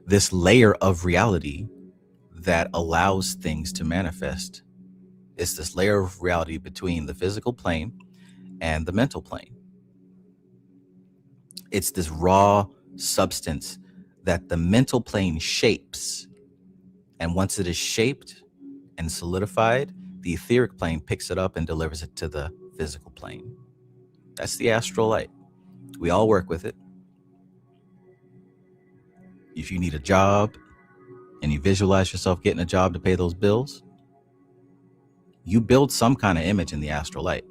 this layer of reality that allows things to manifest. It's this layer of reality between the physical plane and the mental plane. It's this raw substance that the mental plane shapes. And once it is shaped and solidified, the etheric plane picks it up and delivers it to the physical plane. That's the astral light. We all work with it. If you need a job and you visualize yourself getting a job to pay those bills, you build some kind of image in the astral light.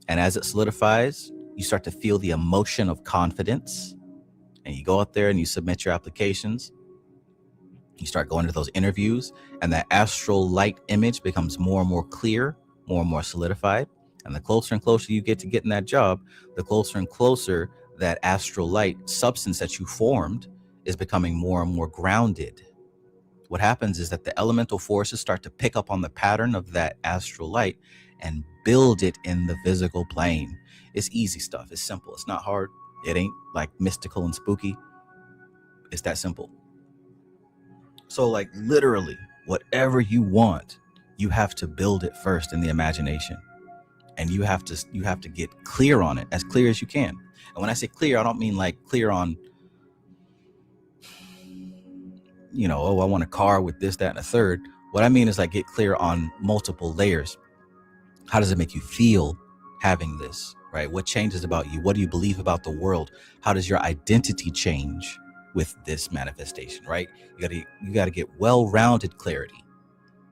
And as it solidifies, you start to feel the emotion of confidence. And you go out there and you submit your applications. You start going to those interviews, and that astral light image becomes more and more clear, more and more solidified. And the closer and closer you get to getting that job, the closer and closer that astral light substance that you formed is becoming more and more grounded. What happens is that the elemental forces start to pick up on the pattern of that astral light and build it in the physical plane. It's easy stuff. It's simple. It's not hard. It ain't like mystical and spooky. It's that simple. So like literally whatever you want, you have to build it first in the imagination. And you have to get clear on it, as clear as you can. And when I say clear, I don't mean like clear on, I want a car with this, that, and a third. What I mean is like get clear on multiple layers. How does it make you feel having this, right? What changes about you? What do you believe about the world? How does your identity change with this manifestation, right? You got to get well-rounded clarity,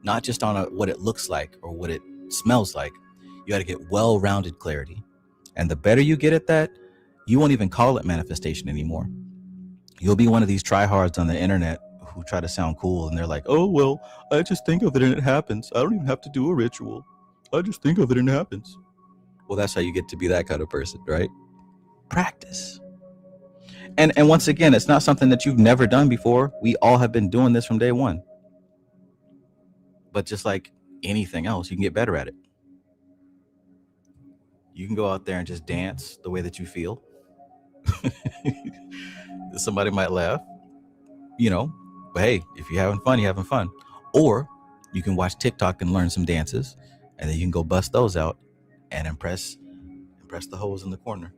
not just on what it looks like or what it smells like. You got to get well-rounded clarity. And the better you get at that, you won't even call it manifestation anymore. You'll be one of these tryhards on the internet who try to sound cool, and they're like, oh, well, I just think of it and it happens. I don't even have to do a ritual. I just think of it and it happens. Well, that's how you get to be that kind of person, right? Practice. And once again, it's not something that you've never done before. We all have been doing this from day one. But just like anything else, you can get better at it. You can go out there and just dance the way that you feel. Somebody might laugh, but hey, if you're having fun, you're having fun. Or you can watch TikTok and learn some dances, and then you can go bust those out and impress the hoes in the corner.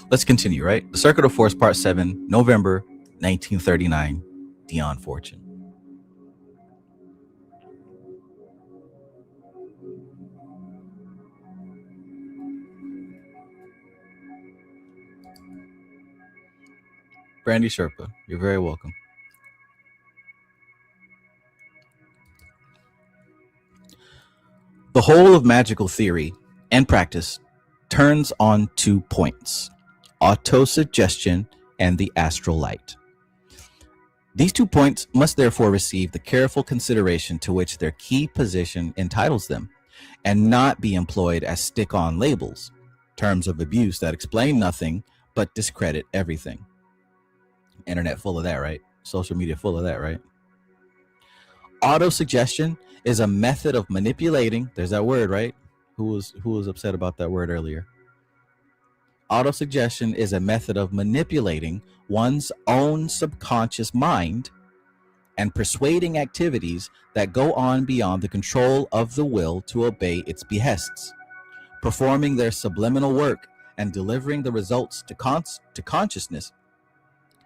Let's continue, right? The Circuit of Force, Part 7, November 1939, Dion Fortune. Brandy Sherpa, you're very welcome. The whole of magical theory and practice turns on 2 points: autosuggestion and the astral light. These 2 points must therefore receive the careful consideration to which their key position entitles them, and not be employed as stick-on labels, terms of abuse that explain nothing but discredit everything. Internet full of that, right? Social media full of that, right? Autosuggestion is a method of manipulating. There's that word, right? Who was upset about that word earlier? Autosuggestion is a method of manipulating one's own subconscious mind and persuading activities that go on beyond the control of the will to obey its behests, performing their subliminal work and delivering the results to consciousness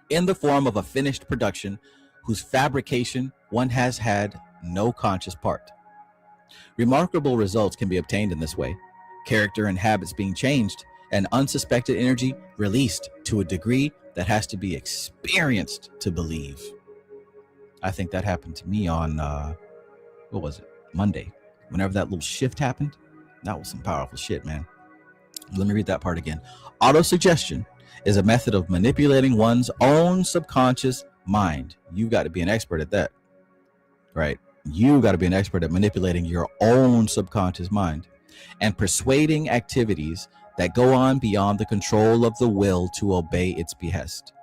in the form of a finished production whose fabrication one has had no conscious part. Remarkable results can be obtained in this way, character and habits being changed, and unsuspected energy released to a degree that has to be experienced to believe. I think that happened to me on, what was it, Monday. Whenever that little shift happened, that was some powerful shit, man. Let me read that part again. Autosuggestion is a method of manipulating one's own subconscious mind. You got to be an expert at that, right? You got to be an expert at manipulating your own subconscious mind and persuading activities that go on beyond the control of the will to obey its behest.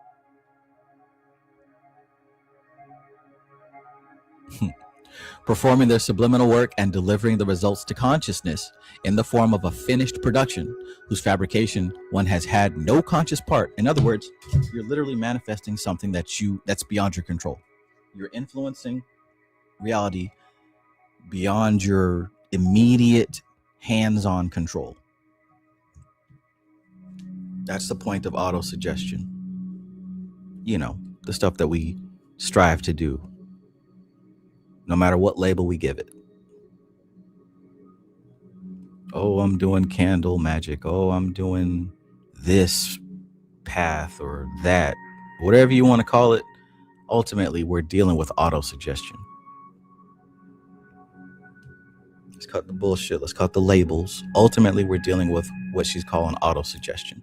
Performing their subliminal work and delivering the results to consciousness in the form of a finished production whose fabrication one has had no conscious part. In other words, you're literally manifesting something that's beyond your control. You're influencing reality beyond your immediate hands-on control. That's the point of autosuggestion. You know, the stuff that we strive to do, no matter what label we give it. Oh, I'm doing candle magic. Oh, I'm doing this path or that. Whatever you want to call it, ultimately, we're dealing with autosuggestion. Let's cut the bullshit. Let's cut the labels. Ultimately, we're dealing with what she's calling autosuggestion.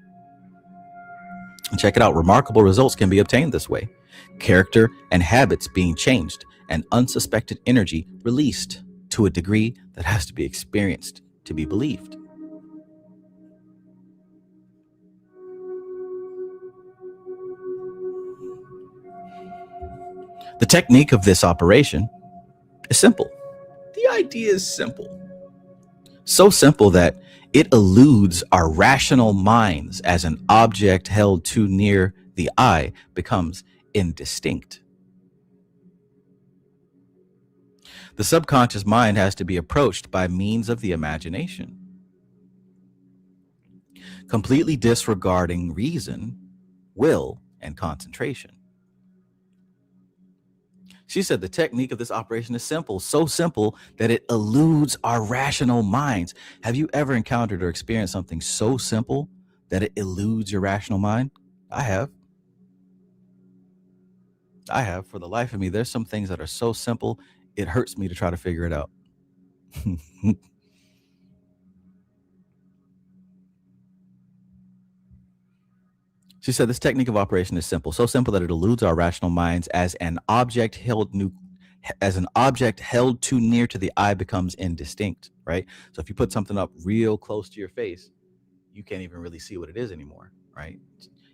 And check it out. Remarkable results can be obtained this way. Character and habits being changed and unsuspected energy released to a degree that has to be experienced to be believed. The technique of this operation is simple. The idea is simple. So simple that it eludes our rational minds as an object held too near the eye becomes indistinct. The subconscious mind has to be approached by means of the imagination, completely disregarding reason, will, and concentration. She said the technique of this operation is simple, so simple that it eludes our rational minds. Have you ever encountered or experienced something so simple that it eludes your rational mind? I have. For the life of me. There's some things that are so simple, it hurts me to try to figure it out. She said this technique of operation is simple, so simple that it eludes our rational minds as an object held too near to the eye becomes indistinct, right? So if you put something up real close to your face, you can't even really see what it is anymore, right?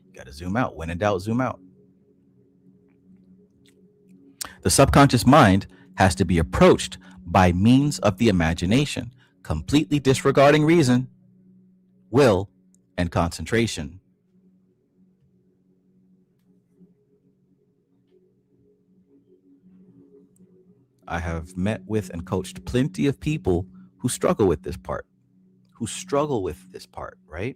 You got to zoom out. When in doubt, zoom out. The subconscious mind has to be approached by means of the imagination, completely disregarding reason, will, and concentration. I have met with and coached plenty of people who struggle with this part, right?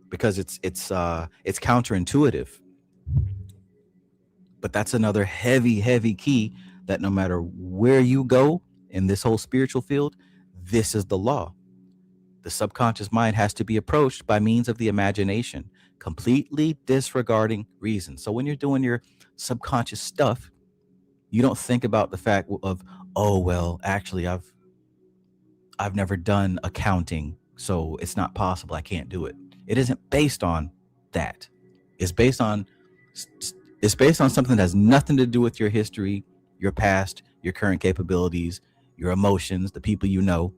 Because it's counterintuitive. But that's another heavy key that no matter where you go in this whole spiritual field, this is the law. The subconscious mind has to be approached by means of the imagination, completely disregarding reason. So when you're doing your subconscious stuff, you don't think about the fact of, oh, well, actually, I've never done accounting, so it's not possible. I can't do it. It isn't based on that. It's based on something that has nothing to do with your history, your past, your current capabilities, your emotions, the people you know.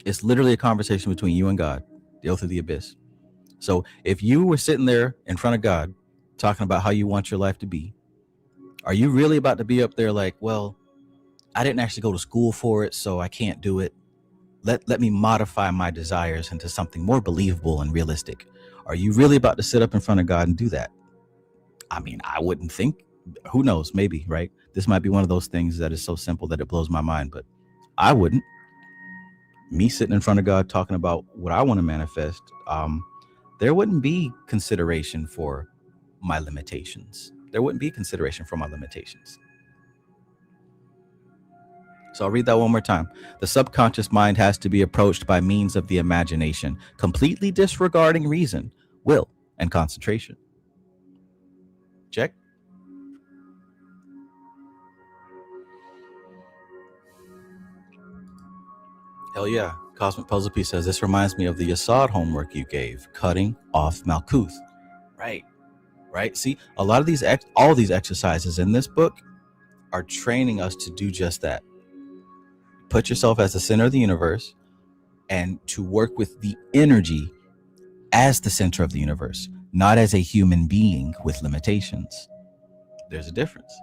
It's literally a conversation between you and God, the oath of the abyss. So if you were sitting there in front of God talking about how you want your life to be, are you really about to be up there like, well, I didn't actually go to school for it, so I can't do it. Let me modify my desires into something more believable and realistic. Are you really about to sit up in front of God and do that? I mean, I wouldn't think. Who knows? Maybe, right? This might be one of those things that is so simple that it blows my mind, but I wouldn't. Me sitting in front of God talking about what I want to manifest, there wouldn't be consideration for my limitations. There wouldn't be consideration for my limitations. So I'll read that one more time. The subconscious mind has to be approached by means of the imagination, completely disregarding reason, will, and concentration. Check. Hell yeah. Cosmic Puzzle Piece says, this reminds me of the Assad homework you gave, cutting off Malkuth. Right. Right. See, a lot of these, all these exercises in this book are training us to do just that. Put yourself as the center of the universe and to work with the energy as the center of the universe, not as a human being with limitations. There's a difference.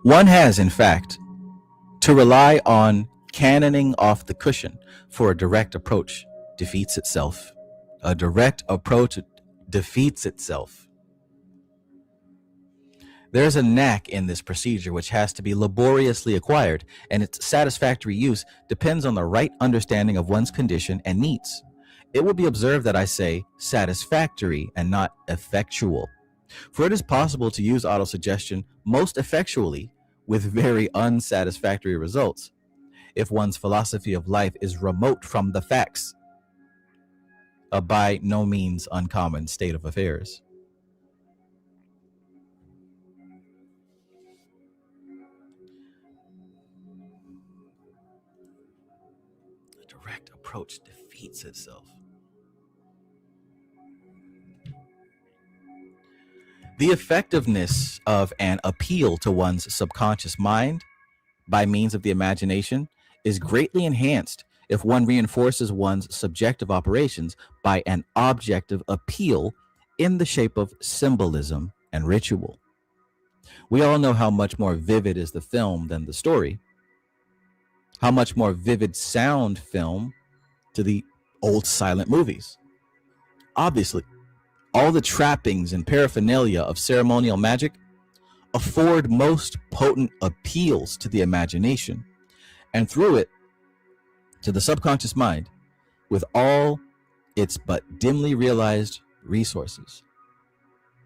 One has, in fact, to rely on cannoning off the cushion for a direct approach defeats itself. A direct approach defeats itself. There's a knack in this procedure which has to be laboriously acquired, and its satisfactory use depends on the right understanding of one's condition and needs. It will be observed that I say satisfactory and not effectual, for it is possible to use autosuggestion most effectually with very unsatisfactory results if one's philosophy of life is remote from the facts, a by no means uncommon state of affairs. Direct approach defeats itself. The effectiveness of an appeal to one's subconscious mind by means of the imagination is greatly enhanced if one reinforces one's subjective operations by an objective appeal in the shape of symbolism and ritual. We all know how much more vivid is the film than the story. How much more vivid sound film to the old silent movies. Obviously, all the trappings and paraphernalia of ceremonial magic afford most potent appeals to the imagination, and through it to the subconscious mind with all its but dimly realized resources.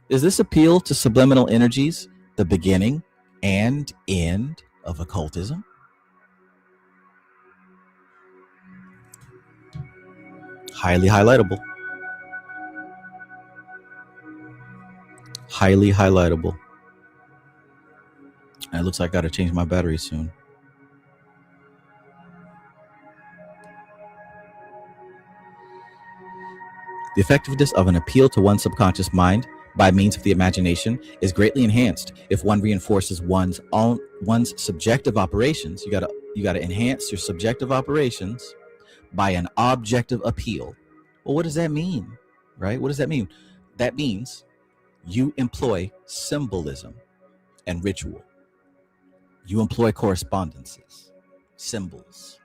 Is this appeal to subliminal energies the beginning and end of occultism? Highly highlightable. Highly highlightable. And it looks like I gotta change my battery soon. The effectiveness of an appeal to one's subconscious mind by means of the imagination is greatly enhanced if one reinforces one's subjective operations. You gotta enhance your subjective operations by an objective appeal. Well, what does that mean? Right? What does that mean? That means you employ symbolism and ritual. You employ correspondences, symbols,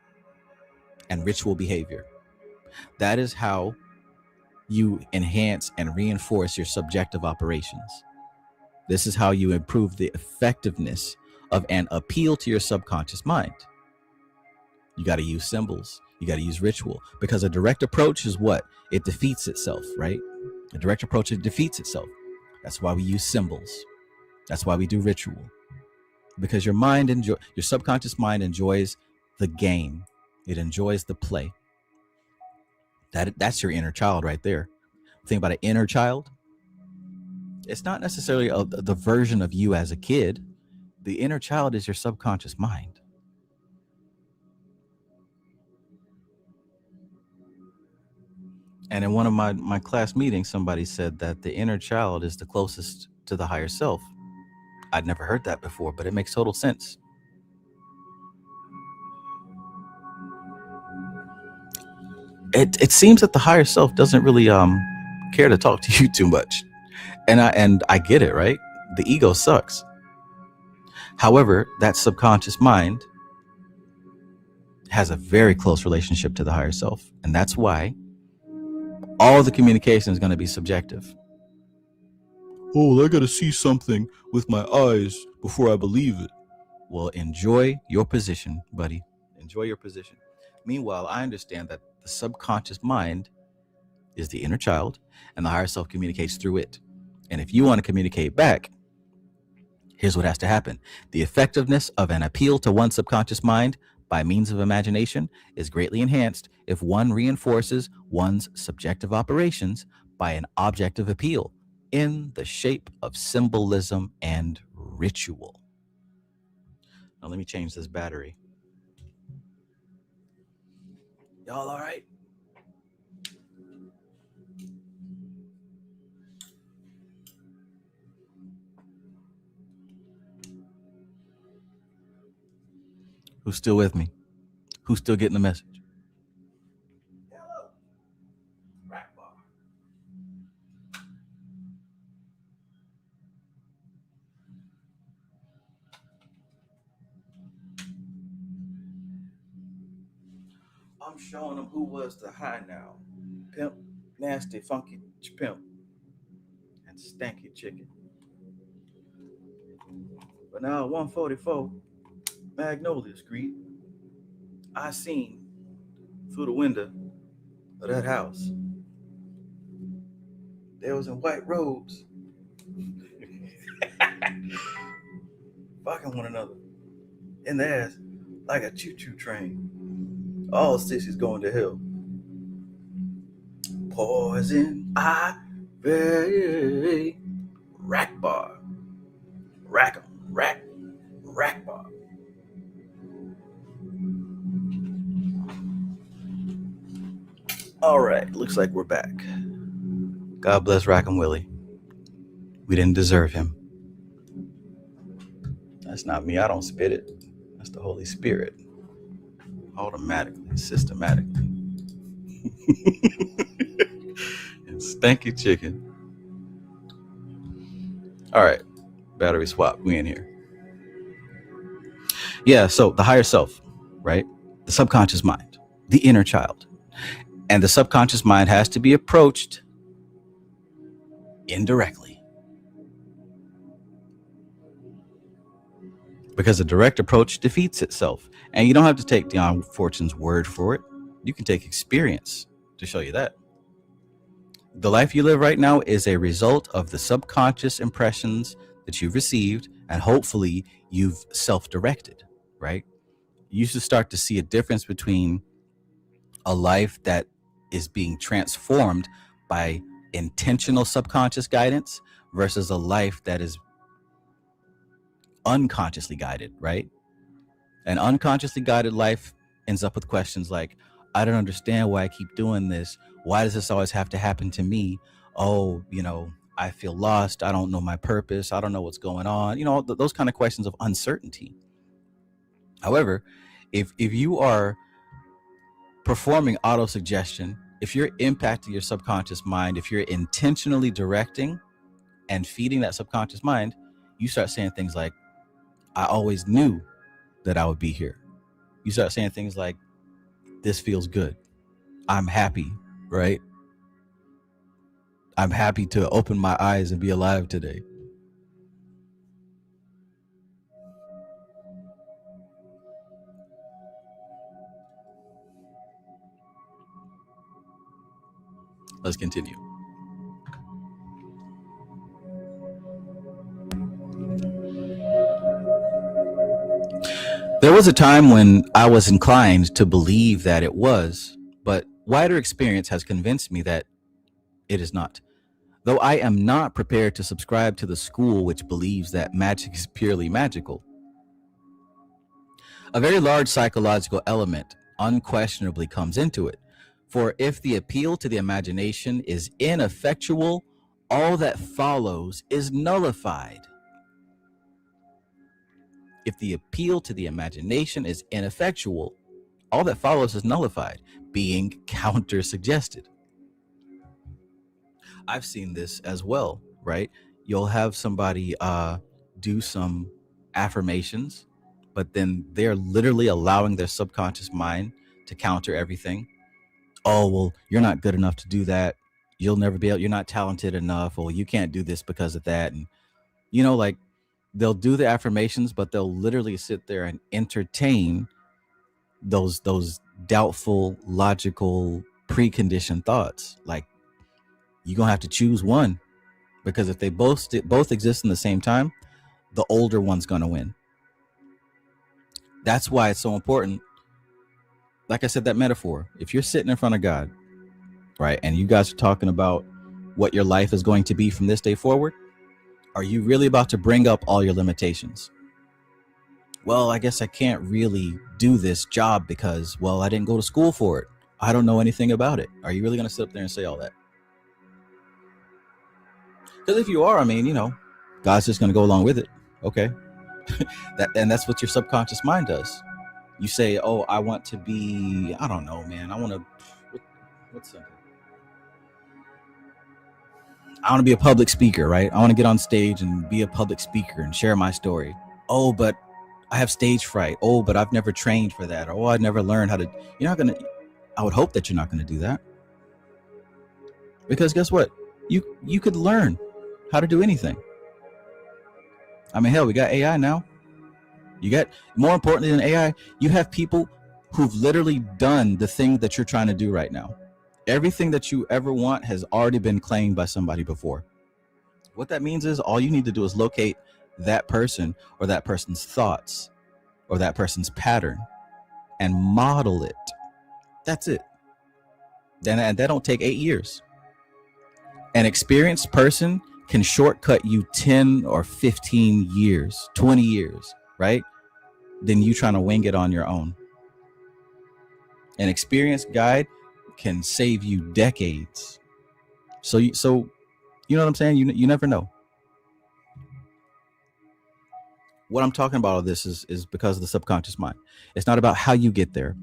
and ritual behavior. That is how you enhance and reinforce your subjective operations. This is how you improve the effectiveness of an appeal to your subconscious mind. You got to use symbols. You got to use ritual, because a direct approach is what? It defeats itself, right? A direct approach, it defeats itself. That's why we use symbols. That's why we do ritual, because your subconscious mind enjoys the game. It enjoys the play. That's your inner child right there. Think about an inner child. It's not necessarily the version of you as a kid. The inner child is your subconscious mind. And in one of my class meetings, somebody said that the inner child is the closest to the higher self. I'd never heard that before, but it makes total sense. It seems that the higher self doesn't really care to talk to you too much. And I get it, right? The ego sucks. However, that subconscious mind has a very close relationship to the higher self. And that's why all the communication is going to be subjective. Oh, I got to see something with my eyes before I believe it. Well, enjoy your position, buddy. Enjoy your position. Meanwhile, I understand that the subconscious mind is the inner child, and the higher self communicates through it. And if you want to communicate back, here's what has to happen. The effectiveness of an appeal to one's subconscious mind by means of imagination is greatly enhanced if one reinforces one's subjective operations by an objective appeal in the shape of symbolism and ritual. Now, let me change this battery. Y'all all right? Who's still with me? Who's still getting the message? Hello. Rack bar. I'm showing them who was the high now. Pimp, nasty, funky pimp, and stanky chicken. But now 144 Magnolia Street, I seen through the window of that house. They was in white robes, fucking one another in the ass like a choo-choo train. All sissies going to hell. Poison ivy, rack bar, rack 'em, rack bar. All right, looks like we're back. God bless Rackham Willie. We didn't deserve him. That's not me. I don't spit it. That's the Holy Spirit. Automatically, systematically. And stanky chicken. All right, battery swap. We in here. Yeah, so the higher self, right? The subconscious mind, the inner child. And the subconscious mind has to be approached indirectly. Because a direct approach defeats itself. And you don't have to take Dion Fortune's word for it. You can take experience to show you that. The life you live right now is a result of the subconscious impressions that you've received, and hopefully you've self-directed, right? You should start to see a difference between a life that is being transformed by intentional subconscious guidance versus a life that is unconsciously guided, right? An unconsciously guided life ends up with questions like, I don't understand why I keep doing this. Why does this always have to happen to me? Oh, I feel lost. I don't know my purpose. I don't know what's going on. Those kind of questions of uncertainty. However, if you are performing autosuggestion, if you're impacting your subconscious mind, if you're intentionally directing and feeding that subconscious mind, you start saying things like, I always knew that I would be here. You start saying things like, this feels good. I'm happy, right? I'm happy to open my eyes and be alive today. Let's continue. There was a time when I was inclined to believe that it was, but wider experience has convinced me that it is not. Though I am not prepared to subscribe to the school which believes that magic is purely magical. A very large psychological element unquestionably comes into it. For if the appeal to the imagination is ineffectual, all that follows is nullified. If the appeal to the imagination is ineffectual, all that follows is nullified, being counter-suggested. I've seen this as well, right? You'll have somebody do some affirmations, but then they're literally allowing their subconscious mind to counter everything. Oh, well, you're not good enough to do that. You'll never be able, you're not talented enough, or you can't do this because of that. And, like they'll do the affirmations, but they'll literally sit there and entertain those doubtful, logical, preconditioned thoughts. Like, you're gonna have to choose one, because if they both exist in the same time, the older one's gonna win. That's why it's so important. Like I said, that metaphor, if you're sitting in front of God, right, and you guys are talking about what your life is going to be from this day forward, are you really about to bring up all your limitations? Well, I guess I can't really do this job because, well, I didn't go to school for it. I don't know anything about it. Are you really going to sit up there and say all that? Because if you are, I mean, God's just going to go along with it. Okay. That's what your subconscious mind does. You say, oh, I want to be, I don't know, man. I want to, what's something? I want to be a public speaker, right? I want to get on stage and be a public speaker and share my story. Oh, but I have stage fright. Oh, but I've never trained for that. Oh, I never learned how to. You're not going to, I would hope that you're not going to do that. Because guess what? You could learn how to do anything. I mean, hell, we got AI now. You got, more importantly than AI, you have people who've literally done the thing that you're trying to do right now. Everything that you ever want has already been claimed by somebody before. What that means is all you need to do is locate that person or that person's thoughts or that person's pattern and model it. That's it. And that don't take 8 years. An experienced person can shortcut you 10 or 15 years, 20 years, right? Than you trying to wing it on your own. An experienced guide can save you decades. So you know what I'm saying? You never know. What I'm talking about all this is because of the subconscious mind. It's not about how you get there.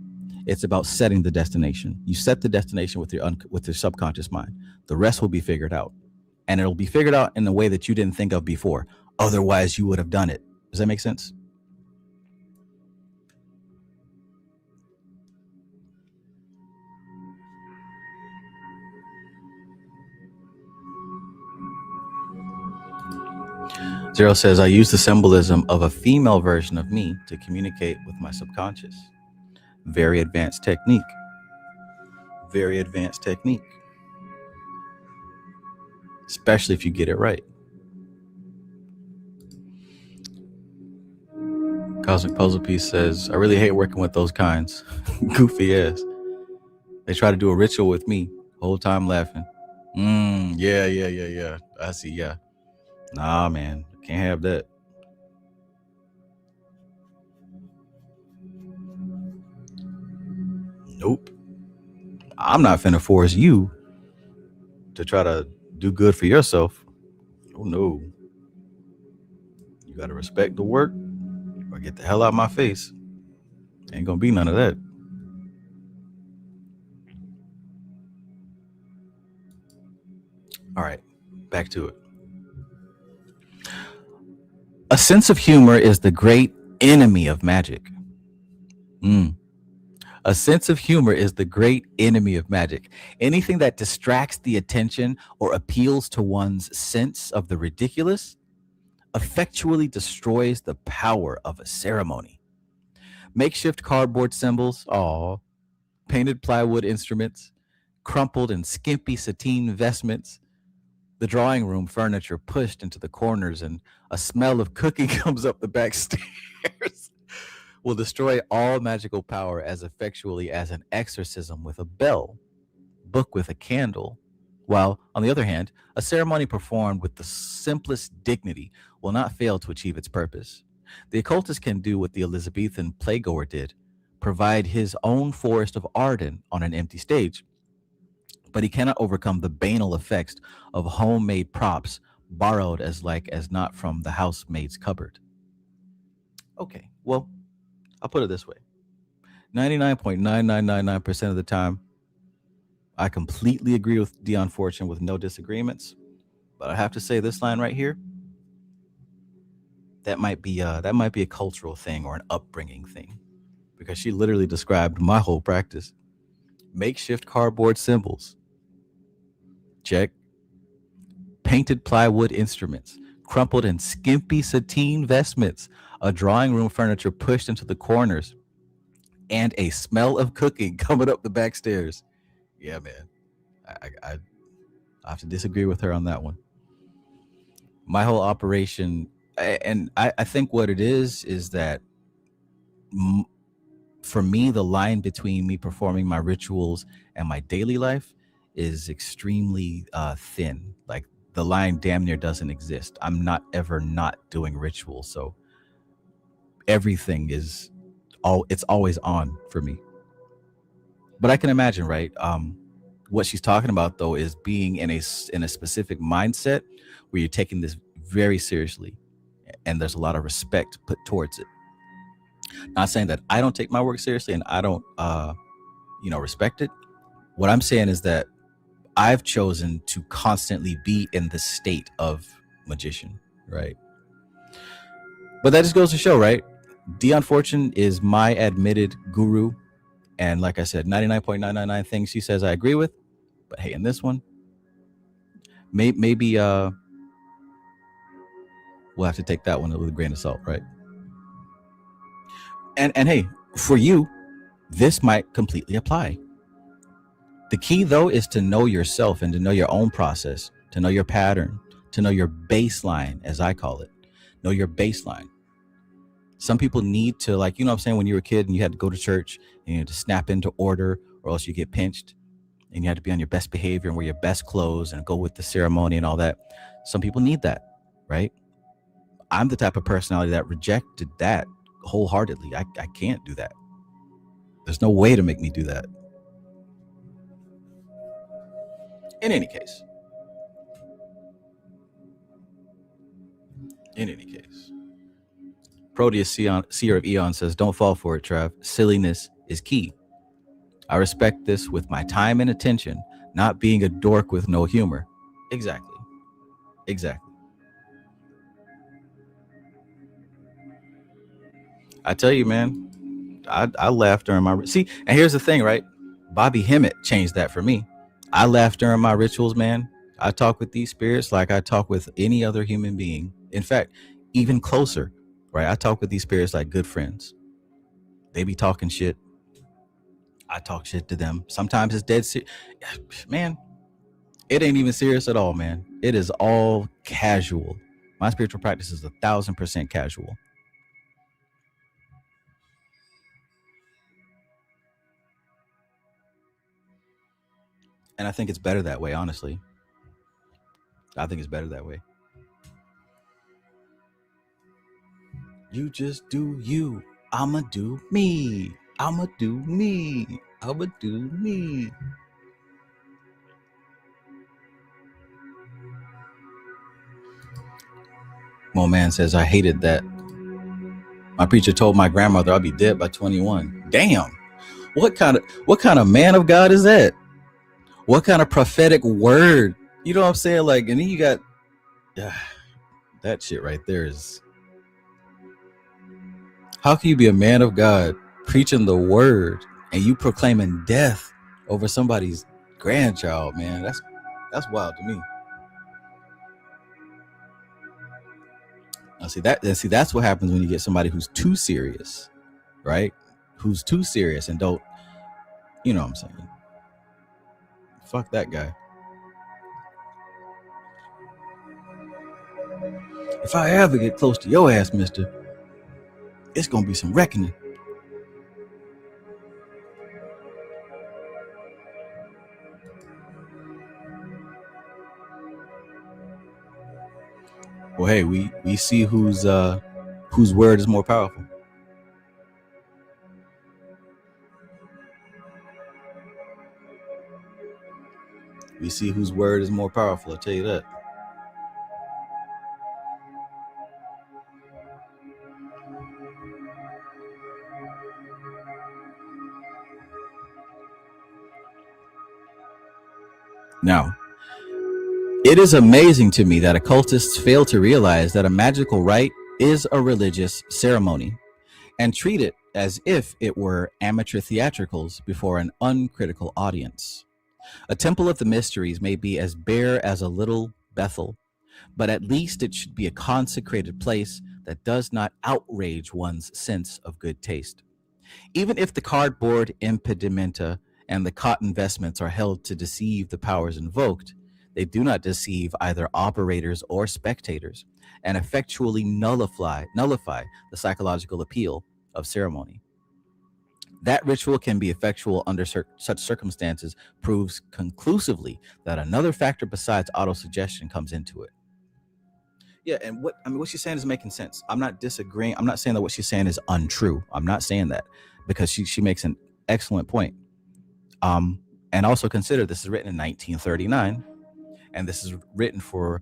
It's about setting the destination. You set the destination with your subconscious mind. The rest will be figured out. And it'll be figured out in a way that you didn't think of before. Otherwise, you would have done it. Does that make sense? Zero says, I use the symbolism of a female version of me to communicate with my subconscious. Very advanced technique. Very advanced technique. Especially if you get it right. Cosmic Puzzle Piece says, I really hate working with those kinds. Goofy ass. They try to do a ritual with me. Whole time laughing. Yeah. I see, yeah. Nah, man. Can't have that. Nope. I'm not finna force you to try to do good for yourself. Oh, no. You gotta respect the work or get the hell out of my face. Ain't gonna be none of that. All right, back to it. A sense of humor is the great enemy of magic. A sense of humor is the great enemy of magic. Anything that distracts the attention or appeals to one's sense of the ridiculous effectually destroys the power of a ceremony. Makeshift cardboard symbols, painted plywood instruments, crumpled and skimpy sateen vestments, the drawing room furniture pushed into the corners, and a smell of cooking comes up the back stairs, will destroy all magical power as effectually as an exorcism with a bell, book with a candle. While, on the other hand, a ceremony performed with the simplest dignity will not fail to achieve its purpose. The occultist can do what the Elizabethan playgoer did, provide his own forest of Arden on an empty stage, but he cannot overcome the banal effects of homemade props borrowed as not from the housemaid's cupboard. Okay, well, I'll put it this way. 99.9999% of the time, I completely agree with Dion Fortune with no disagreements. But I have to say this line right here, that might be a cultural thing or an upbringing thing, because she literally described my whole practice. Makeshift cardboard symbols. Check. Painted plywood instruments, crumpled and skimpy sateen vestments, a drawing room furniture pushed into the corners, and a smell of cooking coming up the back stairs. Yeah, man. I have to disagree with her on that one. My whole operation, and I think what it is that m- for me, the line between me performing my rituals and my daily life is extremely thin. Like the line damn near doesn't exist. I'm not ever not doing rituals. So everything is it's always on for me. But I can imagine, right? What she's talking about though is being in a specific mindset where you're taking this very seriously, and there's a lot of respect put towards it. Not saying that I don't take my work seriously and I don't, respect it. What I'm saying is that I've chosen to constantly be in the state of magician, right? But that just goes to show, right? Dion Fortune is my admitted guru. And like I said, 99.999 things she says I agree with. But hey, in this one, maybe we'll have to take that one with a grain of salt, right? And hey, for you, this might completely apply. The key though is to know yourself and to know your own process, to know your pattern, to know your baseline, as I call it. Know your baseline. Some people need to, like, you know what I'm saying, when you were a kid and you had to go to church and you had to snap into order or else you get pinched, and you had to be on your best behavior and wear your best clothes and go with the ceremony and all that. Some people need that, right? I'm the type of personality that rejected that wholeheartedly. I can't do that. There's no way to make me do that. In any case, Proteus Seer of Eon says, don't fall for it, Trav. Silliness is key. I respect this with my time and attention, not being a dork with no humor. Exactly. I tell you, man, I laughed during my see. And here's the thing, right? Bobby Hemmett changed that for me. I laugh during my rituals, man. I talk with these spirits like I talk with any other human being. In fact, even closer, right? I talk with these spirits like good friends. They be talking shit. I talk shit to them. Sometimes it's dead serious. Man, it ain't even serious at all, man. It is all casual. My spiritual practice is 1,000% casual. And I think it's better that way, honestly. I think it's better that way. You just do you. I'ma do me. I'ma do me. I'ma do me. Mo Man says, I hated that. My preacher told my grandmother I'll be dead by 21. Damn. What kind of man of God is that? What kind of prophetic word? You know what I'm saying? Like, and then you got that shit right there is. How can you be a man of God preaching the word and you proclaiming death over somebody's grandchild, man? That's wild to me. Now, that's what happens when you get somebody who's too serious, right? Who's too serious and don't, you know what I'm saying? Fuck that guy. If I ever get close to your ass, mister, it's gonna be some reckoning. Well, hey, we see whose word is more powerful. We see whose word is more powerful. I'll tell you that. Now, it is amazing to me that occultists fail to realize that a magical rite is a religious ceremony and treat it as if it were amateur theatricals before an uncritical audience. A temple of the mysteries may be as bare as a little Bethel, but at least it should be a consecrated place that does not outrage one's sense of good taste. Even if the cardboard impedimenta and the cotton vestments are held to deceive the powers invoked, they do not deceive either operators or spectators and effectually nullify the psychological appeal of ceremony. That ritual can be effectual under such circumstances proves conclusively that another factor besides autosuggestion comes into it. Yeah, and what she's saying is making sense. I'm not disagreeing. I'm not saying that what she's saying is untrue. I'm not saying that, because she makes an excellent point. And also consider this is written in 1939, and this is written for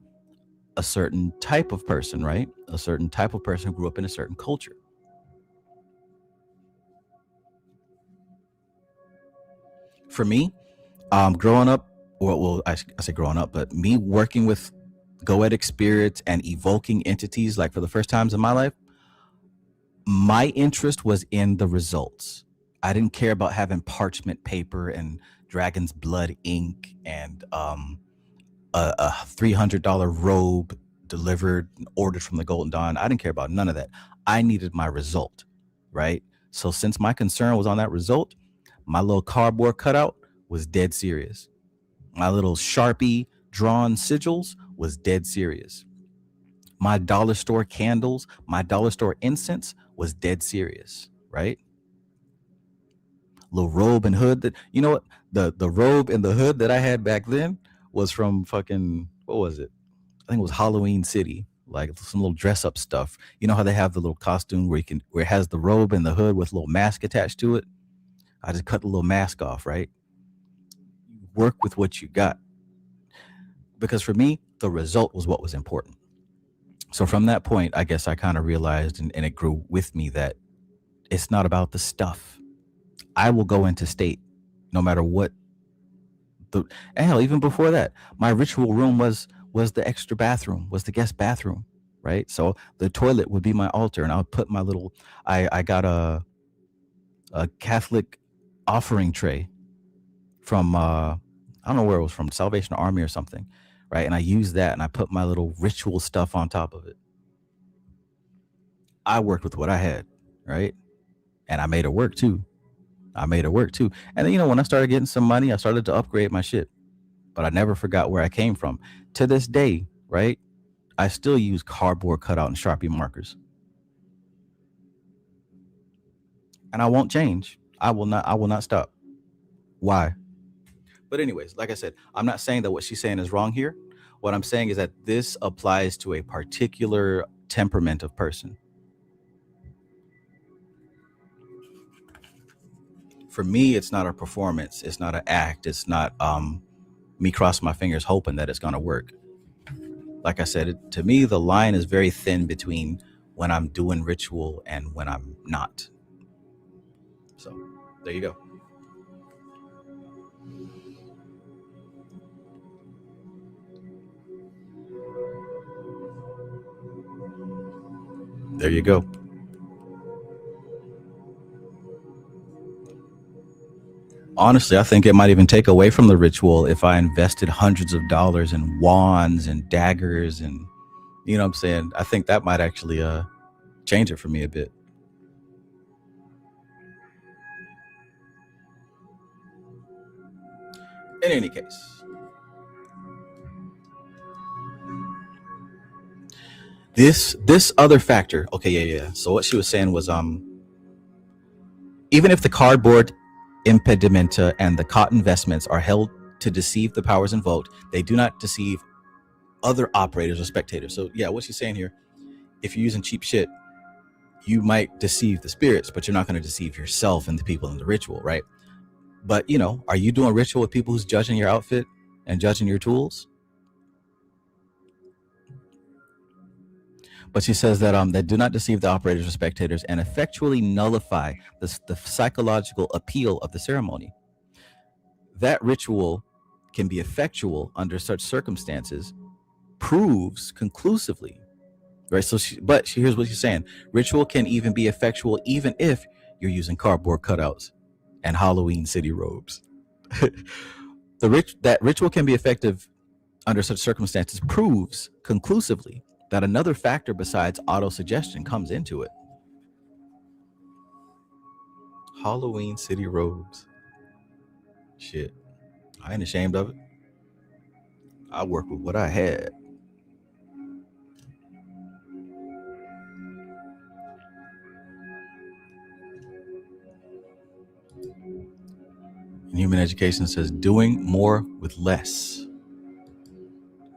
a certain type of person, right? A certain type of person who grew up in a certain culture. For me, growing up, well, I say growing up, but me working with goetic spirits and evoking entities, like for the first times in my life, my interest was in the results. I didn't care about having parchment paper and dragon's blood ink and a $300 robe delivered and ordered from the Golden Dawn. I didn't care about none of that. I needed my result, right? So since my concern was on that result, my little cardboard cutout was dead serious. My little Sharpie drawn sigils was dead serious. My dollar store candles, my dollar store incense was dead serious, right? Little robe and hood that, you know what? The robe and the hood that I had back then was from fucking, what was it? I think it was Halloween City, like some little dress up stuff. You know how they have the little costume where it has the robe and the hood with a little mask attached to it? I just cut the little mask off, right? Work with what you got. Because for me, the result was what was important. So from that point, I guess I kind of realized, and it grew with me, that it's not about the stuff. I will go into state no matter what. And hell, even before that, my ritual room was the extra bathroom, was the guest bathroom, right? So the toilet would be my altar, and I would put my little, I got a Catholic offering tray from, I don't know where it was from, Salvation Army or something, right? And I used that, and I put my little ritual stuff on top of it. I worked with what I had, right? And I made it work too. And then, when I started getting some money, I started to upgrade my shit. But I never forgot where I came from. To this day, right? I still use cardboard cutout and Sharpie markers. And I won't change. I will not stop. Why? But anyways, like I said, I'm not saying that what she's saying is wrong here. What I'm saying is that this applies to a particular temperament of person. For me, it's not a performance. It's not an act. It's not me crossing my fingers hoping that it's going to work. Like I said, to me, the line is very thin between when I'm doing ritual and when I'm not. So there you go. There you go. Honestly, I think it might even take away from the ritual if I invested hundreds of dollars in wands and daggers and, you know what I'm saying? I think that might actually change it for me a bit. In any case, this other factor, okay, yeah. So what she was saying was even if the cardboard impedimenta and the cotton vestments are held to deceive the powers invoked, they do not deceive other operators or spectators. So yeah, what she's saying here, if you're using cheap shit, you might deceive the spirits, but you're not going to deceive yourself and the people in the ritual, right? But are you doing ritual with people who's judging your outfit and judging your tools? But she says that that do not deceive the operators or spectators and effectually nullify the psychological appeal of the ceremony. That ritual can be effectual under such circumstances proves conclusively, right? So here's what she's saying. Ritual can even be effectual even if you're using cardboard cutouts and Halloween city robes. That ritual can be effective under such circumstances proves conclusively that another factor besides autosuggestion comes into it. Halloween city robes. Shit. I ain't ashamed of it. I work with what I had. And human education says doing more with less.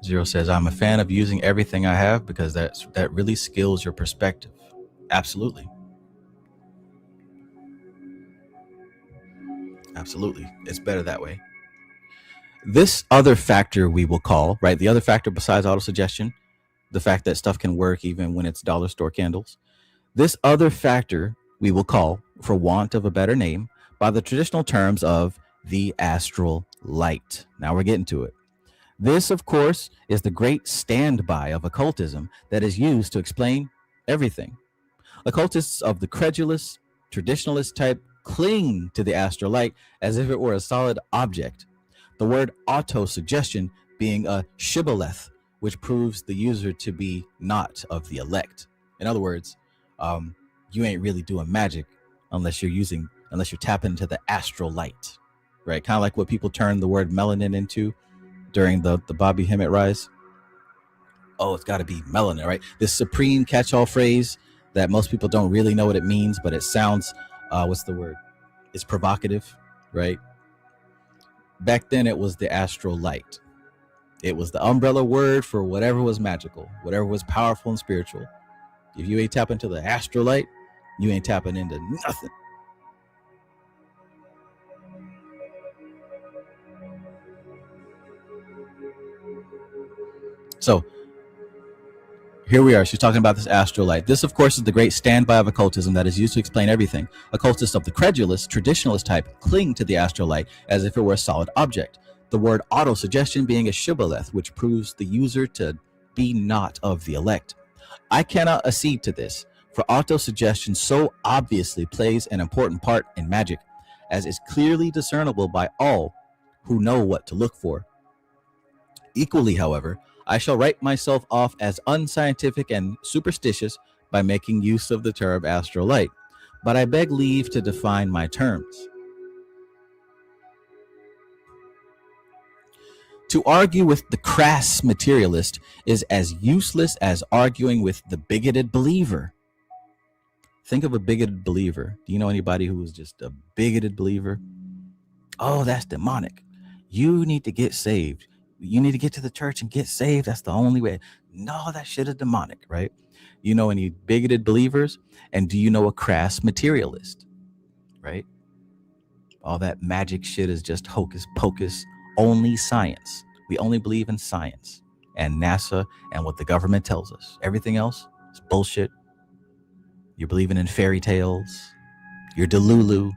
Zero says, I'm a fan of using everything I have because that really skills your perspective. Absolutely. Absolutely. It's better that way. This other factor we will call, right? The other factor besides autosuggestion, the fact that stuff can work even when it's dollar store candles. This other factor we will call, for want of a better name, by the traditional terms of the astral light. Now we're getting to it. This, of course, is the great standby of occultism that is used to explain everything. Occultists of the credulous, traditionalist type cling to the astral light as if it were a solid object. The word autosuggestion being a shibboleth, which proves the user to be not of the elect. In other words, you ain't really doing magic unless you're tapping into the astral light, right? Kind of like what people turn the word melanin into during the Bobby Hemmett rise. Oh, it's got to be melanin, right? This supreme catch-all phrase that most people don't really know what it means, but it sounds, what's the word? It's provocative, right? Back then, it was the astral light. It was the umbrella word for whatever was magical, whatever was powerful and spiritual. If you ain't tapping into the astral light, you ain't tapping into nothing. So here we are. She's talking about this astral light. This, of course, is the great standby of occultism that is used to explain everything. Occultists of the credulous, traditionalist type cling to the astral light as if it were a solid object. The word autosuggestion being a shibboleth, which proves the user to be not of the elect. I cannot accede to this, for autosuggestion so obviously plays an important part in magic, as is clearly discernible by all who know what to look for. Equally, however, I shall write myself off as unscientific and superstitious by making use of the term astral light, but I beg leave to define my terms. To argue with the crass materialist is as useless as arguing with the bigoted believer. Think of a bigoted believer. Do you know anybody who is just a bigoted believer? Oh, that's demonic. You need to get saved. You need to get to the church and get saved. That's the only way. No, that shit is demonic, right? You know any bigoted believers? And do you know a crass materialist, right? All that magic shit is just hocus pocus, only science. We only believe in science and NASA and what the government tells us. Everything else is bullshit. You're believing in fairy tales. You're Delulu.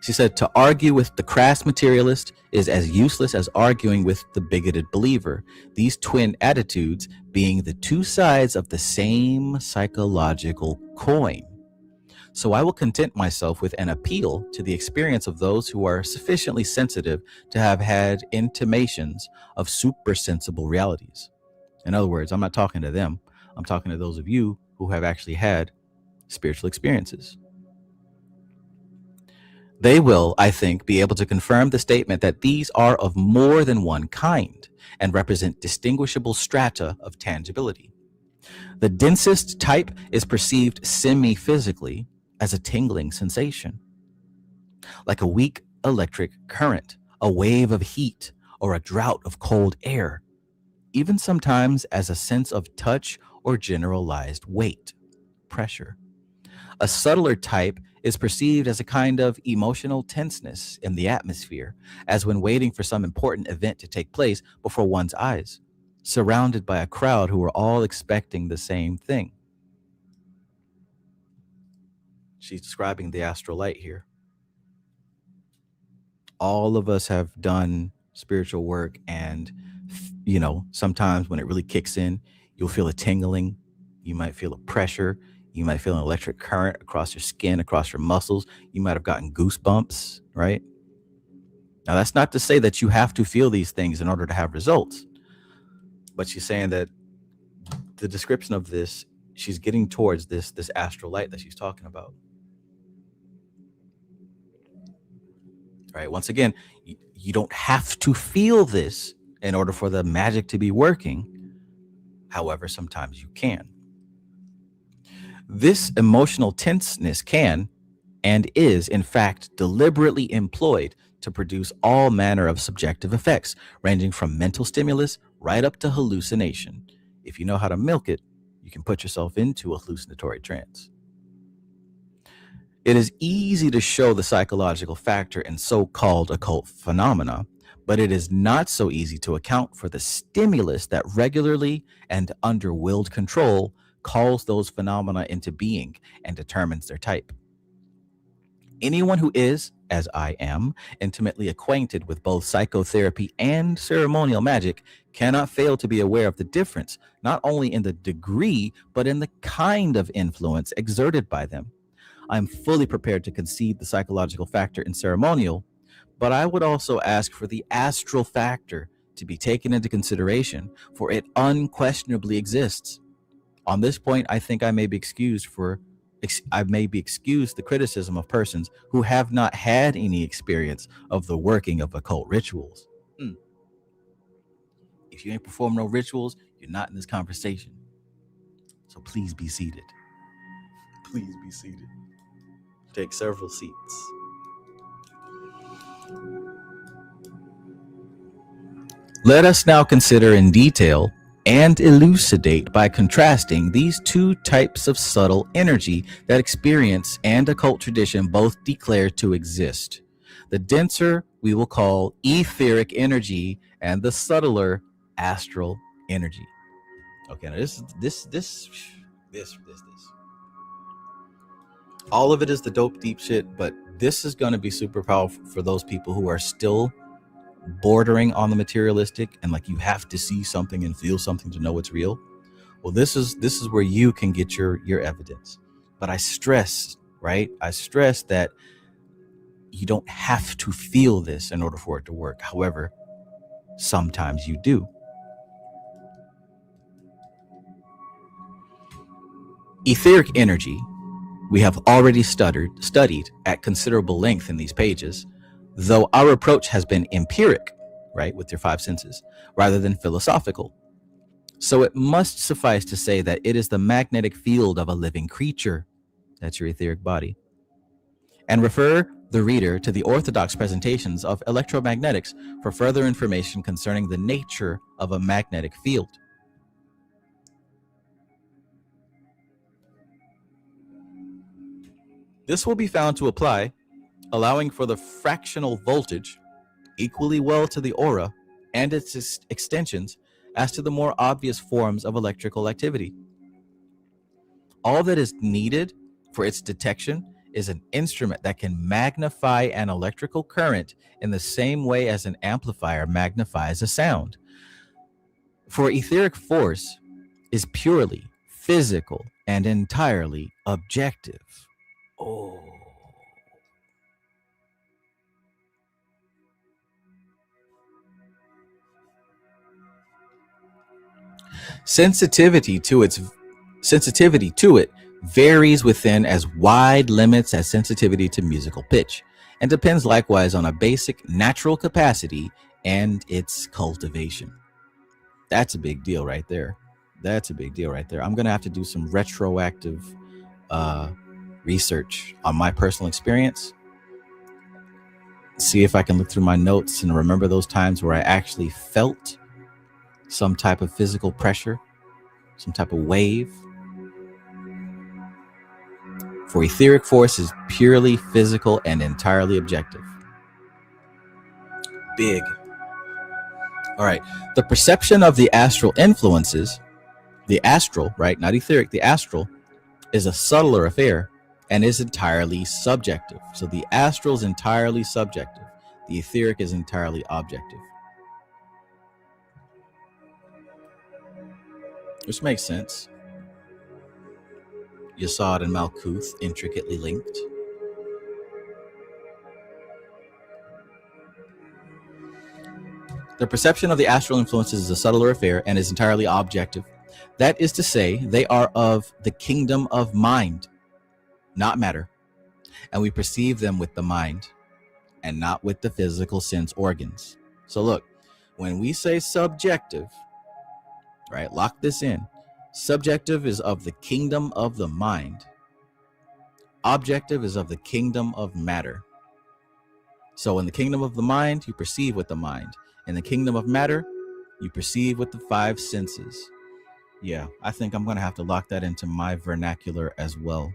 She said, to argue with the crass materialist is as useless as arguing with the bigoted believer, these twin attitudes being the two sides of the same psychological coin. So I will content myself with an appeal to the experience of those who are sufficiently sensitive to have had intimations of supersensible realities. In other words, I'm not talking to them. I'm talking to those of you who have actually had spiritual experiences. They will, I think, be able to confirm the statement that these are of more than one kind and represent distinguishable strata of tangibility. The densest type is perceived semi-physically as a tingling sensation, like a weak electric current, a wave of heat, or a drought of cold air, even sometimes as a sense of touch or generalized weight, pressure. A subtler type is perceived as a kind of emotional tenseness in the atmosphere, as when waiting for some important event to take place before one's eyes, surrounded by a crowd who are all expecting the same thing. She's describing the astral light here. All of us have done spiritual work, and sometimes when it really kicks in, you'll feel a tingling. You might feel a pressure. You might feel an electric current across your skin, across your muscles. You might have gotten goosebumps, right? Now, that's not to say that you have to feel these things in order to have results. But she's saying that the description of this, she's getting towards this astral light that she's talking about. Right? Once again, you don't have to feel this in order for the magic to be working. However, sometimes you can. This emotional tenseness can and is, in fact, deliberately employed to produce all manner of subjective effects, ranging from mental stimulus right up to hallucination. If you know how to milk it, you can put yourself into a hallucinatory trance. It is easy to show the psychological factor in so-called occult phenomena, but it is not so easy to account for the stimulus that regularly and under willed control calls those phenomena into being and determines their type. Anyone who is, as I am, intimately acquainted with both psychotherapy and ceremonial magic cannot fail to be aware of the difference, not only in the degree, but in the kind of influence exerted by them. I'm fully prepared to concede the psychological factor in ceremonial, but I would also ask for the astral factor to be taken into consideration, for it unquestionably exists. On this point, I think I may be excused the criticism of persons who have not had any experience of the working of occult rituals. If you ain't performed no rituals, you're not in this conversation. So please be seated. Please be seated. Take several seats. Let us now consider in detail and elucidate by contrasting these two types of subtle energy that experience and occult tradition both declare to exist. The denser we will call etheric energy, and the subtler astral energy. Okay, now this. All of it is the dope deep shit, but this is going to be super powerful for those people who are still bordering on the materialistic and like you have to see something and feel something to know it's real. Well, this is where you can get your evidence. But I stress that you don't have to feel this in order for it to work. However, sometimes you do. Etheric energy we have already studied at considerable length in these pages, though our approach has been empiric, right, with your five senses, rather than philosophical. So it must suffice to say that it is the magnetic field of a living creature. That's your etheric body. And refer the reader to the orthodox presentations of electromagnetics for further information concerning the nature of a magnetic field. This will be found to apply, allowing for the fractional voltage equally well to the aura and its extensions as to the more obvious forms of electrical activity. All that is needed for its detection is an instrument that can magnify an electrical current in the same way as an amplifier magnifies a sound. For etheric force is purely physical and entirely objective. Oh. Sensitivity to it varies within as wide limits as sensitivity to musical pitch, and depends likewise on a basic natural capacity and its cultivation. That's a big deal right there. I'm gonna have to do some retroactive research on my personal experience, see if I can look through my notes and remember those times where I actually felt some type of physical pressure, some type of wave. For etheric force is purely physical and entirely objective. Big. All right. The perception of the astral influences, the astral, right? Not etheric, the astral is a subtler affair and is entirely subjective. So the astral is entirely subjective. The etheric is entirely objective. Which makes sense. Yesod and Malkuth intricately linked. The perception of the astral influences is a subtler affair and is entirely objective. That is to say, they are of the kingdom of mind, not matter, and we perceive them with the mind. and not with the physical sense organs. So look, when we say subjective, right, lock this in. Subjective is of the kingdom of the mind. Objective is of the kingdom of matter. So in the kingdom of the mind, you perceive with the mind. In the kingdom of matter, you perceive with the five senses. Yeah, I think I'm going to have to lock that into my vernacular as well.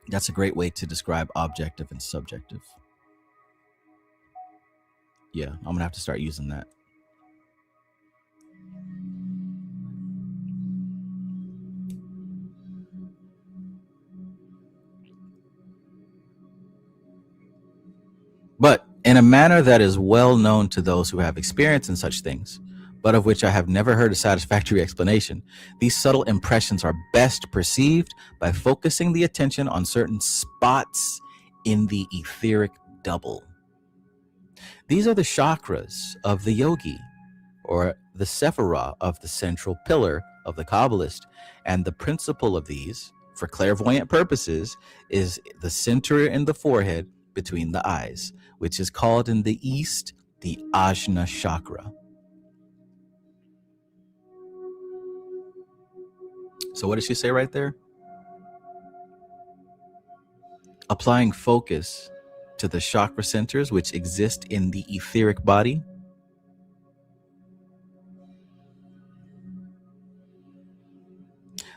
That's a great way to describe objective and subjective. Yeah, I'm going to have to start using that. But in a manner that is well known to those who have experience in such things, but of which I have never heard a satisfactory explanation, these subtle impressions are best perceived by focusing the attention on certain spots in the etheric double. These are the chakras of the yogi, or the sephirah of the central pillar of the Kabbalist, and the principle of these, for clairvoyant purposes, is the center in the forehead between the eyes, which is called in the East the Ajna chakra. So what did she say right there? Applying focus to the chakra centers which exist in the etheric body.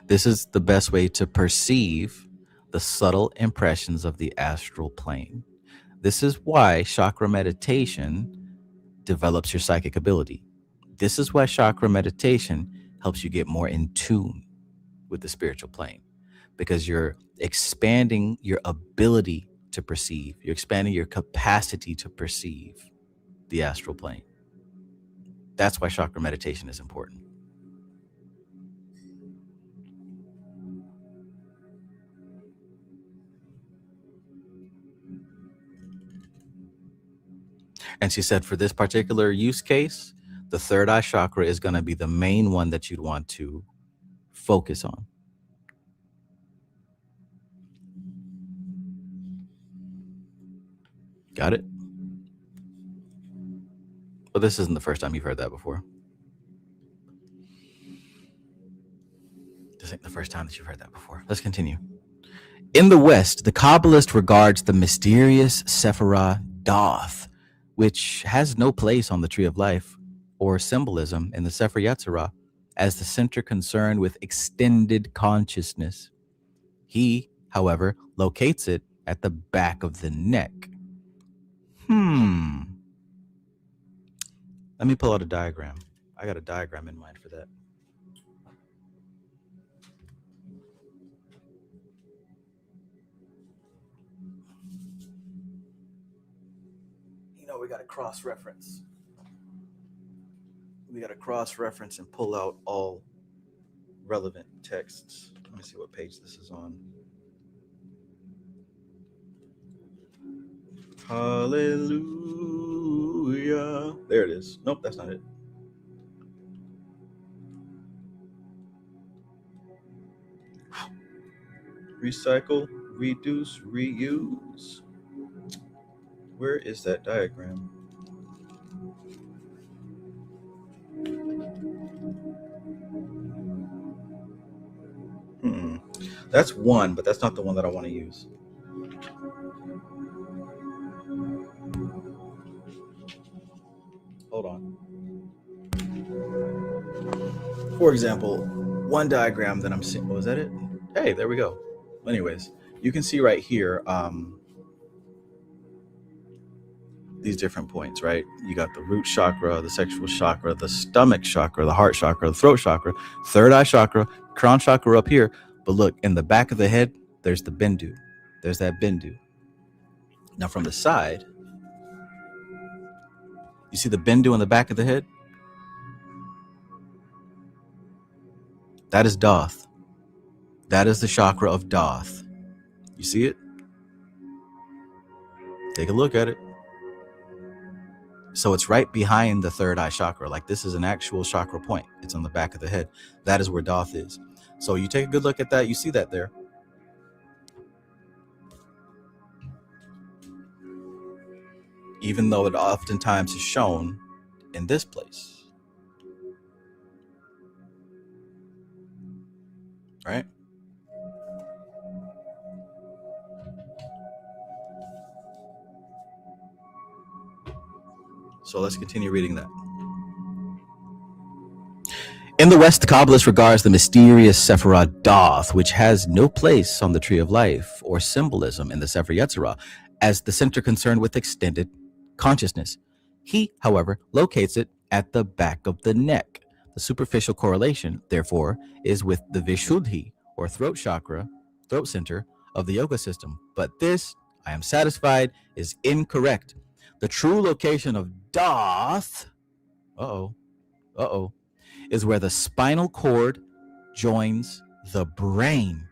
This is the best way to perceive the subtle impressions of the astral plane. This is why chakra meditation develops your psychic ability. This is why chakra meditation helps you get more in tune with the spiritual plane, because you're expanding your ability to perceive. You're expanding your capacity to perceive the astral plane. That's why chakra meditation is important. And she said for this particular use case, the third eye chakra is going to be the main one that you'd want to focus on. Got it? But this isn't the first time you've heard that before. This ain't the first time that you've heard that before. Let's continue. In the West, the Kabbalist regards the mysterious Sephirah Doth, which has no place on the Tree of Life or symbolism in the Sefer Yetzirah, as the center concerned with extended consciousness. He, however, locates it at the back of the neck. Let me pull out a diagram. I got a diagram in mind for that. You know, we got to cross-reference. We got to cross-reference and pull out all relevant texts. Let me see what page this is on. Hallelujah. There it is. Nope, that's not it. Recycle, reduce, reuse. Where is that diagram? That's one, but that's not the one that I want to use. Hold on. For example, one diagram that I'm seeing, was that it? Hey, there we go. Anyways, you can see right here these different points, right? You got the root chakra, the sexual chakra, the stomach chakra, the heart chakra, the throat chakra, third eye chakra, crown chakra up here. But look, in the back of the head, there's the bindu. There's that bindu. Now from the side, you see the bindu in the back of the head? That is Doth. That is the chakra of Doth. You see it? Take a look at it. So it's right behind the third eye chakra. Like this is an actual chakra point. It's on the back of the head. That is where Doth is. So you take a good look at that. You see that there. even though it oftentimes is shown in this place. Right? So let's continue reading that. In the West, the Kabbalist regards the mysterious Sephirah Doth, which has no place on the Tree of Life or symbolism in the Sefer Yetzirah, as the center concerned with extended consciousness. He, however, locates it at the back of the neck. The superficial correlation, therefore, is with the Vishuddhi, or throat chakra, throat center of the yoga system. But this, I am satisfied, is incorrect. The true location of Doth, is where the spinal cord joins the brain.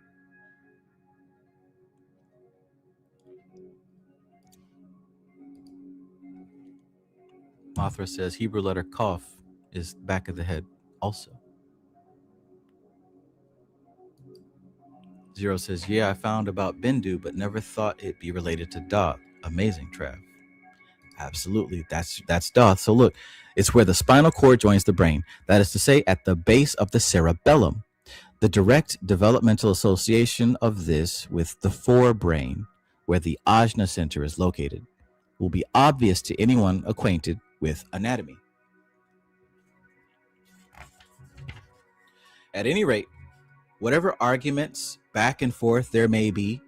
Mothra says Hebrew letter Kaf is back of the head also. Zero says, yeah, I found about Bindu, but never thought it'd be related to Doth. Amazing, Trav. Absolutely, that's Doth. So look, it's where the spinal cord joins the brain. That is to say, at the base of the cerebellum. The direct developmental association of this with the forebrain, where the ajna center is located, will be obvious to anyone acquainted with anatomy. At any rate, whatever arguments back and forth there may be,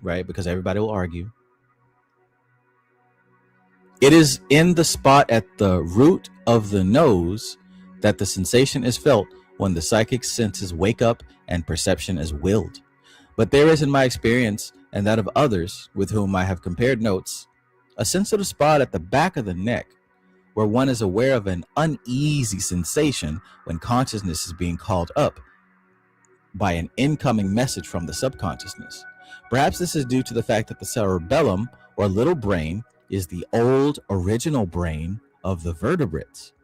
right, because everybody will argue, it is in the spot at the root of the nose that the sensation is felt when the psychic senses wake up and perception is willed. But there is, in my experience and that of others with whom I have compared notes, a sensitive spot at the back of the neck where one is aware of an uneasy sensation when consciousness is being called up by an incoming message from the subconsciousness. Perhaps this is due to the fact that the cerebellum, or little brain, is the old original brain of the vertebrates,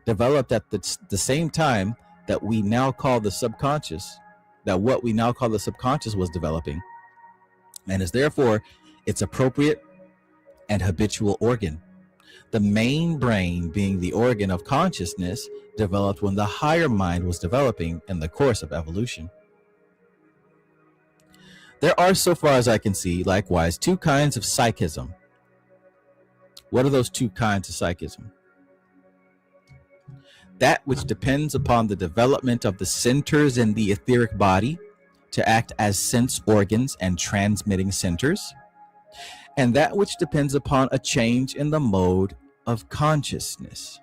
developed at the same time that we now call the subconscious, that what we now call the subconscious was developing, and is therefore its appropriate and habitual organ. The main brain, being the organ of consciousness, developed when the higher mind was developing in the course of evolution. There are, so far as I can see, likewise, two kinds of psychism. What are those two kinds of psychism? That which depends upon the development of the centers in the etheric body to act as sense organs and transmitting centers, and that which depends upon a change in the mode of consciousness.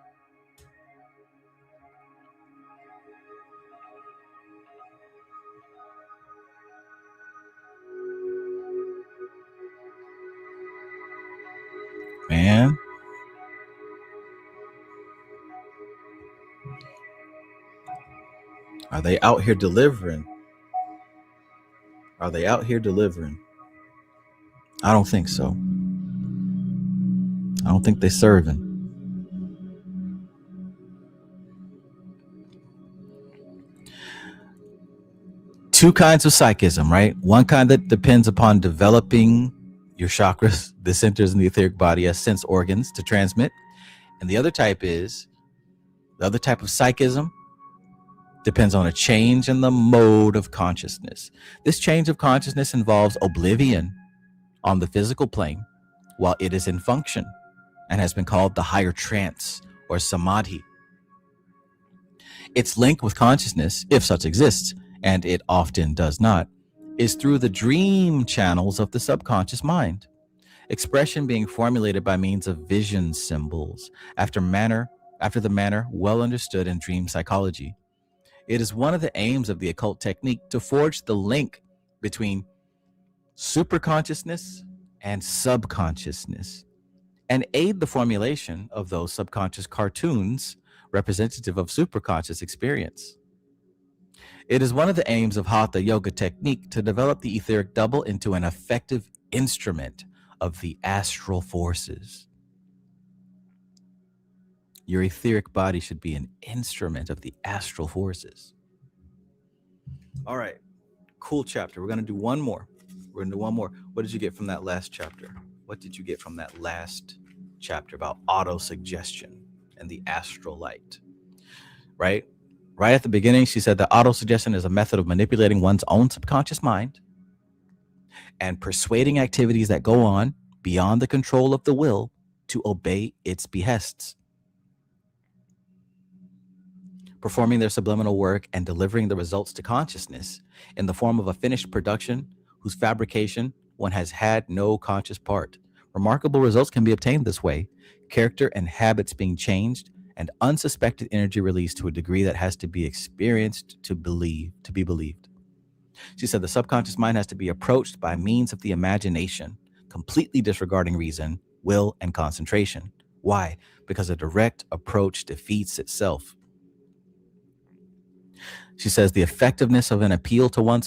Man, are they out here delivering? Are they out here delivering? I don't think so. I don't think they're serving. Two kinds of psychism, right? One kind that depends upon developing your chakras, the centers in the etheric body, as sense organs to transmit. And the other type of psychism depends on a change in the mode of consciousness. This change of consciousness involves oblivion on the physical plane while it is in function, and has been called the higher trance or samadhi. Its link with consciousness, if such exists, and it often does not, is through the dream channels of the subconscious mind. Expression being formulated by means of vision symbols after the manner well understood in dream psychology. It is one of the aims of the occult technique to forge the link between superconsciousness and subconsciousness, and aid the formulation of those subconscious cartoons representative of superconscious experience. It is one of the aims of Hatha Yoga technique to develop the etheric double into an effective instrument of the astral forces. Your etheric body should be an instrument of the astral forces. All right, cool chapter. We're going to do one more. What did you get from that last chapter? What did you get from that last chapter about autosuggestion and the astral light, right? Right at the beginning, she said that autosuggestion is a method of manipulating one's own subconscious mind and persuading activities that go on beyond the control of the will to obey its behests, performing their subliminal work and delivering the results to consciousness in the form of a finished production whose fabrication one has had no conscious part. Remarkable results can be obtained this way, character and habits being changed and unsuspected energy released to a degree that has to be experienced to be believed. She said the subconscious mind has to be approached by means of the imagination, completely disregarding reason, will, and concentration. Why? Because a direct approach defeats itself. She says the effectiveness of an appeal to one's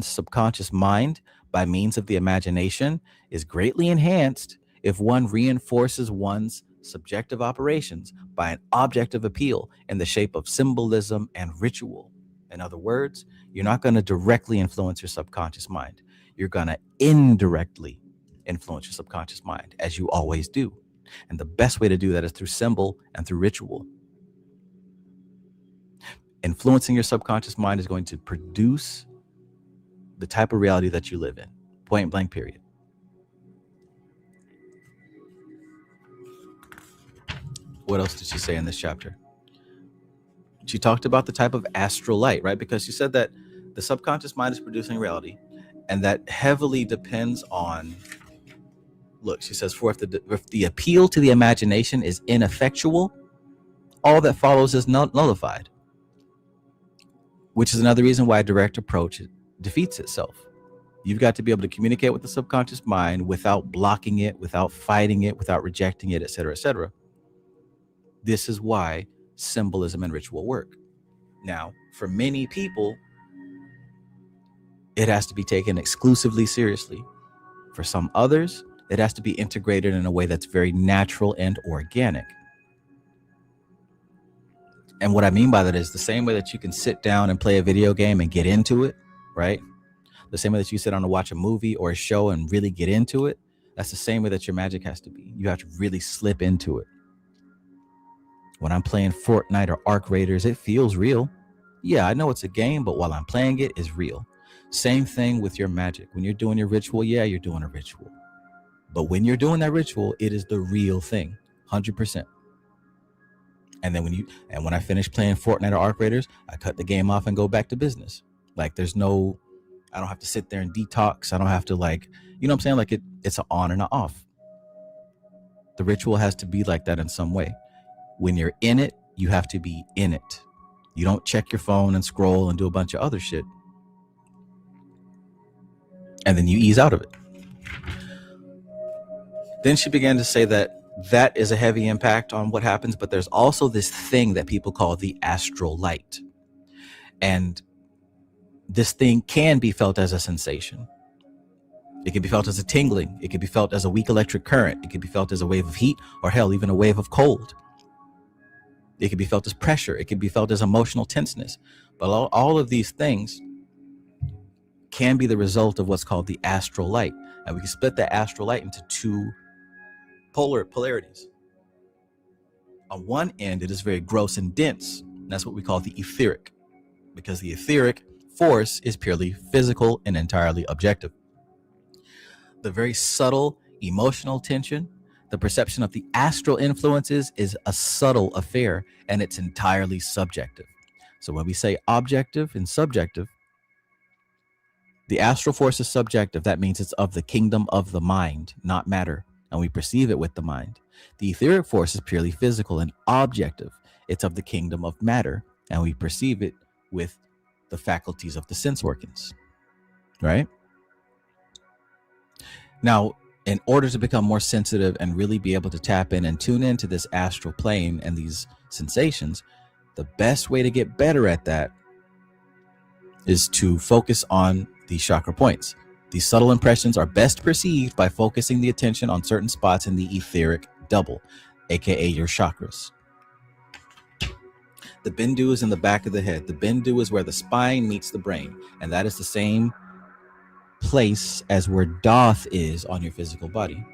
subconscious mind by means of the imagination is greatly enhanced if one reinforces one's subjective operations by an objective appeal in the shape of symbolism and ritual. In other words, you're not going to directly influence your subconscious mind. You're going to indirectly influence your subconscious mind, as you always do. And the best way to do that is through symbol and through ritual. Influencing your subconscious mind is going to produce the type of reality that you live in. Point blank, period. What else did she say in this chapter? She talked about the type of astral light, right? Because she said that the subconscious mind is producing reality, and that heavily depends on, look, she says, for if the appeal to the imagination is ineffectual, all that follows is nullified, which is another reason why a direct approach defeats itself. You've got to be able to communicate with the subconscious mind without blocking it, without fighting it, without rejecting it, etc., etc. This is why symbolism and ritual work. Now, for many people, it has to be taken exclusively seriously. For some others, it has to be integrated in a way that's very natural and organic. And what I mean by that is the same way that you can sit down and play a video game and get into it, right? The same way that you sit down and watch a movie or a show and really get into it, that's the same way that your magic has to be. You have to really slip into it. When I'm playing Fortnite or Arc Raiders, it feels real. Yeah, I know it's a game, but while I'm playing it, it's real. Same thing with your magic. When you're doing your ritual, yeah, you're doing a ritual. But when you're doing that ritual, it is the real thing, 100%. And then when I finish playing Fortnite or Arc Raiders, I cut the game off and go back to business. Like I don't have to sit there and detox. I don't have to you know what I'm saying? Like it's an on and an off. The ritual has to be like that in some way. When you're in it, you have to be in it. You don't check your phone and scroll and do a bunch of other shit. And then you ease out of it. Then she began to say that is a heavy impact on what happens, but there's also this thing that people call the astral light. And this thing can be felt as a sensation. It can be felt as a tingling. It can be felt as a weak electric current. It can be felt as a wave of heat, or hell, even a wave of cold. It can be felt as pressure. It can be felt as emotional tenseness. But all of these things can be the result of what's called the astral light. And we can split that astral light into two polarities. On one end, it is very gross and dense. And that's what we call the etheric, because the etheric force is purely physical and entirely objective. The very subtle emotional tension, the perception of the astral influences, is a subtle affair, and it's entirely subjective. So when we say objective and subjective, the astral force is subjective. That means it's of the kingdom of the mind, not matter, and we perceive it with the mind. The etheric force is purely physical and objective. It's of the kingdom of matter, and we perceive it with the faculties of the sense organs, right? Now, in order to become more sensitive and really be able to tap in and tune into this astral plane and these sensations, the best way to get better at that is to focus on these chakra points. These subtle impressions are best perceived by focusing the attention on certain spots in the etheric double, aka your chakras. The bindu is in the back of the head. The bindu is where the spine meets the brain, and that is the same place as where Doth is on your physical body.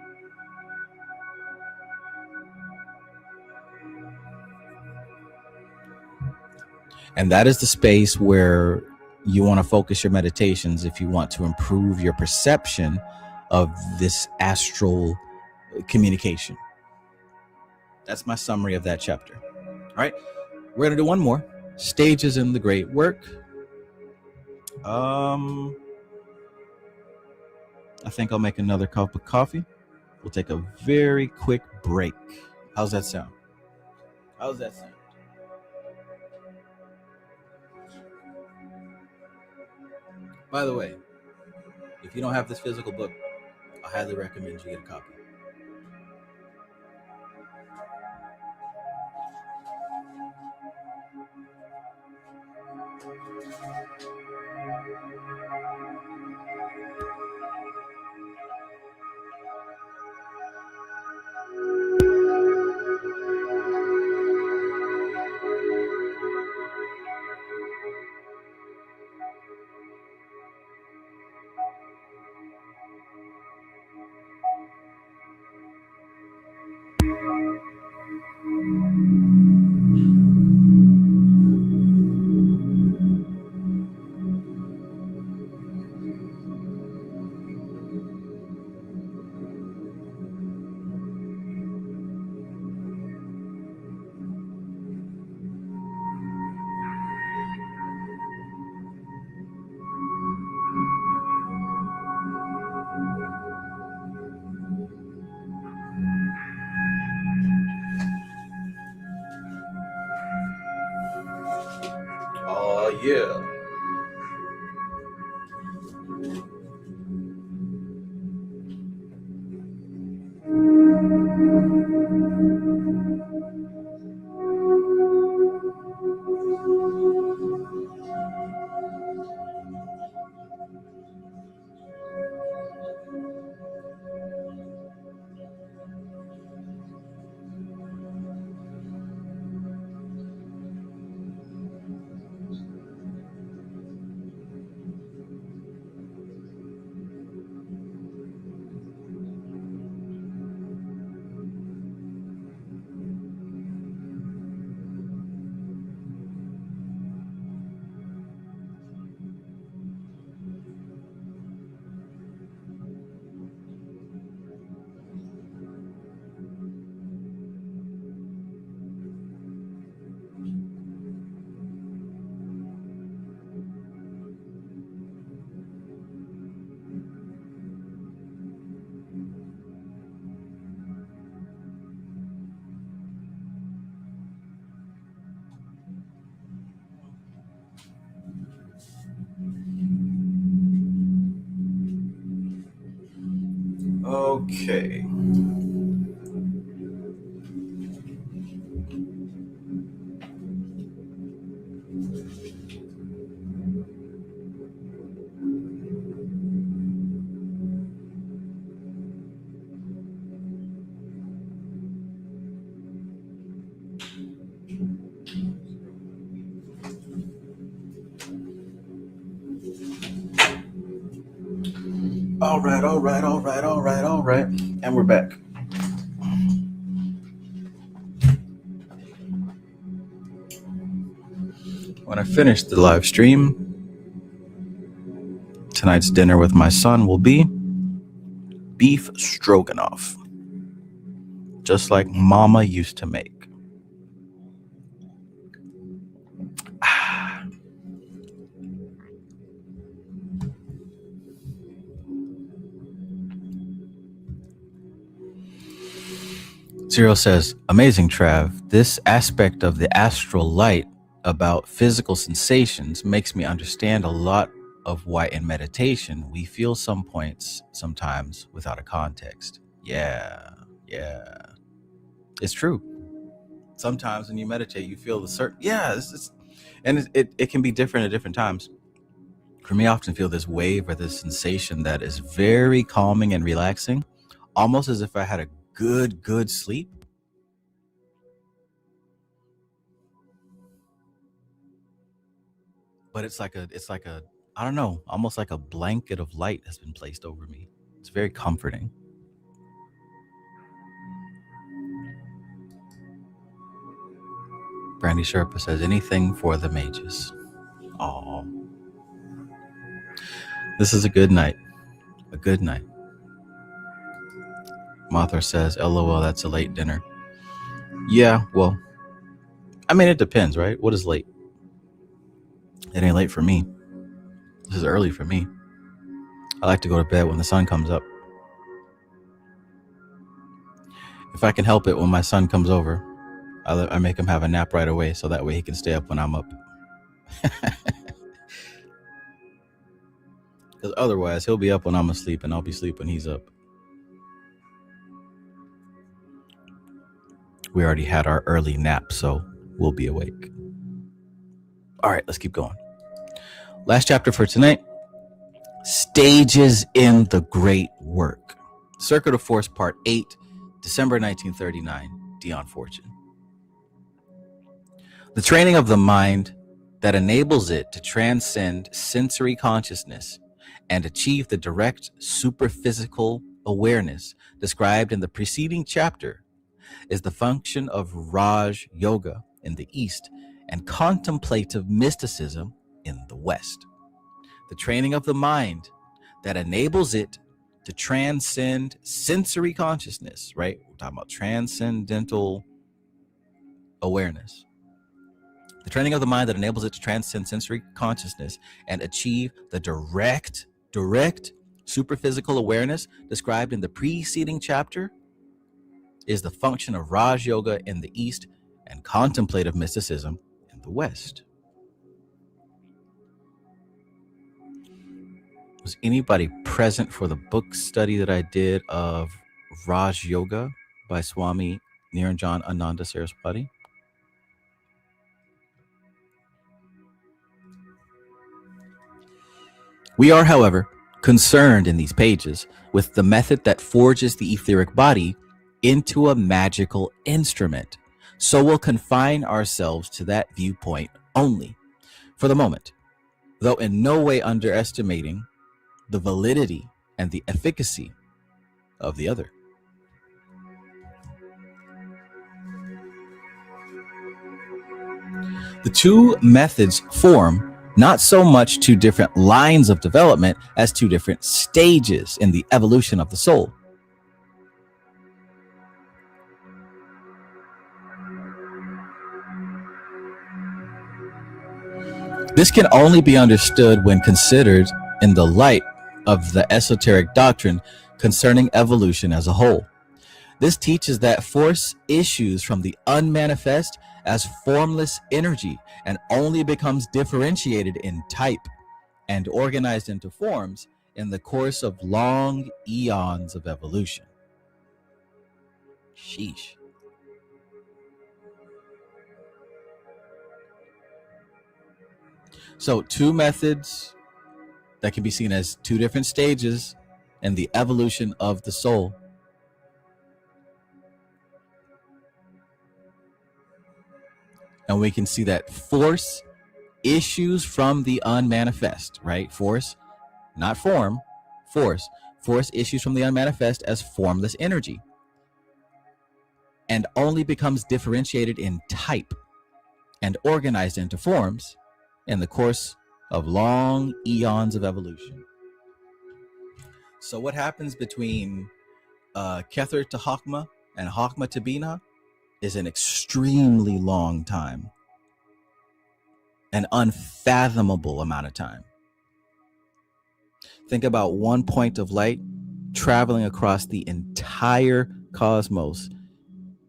And that is the space where you want to focus your meditations if you want to improve your perception of this astral communication. That's my summary of that chapter. All right, we're going to do one more. Stages in the great work. I think I'll make another cup of coffee. We'll take a very quick break. How's that sound? How's that sound? By the way, if you don't have this physical book, I highly recommend you get a copy. Oh, yeah. Okay. All right. And we're back. When I finish the live stream, tonight's dinner with my son will be beef stroganoff, just like Mama used to make. Zero says, amazing, Trav. This aspect of the astral light about physical sensations makes me understand a lot of why in meditation we feel some points sometimes without a context. Yeah. It's true. Sometimes when you meditate, you feel the certain, and it can be different at different times. For me, I often feel this wave or this sensation that is very calming and relaxing, almost as if I had a good sleep. But it's like a I don't know, almost like a blanket of light has been placed over me. It's very comforting. Brandy Sherpa says, anything for the mages. Oh, this is a good night. A good night. Mothra says, LOL, that's a late dinner. Yeah, well, I mean, it depends, right? What is late? It ain't late for me. This is early for me. I like to go to bed when the sun comes up. If I can help it, when my son comes over, I make him have a nap right away so that way he can stay up when I'm up. Because otherwise, he'll be up when I'm asleep and I'll be asleep when he's up. We already had our early nap, so we'll be awake. All right, let's keep going. Last chapter for tonight. Stages in the Great Work. Circuit of Force Part 8, December 1939, Dion Fortune. The training of the mind that enables it to transcend sensory consciousness and achieve the direct superphysical awareness described in the preceding chapter is the function of Raj Yoga in the East and contemplative mysticism in the West. The training of the mind that enables it to transcend sensory consciousness, right? We're talking about transcendental awareness. The training of the mind that enables it to transcend sensory consciousness and achieve the direct superphysical awareness described in the preceding chapter is the function of Raj Yoga in the East and contemplative mysticism in the West. Was anybody present for the book study that I did of Raj Yoga by Swami Niranjan Ananda Saraswati? We are, however, concerned in these pages with the method that forges the etheric body into a magical instrument. So we'll confine ourselves to that viewpoint only for the moment, though in no way underestimating the validity and the efficacy of the other. The two methods form not so much two different lines of development as two different stages in the evolution of the soul. This can only be understood when considered in the light of the esoteric doctrine concerning evolution as a whole. This teaches that force issues from the unmanifest as formless energy and only becomes differentiated in type and organized into forms in the course of long eons of evolution. Sheesh. So two methods that can be seen as two different stages in the evolution of the soul. And we can see that force issues from the unmanifest, right? Force, not form, force. Force issues from the unmanifest as formless energy and only becomes differentiated in type and organized into forms in the course of long eons of evolution. So what happens between Kether to Chokmah and Chokmah to Binah is an extremely long time, an unfathomable amount of time. Think about one point of light traveling across the entire cosmos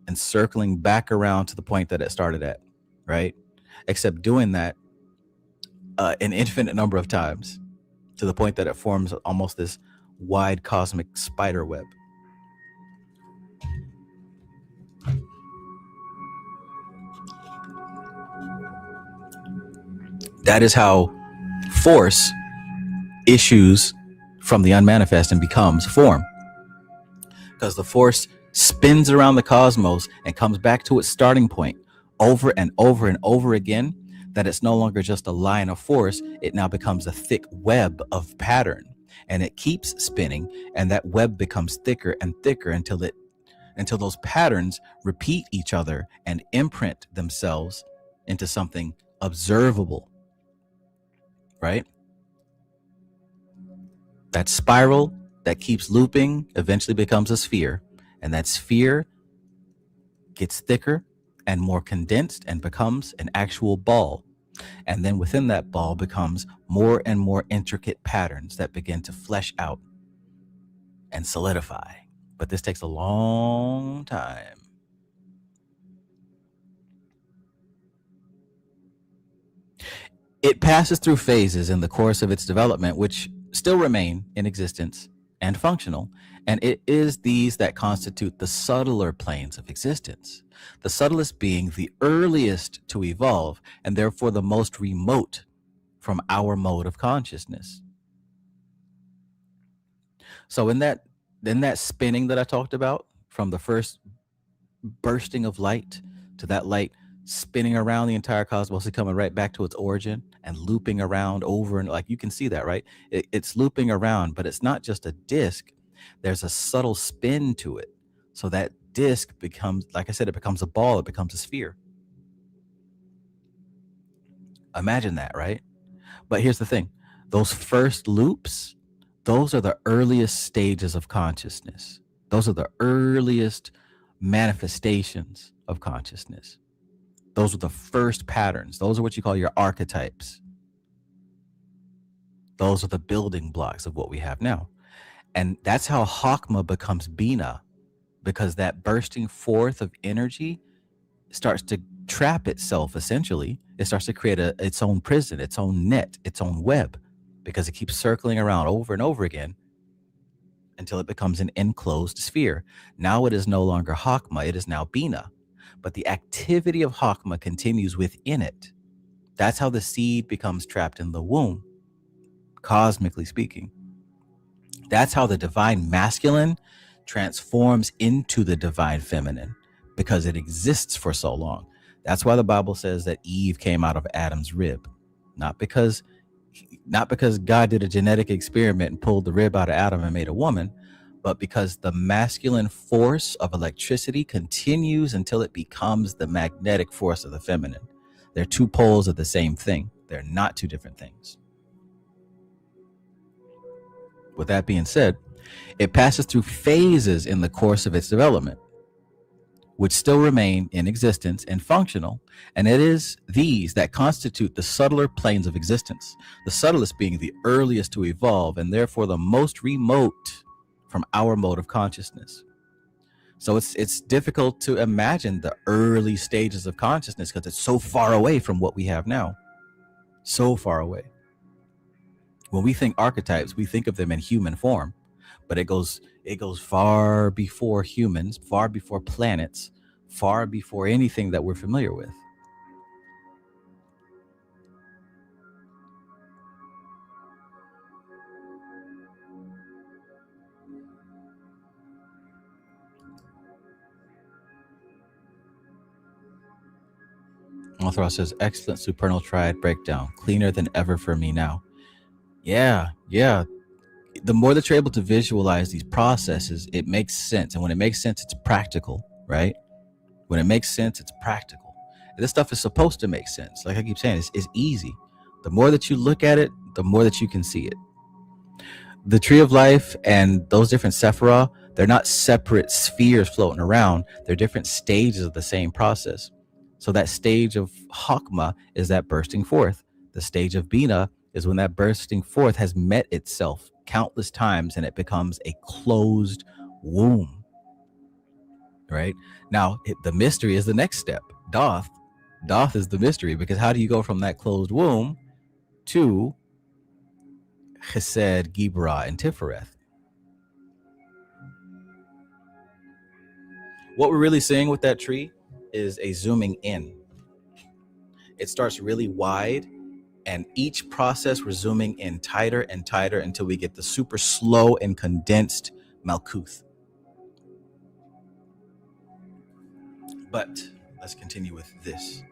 and circling back around to the point that it started at, right? Except doing that an infinite number of times to the point that it forms almost this wide cosmic spider web. That is how force issues from the unmanifest and becomes form. Because the force spins around the cosmos and comes back to its starting point over and over and over again. that it's no longer just a line of force. It now becomes a thick web of pattern, and it keeps spinning, and that web becomes thicker and thicker until those patterns repeat each other and imprint themselves into something observable, right? That spiral that keeps looping eventually becomes a sphere, and that sphere gets thicker and more condensed and becomes an actual ball. And then within that ball becomes more and more intricate patterns that begin to flesh out and solidify. But this takes a long time. It passes through phases in the course of its development, which still remain in existence and functional. And it is these that constitute the subtler planes of existence, the subtlest being the earliest to evolve and therefore the most remote from our mode of consciousness. So in that spinning that I talked about, from the first bursting of light to that light spinning around the entire cosmos and coming right back to its origin and looping around over, and like you can see that, right? It's looping around, but it's not just a disc. There's a subtle spin to it. So that disc becomes, like I said, it becomes a ball, it becomes a sphere. Imagine that, right? But here's the thing. Those first loops, those are the earliest stages of consciousness. Those are the earliest manifestations of consciousness. Those are the first patterns. Those are what you call your archetypes. Those are the building blocks of what we have now. And that's how Chokmah becomes Bina, because that bursting forth of energy starts to trap itself, essentially. It starts to create its own prison, its own net, its own web, because it keeps circling around over and over again until it becomes an enclosed sphere. Now it is no longer Chokmah, it is now Bina. But the activity of Chokmah continues within it. That's how the seed becomes trapped in the womb, cosmically speaking. That's how the divine masculine transforms into the divine feminine, because it exists for so long. That's why the Bible says that Eve came out of Adam's rib, not because God did a genetic experiment and pulled the rib out of Adam and made a woman, but because the masculine force of electricity continues until it becomes the magnetic force of the feminine. They're two poles of the same thing. They're not two different things. With that being said, it passes through phases in the course of its development, which still remain in existence and functional, and it is these that constitute the subtler planes of existence, the subtlest being the earliest to evolve and therefore the most remote from our mode of consciousness. So it's difficult to imagine the early stages of consciousness because it's so far away from what we have now. So far away. When we think archetypes, we think of them in human form, but it goes far before humans, far before planets, far before anything that we're familiar with. Author says, excellent supernal triad breakdown, cleaner than ever for me now. Yeah. The more that you're able to visualize these processes, it makes sense. And when it makes sense, it's practical, right? When it makes sense, it's practical. And this stuff is supposed to make sense. Like I keep saying, it's easy. The more that you look at it, the more that you can see it. The tree of life and those different Sephirah, they're not separate spheres floating around. They're different stages of the same process. So that stage of Chokmah is that bursting forth. The stage of Bina is when that bursting forth has met itself countless times and it becomes a closed womb. Right? Now, the mystery is the next step. Doth is the mystery, because how do you go from that closed womb to Chesed, Gibrah, and Tifereth? What we're really seeing with that tree is a zooming in. It starts really wide, and each process we're zooming in tighter and tighter until we get the super slow and condensed Malkuth. But let's continue with this.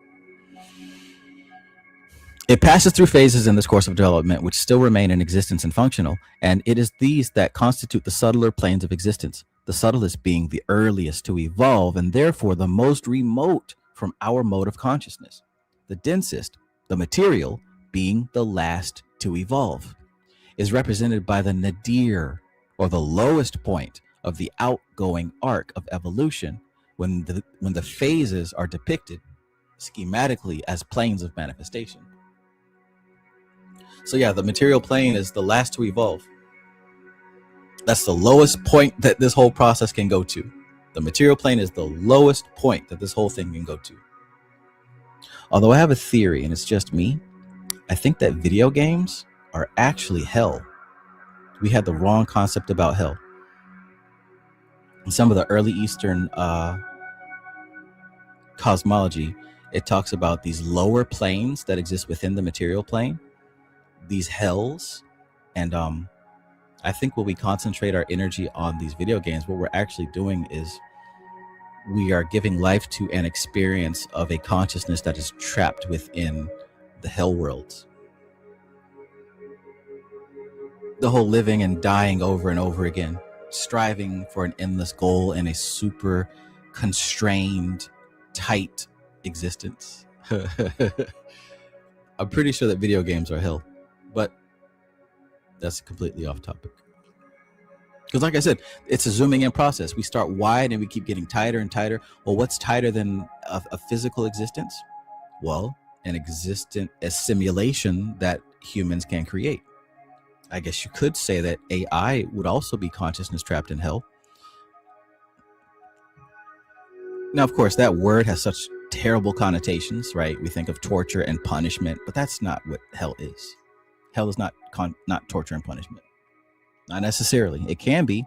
It passes through phases in this course of development which still remain in existence and functional, and it is these that constitute the subtler planes of existence, the subtlest being the earliest to evolve and therefore the most remote from our mode of consciousness, the densest, the material, being the last to evolve, is represented by the nadir, or the lowest point of the outgoing arc of evolution, when the phases are depicted schematically as planes of manifestation. So yeah, the material plane is the last to evolve. That's the lowest point that this whole process can go to. The material plane is the lowest point that this whole thing can go to. Although I have a theory, and it's just me, I think that video games are actually hell. We had the wrong concept about hell. In some of the early Eastern cosmology, it talks about these lower planes that exist within the material plane, these hells, and I think when we concentrate our energy on these video games, what we're actually doing is we are giving life to an experience of a consciousness that is trapped within the hell worlds. The whole living and dying over and over again, striving for an endless goal in a super constrained, tight existence. I'm pretty sure that video games are hell, but that's completely off topic. Because like I said, it's a zooming in process. We start wide and we keep getting tighter and tighter. Well, what's tighter than a physical existence? Well, a simulation that humans can create. I guess you could say that AI would also be consciousness trapped in hell. Now, of course, that word has such terrible connotations, right? We think of torture and punishment, but that's not what hell is. Hell is not torture and punishment. Not necessarily. It can be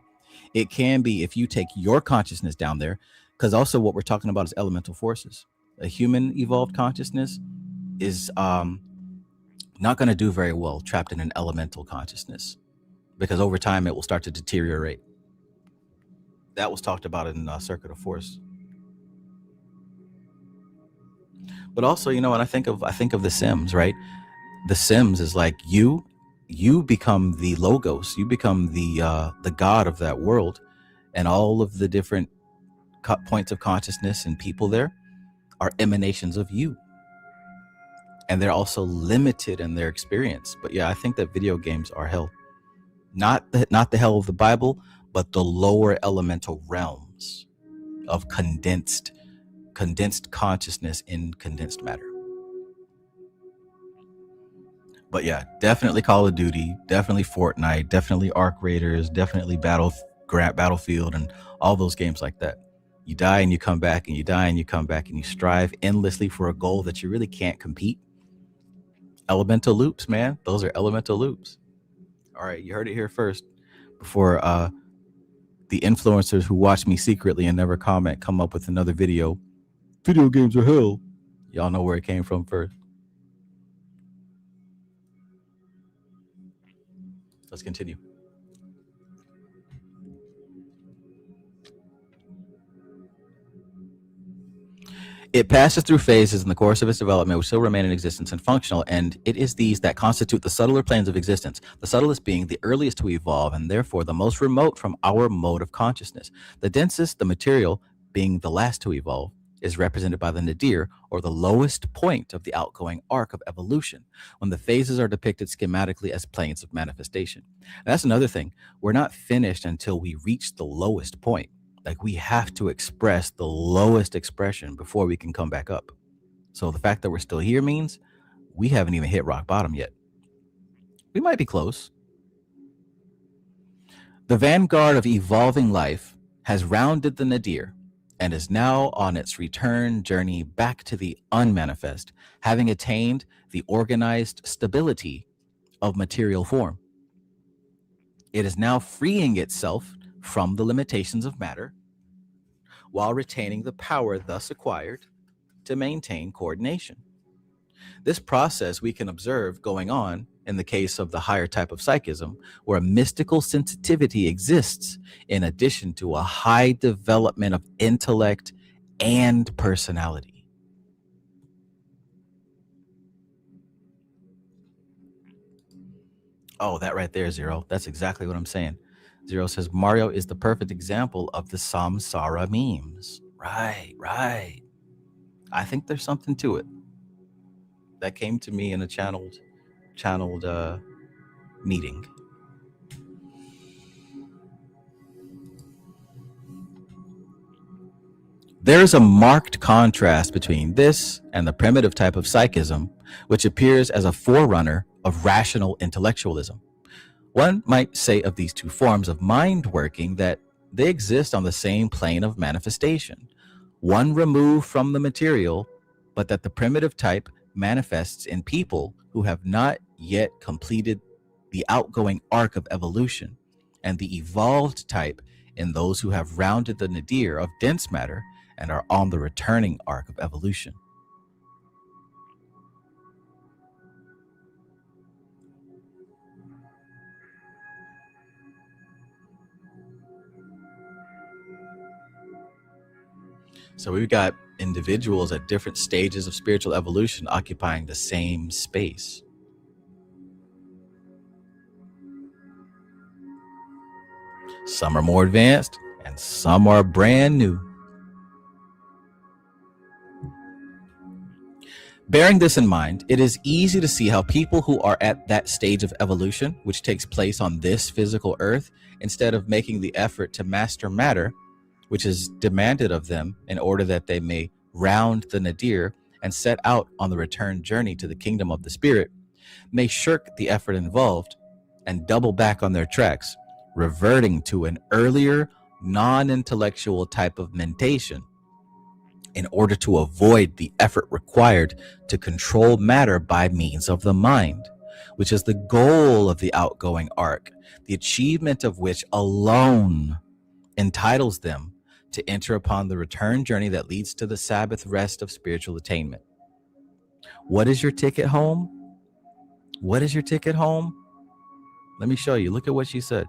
if you take your consciousness down there, because also what we're talking about is elemental forces. A human evolved consciousness is not going to do very well trapped in an elemental consciousness, because over time it will start to deteriorate. That was talked about in Circuit of Force. But also, when I think of The Sims, right? The Sims is like you become the logos, you become the god of that world, and all of the different points of consciousness and people there are emanations of you, and they're also limited in their experience. But yeah, I think that video games are hell, not the hell of the Bible, but the lower elemental realms of condensed consciousness in condensed matter. But yeah, definitely Call of Duty, definitely Fortnite, definitely Arc Raiders, definitely Battlefield, and all those games like that. You die and you come back, and you die and you come back, and you strive endlessly for a goal that you really can't compete. Elemental loops, man. Those are elemental loops. All right, you heard it here first. Before the influencers who watch me secretly and never comment come up with another video, video games are hell. Y'all know where it came from first. Let's continue. It passes through phases in the course of its development which still remain in existence and functional, and it is these that constitute the subtler planes of existence, the subtlest being the earliest to evolve and therefore the most remote from our mode of consciousness. The densest, the material, being the last to evolve, is represented by the nadir, or the lowest point of the outgoing arc of evolution, when the phases are depicted schematically as planes of manifestation. And that's another thing. We're not finished until we reach the lowest point. Like, we have to express the lowest expression before we can come back up. So the fact that we're still here means we haven't even hit rock bottom yet. We might be close. The vanguard of evolving life has rounded the nadir and is now on its return journey back to the unmanifest, having attained the organized stability of material form. It is now freeing itself from the limitations of matter while retaining the power thus acquired to maintain coordination. This process we can observe going on in the case of the higher type of psychism, where a mystical sensitivity exists in addition to a high development of intellect and personality. Oh, that right there, Zero. That's exactly what I'm saying. Zero says Mario is the perfect example of the samsara memes. Right, right. I think there's something to it. That came to me in a channeled meeting. There is a marked contrast between this and the primitive type of psychism, which appears as a forerunner of rational intellectualism. One might say of these two forms of mind working that they exist on the same plane of manifestation, one removed from the material, but that the primitive type manifests in people who have not yet completed the outgoing arc of evolution, and the evolved type in those who have rounded the nadir of dense matter and are on the returning arc of evolution. So we've got individuals at different stages of spiritual evolution occupying the same space. Some are more advanced and some are brand new. Bearing this in mind, it is easy to see how people who are at that stage of evolution, which takes place on this physical earth, instead of making the effort to master matter, which is demanded of them in order that they may round the nadir and set out on the return journey to the kingdom of the spirit, may shirk the effort involved and double back on their tracks, reverting to an earlier, non-intellectual type of mentation in order to avoid the effort required to control matter by means of the mind, which is the goal of the outgoing arc, the achievement of which alone entitles them to enter upon the return journey that leads to the Sabbath rest of spiritual attainment. What is your ticket home? What is your ticket home? Let me show you. Look at what she said.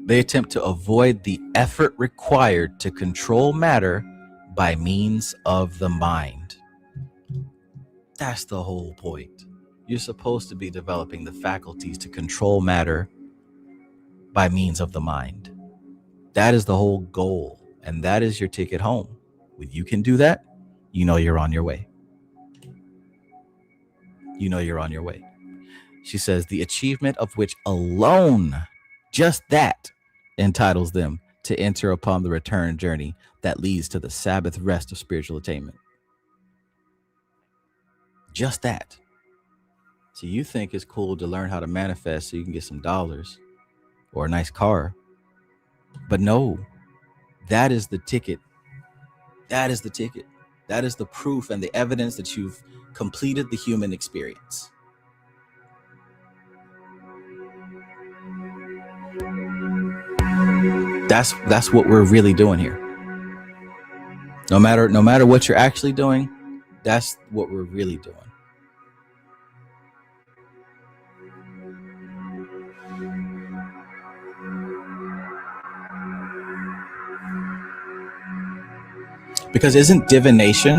They attempt to avoid the effort required to control matter by means of the mind. That's the whole point. You're supposed to be developing the faculties to control matter by means of the mind. That is the whole goal, and that is your ticket home. When you can do that, you know you're on your way. You know you're on your way. She says the achievement of which alone, just that, entitles them to enter upon the return journey that leads to the Sabbath rest of spiritual attainment. Just that. So you think it's cool to learn how to manifest so you can get some dollars or a nice car. But no, that is the ticket. That is the ticket. That is the proof and the evidence that you've completed the human experience. That's what we're really doing here. No matter what you're actually doing, that's what we're really doing. Because isn't divination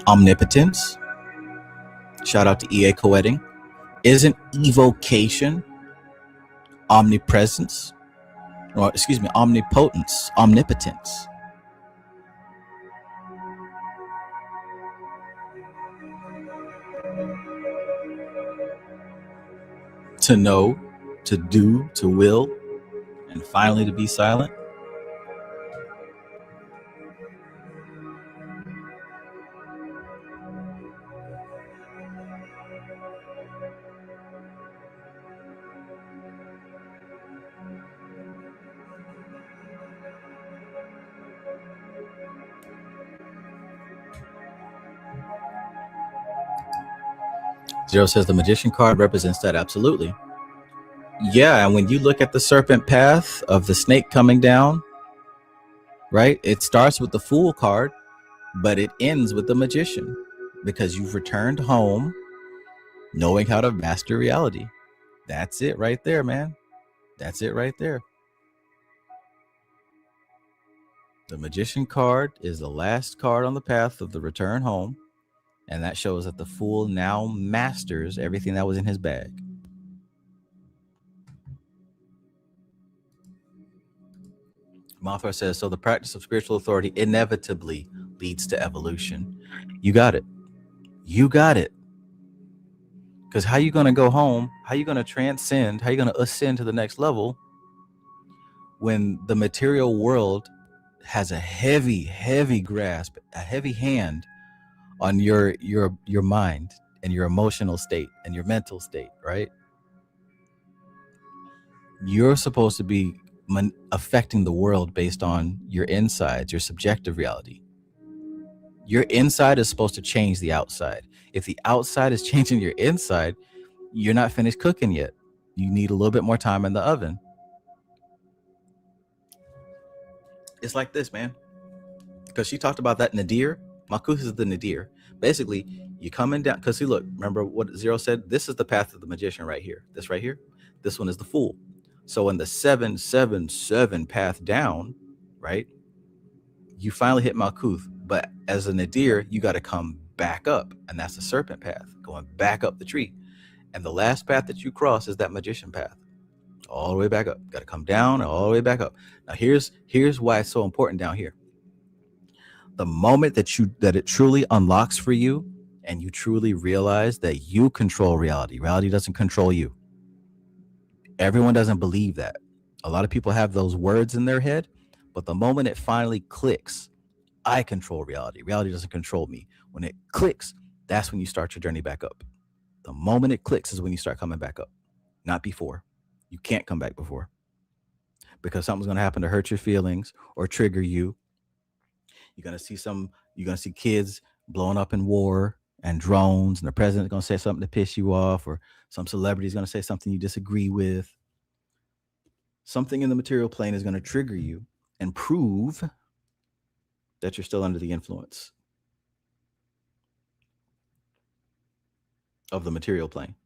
omnipotence? Shout out to EA Coedding. Isn't evocation omnipresence? Or excuse me, omnipotence, omnipotence? To know, to do, to will, and finally to be silent. Zero says the magician card represents that. Absolutely. Yeah, and when you look at the serpent path of the snake coming down, right? It starts with the fool card, but it ends with the magician because you've returned home knowing how to master reality. That's it right there, man. That's it right there. The Magician card is the last card on the path of the return home, and that shows that the Fool now masters everything that was in his bag. Mothra says, so the practice of spiritual authority inevitably leads to evolution. You got it. You got it. Because how you going to go home? How you going to transcend? How you going to ascend to the next level when the material world has a heavy, heavy grasp, a heavy hand on your mind and your emotional state and your mental state, right? You're supposed to be affecting the world based on your insides, your subjective reality. Your inside is supposed to change the outside. If the outside is changing your inside, you're not finished cooking yet. You need a little bit more time in the oven. It's like this, man. Because she talked about that nadir. Malkuth is the nadir. Basically, you coming down. Because see, look, remember what Zero said? This is the path of the magician right here. This right here. This one is the fool. So in the 777 path down, right, you finally hit Malkuth. But as a nadir, you got to come back up. And that's the serpent path, going back up the tree. And the last path that you cross is that magician path. All the way back up. Got to come down and all the way back up. Now here's why it's so important down here. The moment that it truly unlocks for you and you truly realize that you control reality. Reality doesn't control you. Everyone doesn't believe that. A lot of people have those words in their head, but the moment it finally clicks, I control reality. Reality doesn't control me. When it clicks, that's when you start your journey back up. The moment it clicks is when you start coming back up, not before. You can't come back before because something's going to happen to hurt your feelings or trigger you. You're going to see kids blowing up in war and drones, and the president's going to say something to piss you off, or some celebrity is going to say something you disagree with. Something in the material plane is going to trigger you and prove that you're still under the influence of the material plane.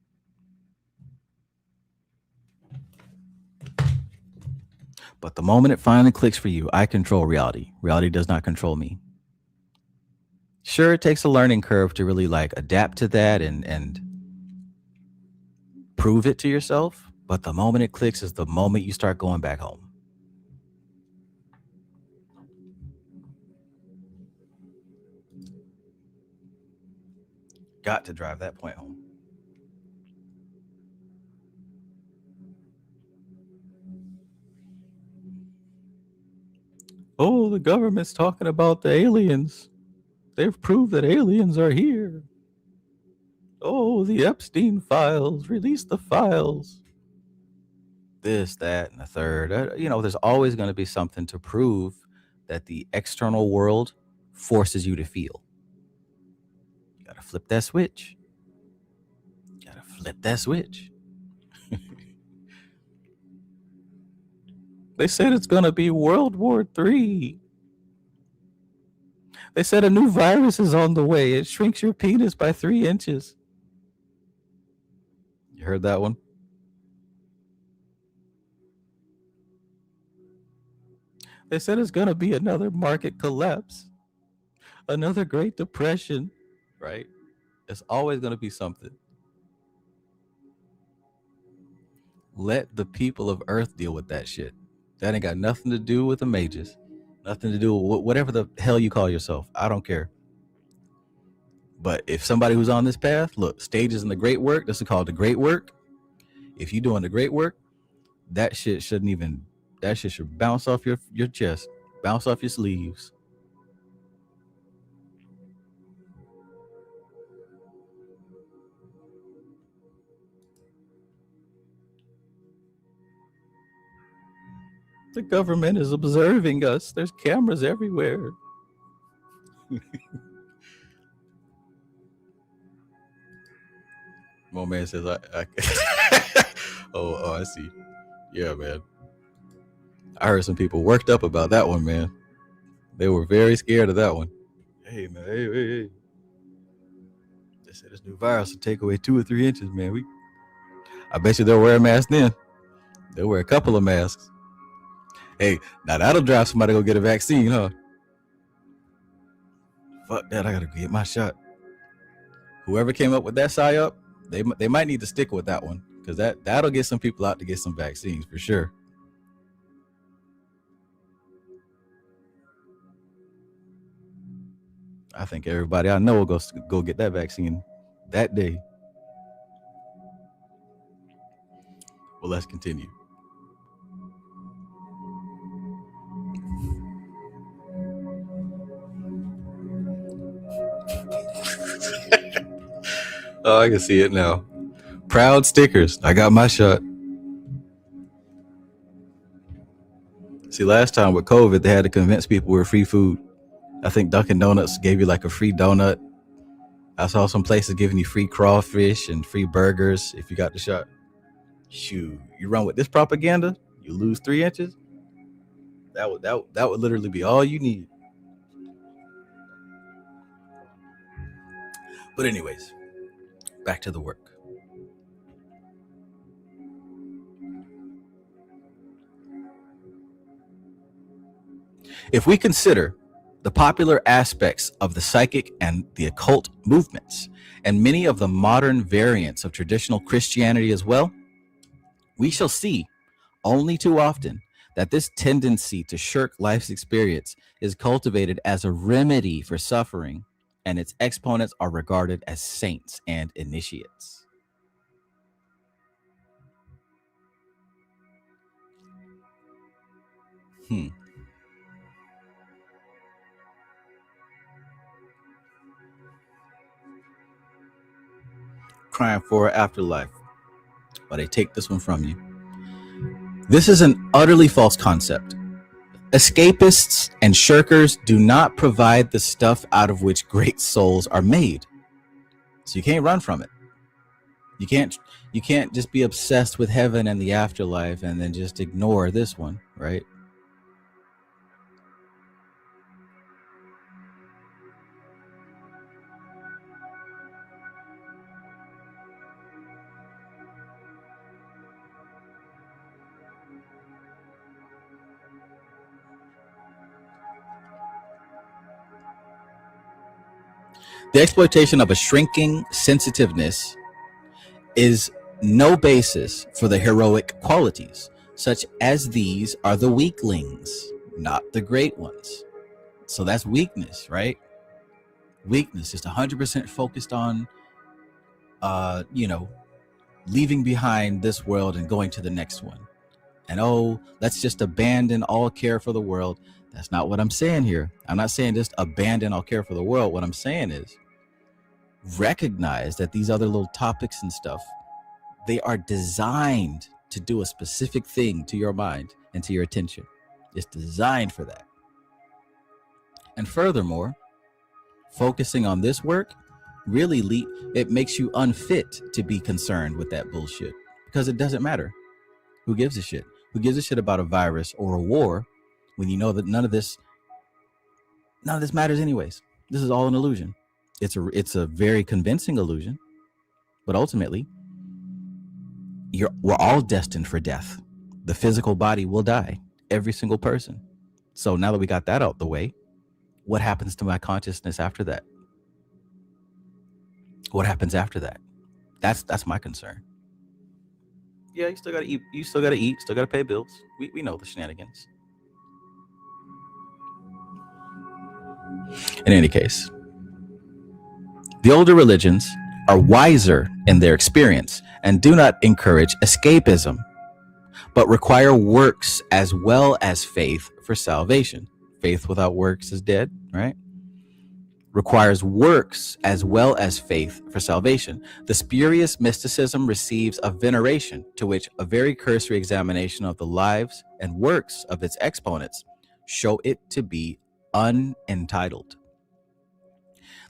But the moment it finally clicks for you, I control reality. Reality does not control me. Sure, it takes a learning curve to really like adapt to that and prove it to yourself. But the moment it clicks is the moment you start going back home. Got to drive that point home. Oh, the government's talking about the aliens. They've proved that aliens are here. Oh, the Epstein files. Release the files. This, that, and the third. There's always going to be something to prove that the external world forces you to feel. You got to flip that switch. They said it's going to be World War III. They said a new virus is on the way. It shrinks your penis by 3 inches. You heard that one? They said it's going to be another market collapse. Another Great Depression. Right? It's always going to be something. Let the people of Earth deal with that shit. That ain't got nothing to do with the mages. Nothing to do with whatever the hell you call yourself. I don't care. But if somebody who's on this path, look, stages in the great work, this is called the great work. If you're doing the great work, that shit should bounce off your chest, bounce off your sleeves. The government is observing us. There's cameras everywhere. My man says, Oh, I see. Yeah, man. I heard some people worked up about that one, man. They were very scared of that one. Hey, man. Hey. They said this new virus will take away 2 or 3 inches, man. I bet you they'll wear a mask then. They'll wear a couple of masks. Hey, now that'll drive somebody to go get a vaccine, huh? fuck that, I gotta get my shot. Whoever came up with that psyop, they might need to stick with that one, because that'll get some people out to get some vaccines for sure. I think everybody I know will go get that vaccine that day. Well, let's continue. Oh, I can see it now. Proud stickers. I got my shot. See, last time with COVID, they had to convince people we were free food. I think Dunkin' Donuts gave you like a free donut. I saw some places giving you free crawfish and free burgers if you got the shot. Shoot, you run with this propaganda, you lose 3 inches. That would literally be all you need. But anyways, back to the work. If we consider the popular aspects of the psychic and the occult movements, and many of the modern variants of traditional Christianity as well, we shall see only too often that this tendency to shirk life's experience is cultivated as a remedy for suffering, and its exponents are regarded as saints and initiates. Crying for an afterlife, but they take this one from you. This is an utterly false concept. Escapists and shirkers do not provide the stuff out of which great souls are made. So you can't run from it. You can't just be obsessed with heaven and the afterlife and then just ignore this one, right? The exploitation of a shrinking sensitiveness is no basis for the heroic qualities. Such as these are the weaklings, not the great ones. So that's weakness, right? Weakness, just 100% focused on, leaving behind this world and going to the next one. And let's just abandon all care for the world. That's not what I'm saying here. I'm not saying just abandon all care for the world. What I'm saying is recognize that these other little topics and stuff, they are designed to do a specific thing to your mind and to your attention. It's designed for that. And furthermore, focusing on this work really it makes you unfit to be concerned with that bullshit, because it doesn't matter. Who gives a shit? Who gives a shit about a virus or a war when you know that none of this matters anyways? This is all an illusion. It's a very convincing illusion, but ultimately we're all destined for death. The physical body will die, every single person. So now that we got that out the way, what happens to my consciousness after that? What happens after that? That's my concern. Yeah, you still gotta eat. You still gotta eat. Still gotta pay bills. We know the shenanigans. In any case, the older religions are wiser in their experience and do not encourage escapism, but require works as well as faith for salvation. Faith without works is dead, right? Requires works as well as faith for salvation. The spurious mysticism receives a veneration to which a very cursory examination of the lives and works of its exponents show it to be unentitled.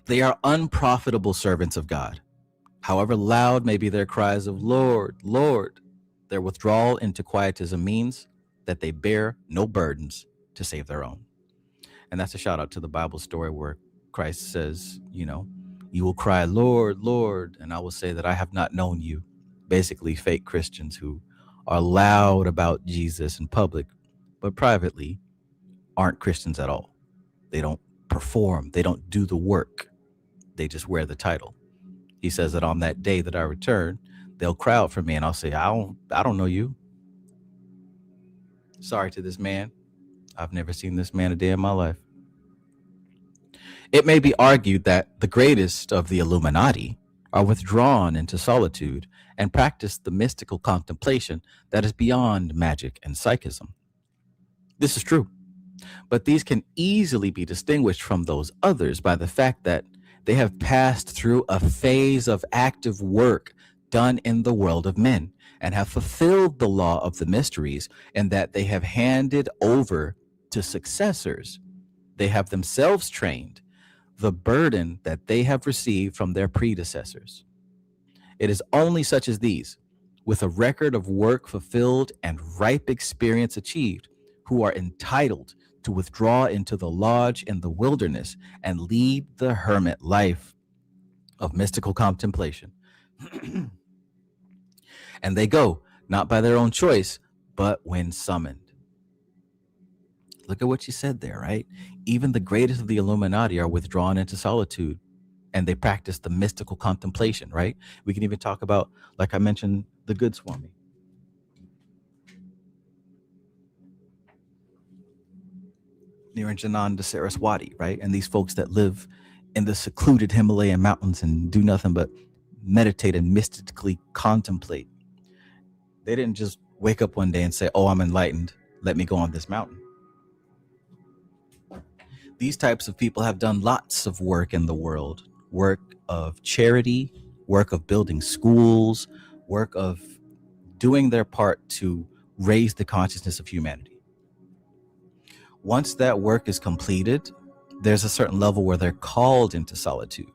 They are unprofitable servants of God. However loud may be their cries of Lord, Lord, their withdrawal into quietism means that they bear no burdens to save their own. And that's a shout out to the Bible story where Christ says, you will cry, Lord, Lord, and I will say that I have not known you. Basically, fake Christians who are loud about Jesus in public, but privately aren't Christians at all. They don't perform. They don't do the work. They just wear the title. He says that on that day that I return, they'll crowd for me, and I'll say, I don't know you. Sorry to this man. I've never seen this man a day in my life. It may be argued that the greatest of the Illuminati are withdrawn into solitude and practice the mystical contemplation that is beyond magic and psychism. This is true, but these can easily be distinguished from those others by the fact that they have passed through a phase of active work done in the world of men and have fulfilled the law of the mysteries, and that they have handed over to successors. They have themselves trained the burden that they have received from their predecessors. It is only such as these, with a record of work fulfilled and ripe experience achieved, who are entitled to withdraw into the lodge in the wilderness and lead the hermit life of mystical contemplation. And they go, not by their own choice, but when summoned. Look at what you said there, right? Even the greatest of the Illuminati are withdrawn into solitude, and they practice the mystical contemplation, right? We can even talk about, like I mentioned, the good Swami. Niranjananda Saraswati, right? And these folks that live in the secluded Himalayan mountains and do nothing but meditate and mystically contemplate. They didn't just wake up one day and say, oh, I'm enlightened, let me go on this mountain. These types of people have done lots of work in the world, work of charity, work of building schools, work of doing their part to raise the consciousness of humanity. Once that work is completed, there's a certain level where they're called into solitude,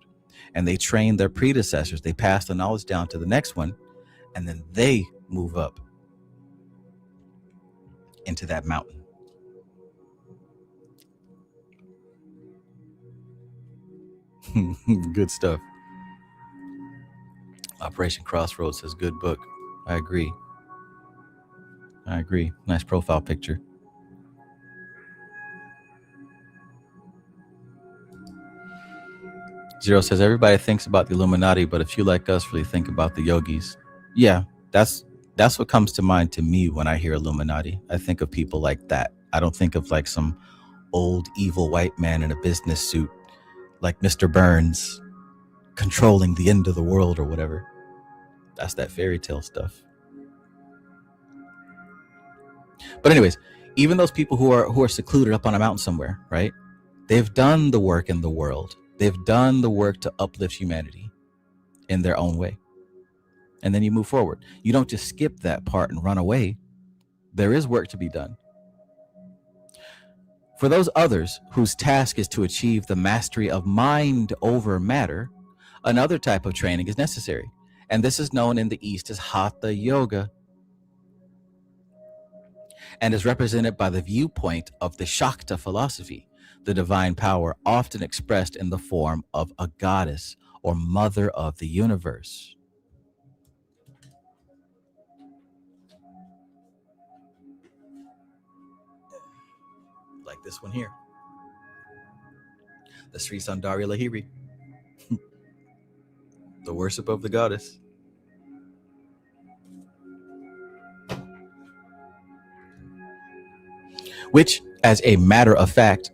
and they train their predecessors. They pass the knowledge down to the next one, and then they move up into that mountain. Good stuff. Operation Crossroads says good book. I agree. Nice profile picture. Zero says everybody thinks about the Illuminati, but a few like us really think about the yogis. Yeah, that's what comes to mind to me when I hear Illuminati. I think of people like that. I don't think of like some old evil white man in a business suit like Mr. Burns controlling the end of the world or whatever. That's that fairy tale stuff. But anyways, even those people who are secluded up on a mountain somewhere, right? They've done the work in the world. They've done the work to uplift humanity in their own way. And then you move forward. You don't just skip that part and run away. There is work to be done. For those others whose task is to achieve the mastery of mind over matter, another type of training is necessary. And this is known in the East as Hatha Yoga, and is represented by the viewpoint of the Shakta philosophy, the divine power often expressed in the form of a goddess or mother of the universe. Like this one here, the Sri Sundari Lahiri, the worship of the goddess. Which, as a matter of fact,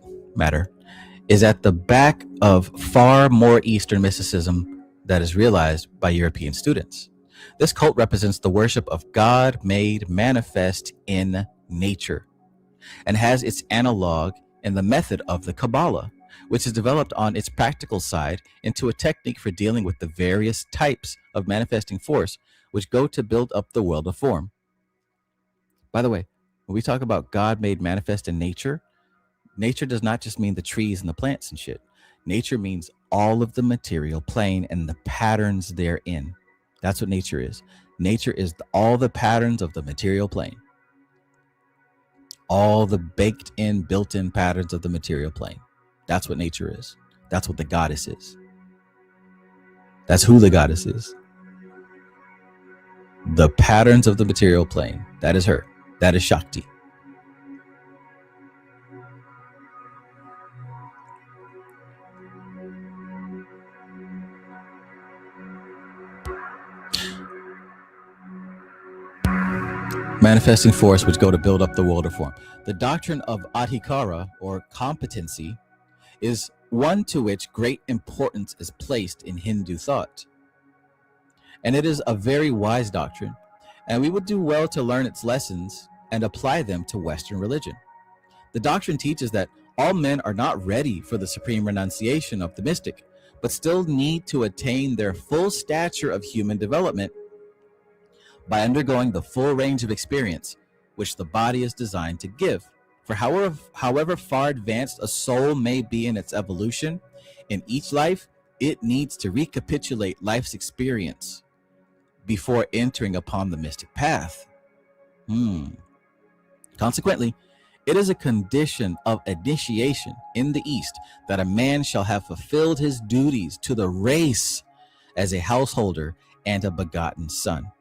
is at the back of far more Eastern mysticism that is realized by European students. This cult represents the worship of God made manifest in nature, and has its analog in the method of the Kabbalah, which is developed on its practical side into a technique for dealing with the various types of manifesting force which go to build up the world of form. By the way, when we talk about God made manifest in nature, nature does not just mean the trees and the plants and shit. Nature means all of the material plane and the patterns therein. That's what nature is. Nature is all the patterns of the material plane. All the baked in, built in patterns of the material plane. That's what nature is. That's what the goddess is. That's who the goddess is. The patterns of the material plane. That is her. That is Shakti. manifesting force which go to build up the world of form. The doctrine of adhikara, or competency, is one to which great importance is placed in Hindu thought. And it is a very wise doctrine, and we would do well to learn its lessons and apply them to Western religion. The doctrine teaches that all men are not ready for the supreme renunciation of the mystic, but still need to attain their full stature of human development by undergoing the full range of experience which the body is designed to give. For however far advanced a soul may be in its evolution, in each life, it needs to recapitulate life's experience before entering upon the mystic path. Consequently, it is a condition of initiation in the East that a man shall have fulfilled his duties to the race as a householder and a begotten son.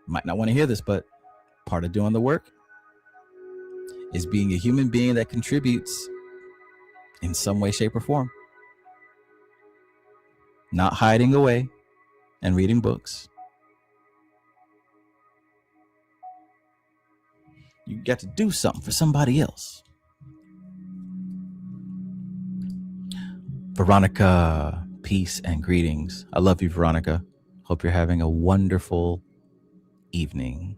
Might not want to hear this, but part of doing the work is being a human being that contributes in some way, shape, or form. Not hiding away and reading books. You got to do something for somebody else. Veronica, peace and greetings. I love you, Veronica. Hope you're having a wonderful evening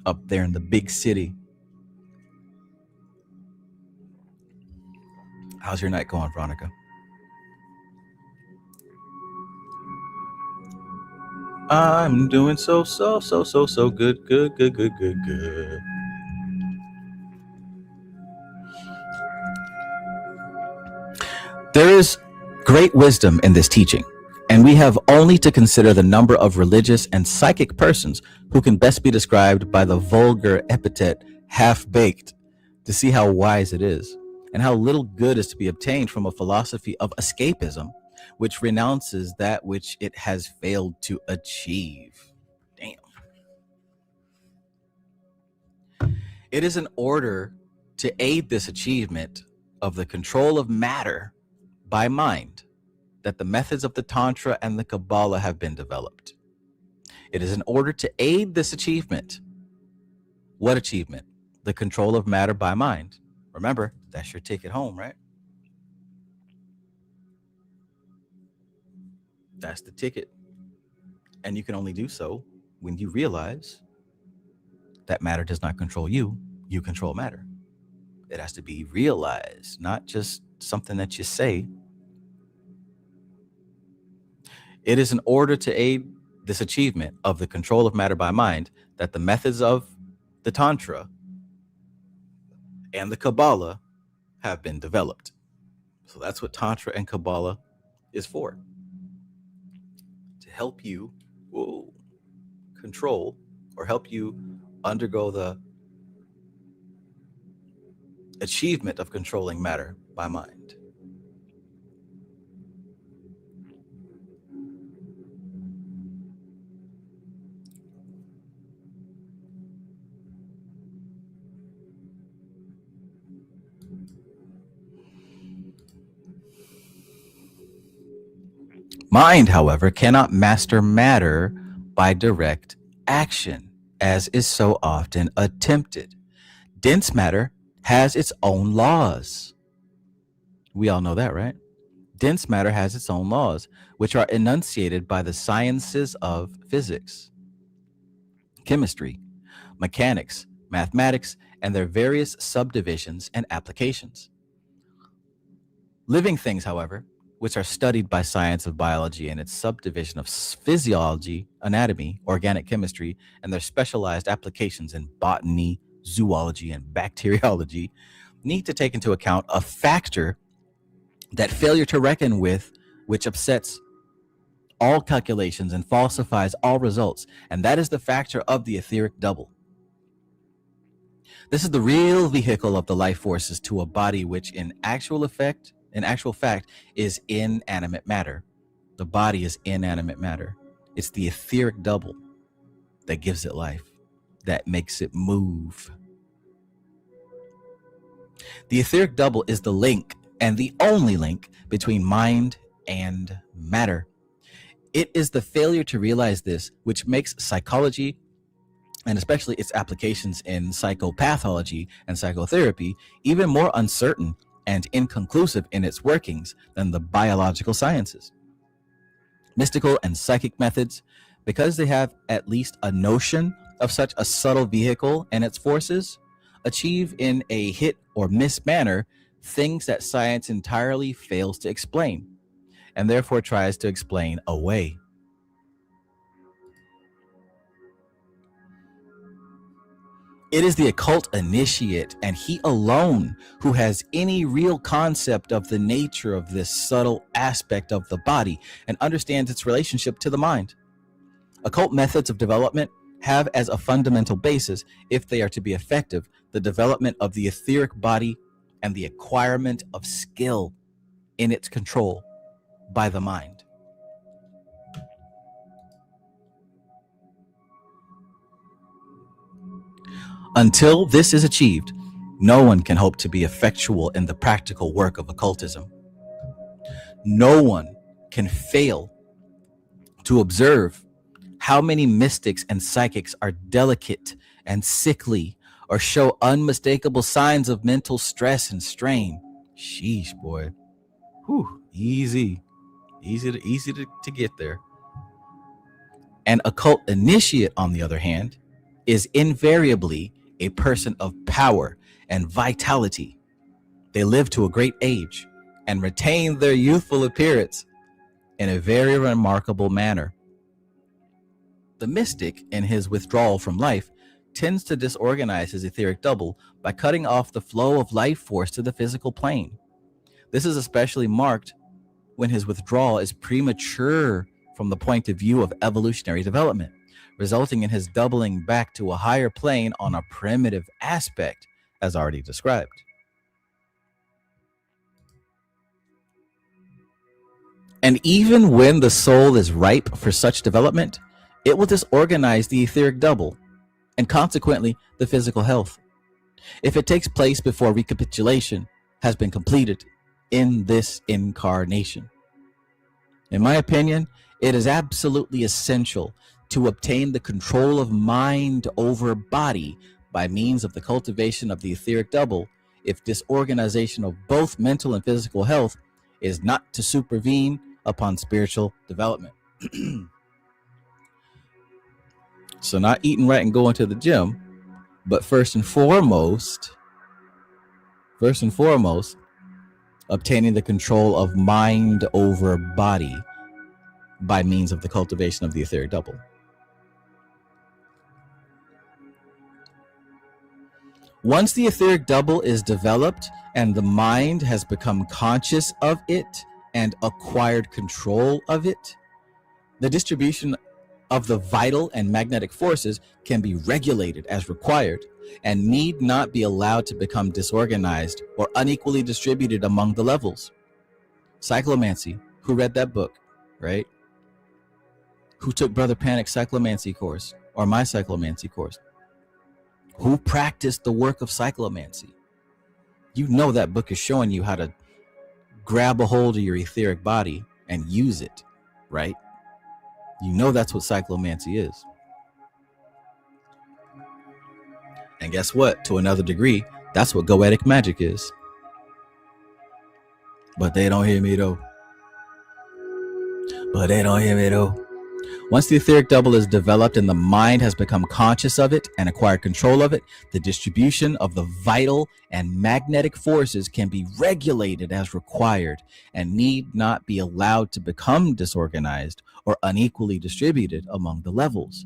up there in the big city. How's your night going, Veronica? I'm doing so good. There is great wisdom in this teaching, and we have only to consider the number of religious and psychic persons who can best be described by the vulgar epithet half-baked to see how wise it is, and how little good is to be obtained from a philosophy of escapism, which renounces that which it has failed to achieve. Damn. It is in order to aid this achievement of the control of matter by mind that the methods of the Tantra and the Kabbalah have been developed. It is in order to aid this achievement. What achievement? The control of matter by mind. Remember, that's your ticket home, right? That's the ticket. And you can only do so when you realize that matter does not control you. You control matter. It has to be realized, not just something that you say. It is in order to aid this achievement of the control of matter by mind that the methods of the Tantra and the Kabbalah have been developed. So that's what Tantra and Kabbalah is for. To help you control or help you undergo the achievement of controlling matter by mind. Mind, however, cannot master matter by direct action, as is so often attempted. Dense matter has its own laws. We all know that, right? Dense matter has its own laws, which are enunciated by the sciences of physics, chemistry, mechanics, mathematics, and their various subdivisions and applications. Living things, however, which are studied by science of biology and its subdivision of physiology, anatomy, organic chemistry, and their specialized applications in botany, zoology, and bacteriology, need to take into account a factor that failure to reckon with, which upsets all calculations and falsifies all results, and that is the factor of the etheric double. This is the real vehicle of the life forces to a body which in actual fact is inanimate matter. The body is inanimate matter. It's the etheric double that gives it life, that makes it move. The etheric double is the link, and the only link, between mind and matter. It is the failure to realize this which makes psychology, and especially its applications in psychopathology and psychotherapy, even more uncertain and inconclusive in its workings than the biological sciences. Mystical and psychic methods, because they have at least a notion of such a subtle vehicle and its forces, achieve in a hit or miss manner things that science entirely fails to explain, and therefore tries to explain away. It is the occult initiate, and he alone, who has any real concept of the nature of this subtle aspect of the body and understands its relationship to the mind. Occult methods of development have as a fundamental basis, if they are to be effective, the development of the etheric body and the acquirement of skill in its control by the mind. Until this is achieved, no one can hope to be effectual in the practical work of occultism. No one can fail to observe how many mystics and psychics are delicate and sickly or show unmistakable signs of mental stress and strain. Sheesh, boy. Whew, easy to get there. An occult initiate, on the other hand, is invariably a person of power and vitality. They live to a great age and retain their youthful appearance in a very remarkable manner. The mystic, in his withdrawal from life, tends to disorganize his etheric double by cutting off the flow of life force to the physical plane. This is especially marked when his withdrawal is premature from the point of view of evolutionary development, resulting in his doubling back to a higher plane on a primitive aspect, as already described. And even when the soul is ripe for such development, it will disorganize the etheric double and consequently the physical health, if it takes place before recapitulation has been completed in this incarnation. In my opinion, it is absolutely essential to obtain the control of mind over body by means of the cultivation of the etheric double, if disorganization of both mental and physical health is not to supervene upon spiritual development. So not eating right and going to the gym, but first and foremost, obtaining the control of mind over body by means of the cultivation of the etheric double. Once the etheric double is developed and the mind has become conscious of it and acquired control of it, the distribution of the vital and magnetic forces can be regulated as required and need not be allowed to become disorganized or unequally distributed among the levels. Cyclomancy, who read that book, right? Who took Brother Panic's cyclomancy course or my cyclomancy course? Who practiced the work of cyclomancy? You know that book is showing you how to grab a hold of your etheric body and use it, right? You know that's what cyclomancy is. And guess what? To another degree, that's what goetic magic is. But they don't hear me though. Once the etheric double is developed and the mind has become conscious of it and acquired control of it, the distribution of the vital and magnetic forces can be regulated as required and need not be allowed to become disorganized or unequally distributed among the levels.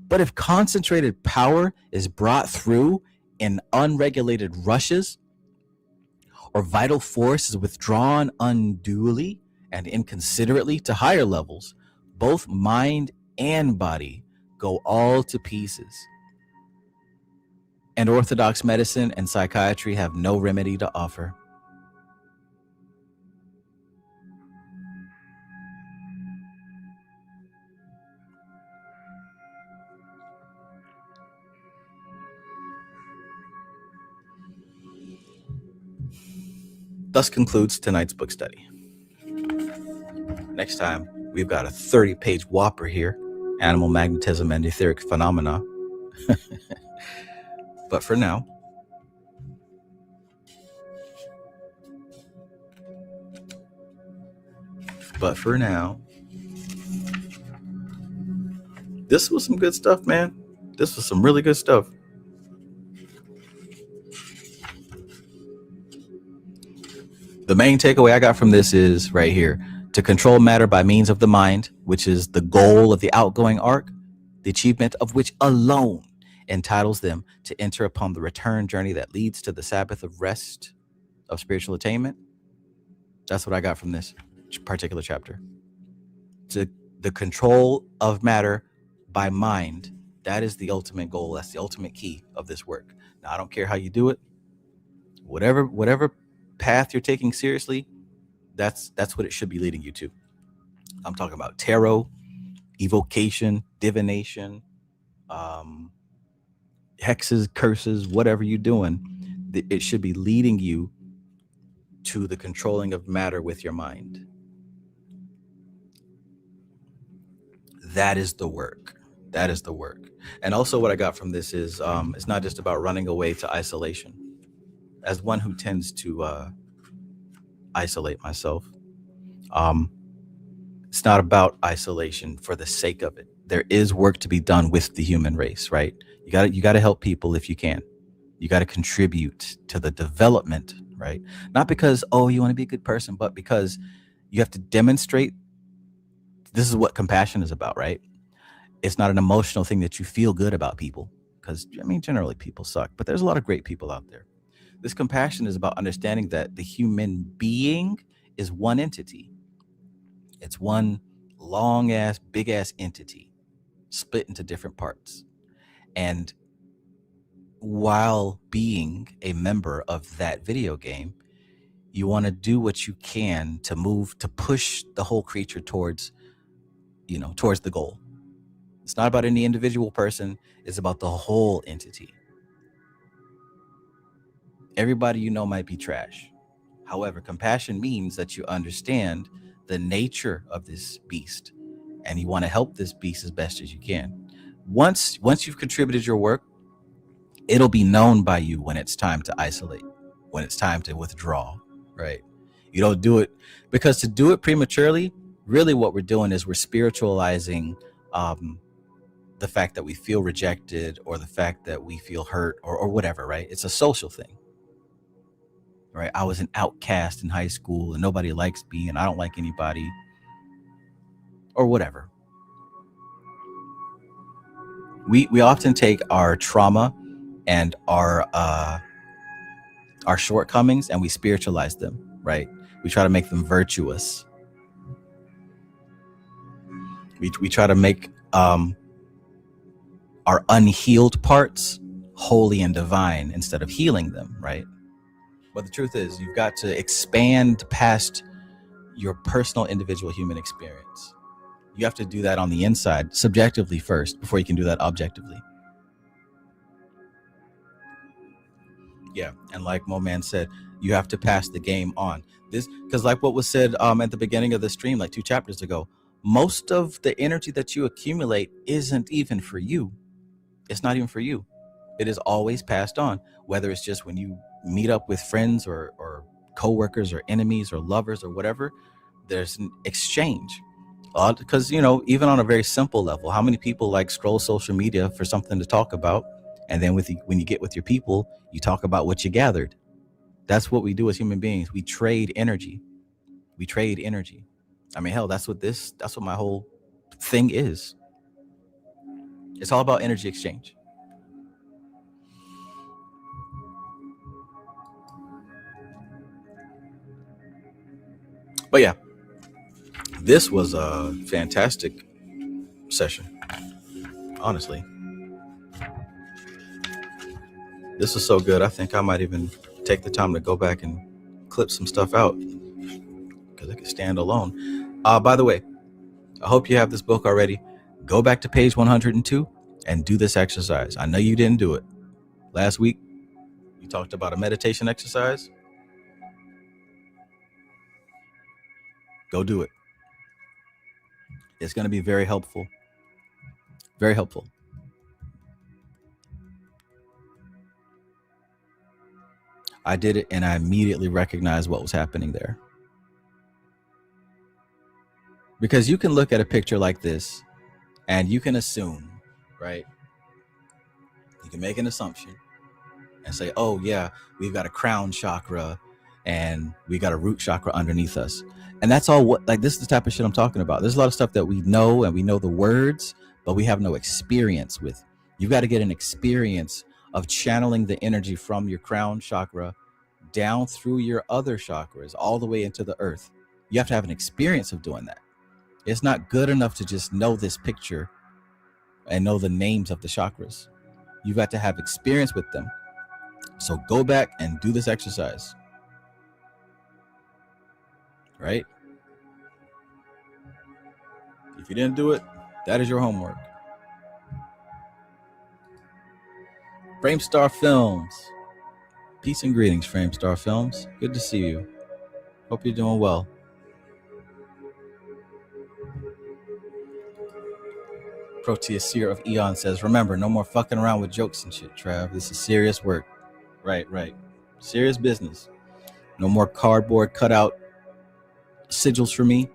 But if concentrated power is brought through in unregulated rushes, or vital force is withdrawn unduly and inconsiderately to higher levels, both mind and body go all to pieces. And orthodox medicine and psychiatry have no remedy to offer. Thus concludes tonight's book study. Next time, We've got a 30-page whopper here, Animal Magnetism and Etheric Phenomena. But for now, this was some good stuff, man. This was some really good stuff. The main takeaway I got from this is right here. To control matter by means of the mind, which is the goal of the outgoing arc, the achievement of which alone entitles them to enter upon the return journey that leads to the Sabbath of rest of spiritual attainment. That's what I got from this particular chapter. To the control of matter by mind, that is the ultimate goal. That's the ultimate key of this work. Now, I don't care how you do it. Whatever path you're taking seriously, that's what it should be leading you to. I'm talking about tarot, evocation, divination, hexes, curses, whatever you're doing, it should be leading you to the controlling of matter with your mind. That is the work. That is the work. And also what I got from this is it's not just about running away to isolation. As one who tends to isolate myself, it's not about isolation for the sake of it. There is work to be done with the human race, right? You got to help people if you can. You got to contribute to the development, right? Not because, oh, you want to be a good person, but because you have to demonstrate. This is what compassion is about, right? It's not an emotional thing that you feel good about people, because, I mean, generally people suck, but there's a lot of great people out there. This compassion is about understanding that the human being is one entity. It's one long ass, big ass entity split into different parts. And while being a member of that video game, you want to do what you can to move, to push the whole creature towards the goal. It's not about any individual person. It's about the whole entity. Everybody you know might be trash. However, compassion means that you understand the nature of this beast and you want to help this beast as best as you can. Once you've contributed your work, it'll be known by you when it's time to isolate, when it's time to withdraw, right? You don't do it because to do it prematurely, really what we're doing is we're spiritualizing the fact that we feel rejected or the fact that we feel hurt or whatever, right? It's a social thing, right? I was an outcast in high school and nobody likes me and I don't like anybody or whatever. We often take our trauma and our shortcomings and we spiritualize them, right? We try to make them virtuous. We try to make our unhealed parts holy and divine instead of healing them, right? But the truth is, you've got to expand past your personal individual human experience. You have to do that on the inside, subjectively first, before you can do that objectively. Yeah, and like Mo Man said, you have to pass the game on. This, because like what was said at the beginning of the stream, like 2 chapters ago, most of the energy that you accumulate isn't even for you. It's not even for you. It is always passed on, whether it's just when you meet up with friends or co-workers or enemies or lovers or whatever. There's an exchange. Because, even on a very simple level, how many people like scroll social media for something to talk about? And then when you get with your people, you talk about what you gathered. That's what we do as human beings. We trade energy. I mean, hell, that's what my whole thing is. It's all about energy exchange. But yeah, this was a fantastic session. Honestly, this is so good. I think I might even take the time to go back and clip some stuff out because it can stand alone. By the way, I hope you have this book already. Go back to page 102 and do this exercise. I know you didn't do it. Last week, you talked about a meditation exercise. Go do it. It's going to be very helpful. Very helpful. I did it and I immediately recognized what was happening there. Because you can look at a picture like this and you can assume, right? You can make an assumption and say, oh yeah, we've got a crown chakra and we got a root chakra underneath us. And that's all what, like, this is the type of shit I'm talking about. There's a lot of stuff that we know and we know the words, but we have no experience with. You've got to get an experience of channeling the energy from your crown chakra down through your other chakras all the way into the earth. You have to have an experience of doing that. It's not good enough to just know this picture and know the names of the chakras. You've got to have experience with them. So go back and do this exercise. Right? If you didn't do it, that is your homework. Framestar Films. Peace and greetings, Framestar Films. Good to see you. Hope you're doing well. Proteus Seer of Eon says, remember, no more fucking around with jokes and shit, Trav. This is serious work. Right. Serious business. No more cardboard cutout sigils for me.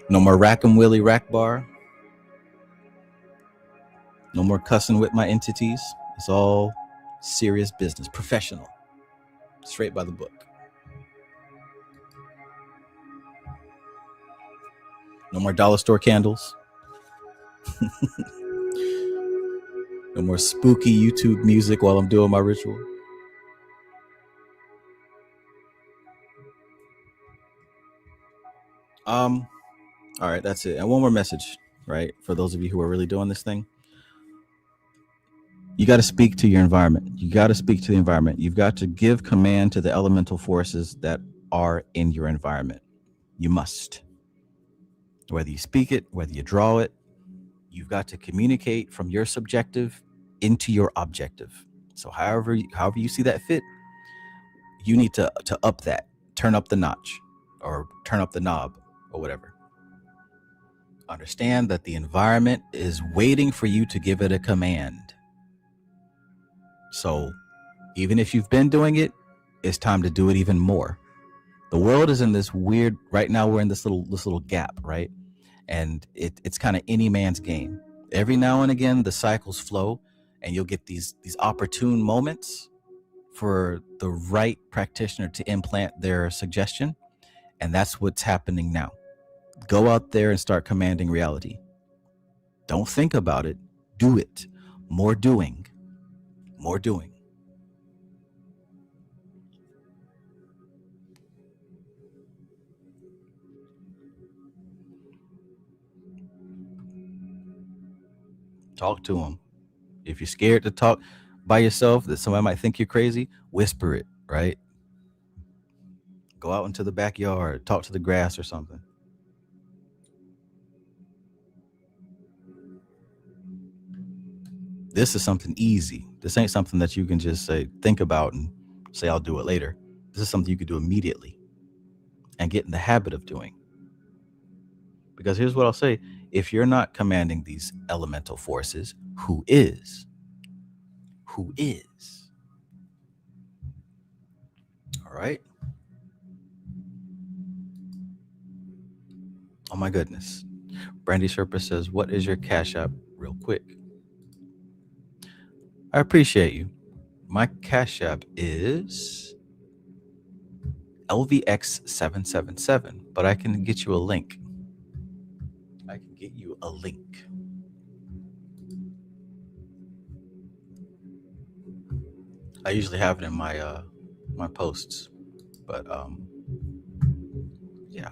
No more rack 'em Willie rack bar. No more cussing with my entities. It's all serious business. Professional. Straight by the book. No more dollar store candles. No more spooky YouTube music while I'm doing my ritual. All right, that's it. And one more message, right? For those of you who are really doing this thing. You got to speak to your environment. You got to speak to the environment. You've got to give command to the elemental forces that are in your environment. You must. Whether you speak it, whether you draw it, you've got to communicate from your subjective into your objective. So however you see that fit, you need to up that, turn up the notch or turn up the knob or whatever. Understand that the environment is waiting for you to give it a command. So even if you've been doing it, it's time to do it even more. The world is in this weird, right now we're in this little gap, right? And it's kind of any man's game. Every now and again, the cycles flow and you'll get these opportune moments for the right practitioner to implant their suggestion. And that's what's happening now. Go out there and start commanding reality. Don't think about it. Do it. More doing. More doing. Talk to them. If you're scared to talk by yourself, that somebody might think you're crazy, whisper it, right? Go out into the backyard, talk to the grass or something. This is something easy. This ain't something that you can just say, think about and say, I'll do it later. This is something you can do immediately and get in the habit of doing. Because here's what I'll say. If you're not commanding these elemental forces, who is? Who is? All right. Oh my goodness. Brandy Sherpa says, what is your Cash App? Real quick. I appreciate you. My Cash App is LVX777, but I can get you a link. I can get you a link. I usually have it in my my posts, but yeah.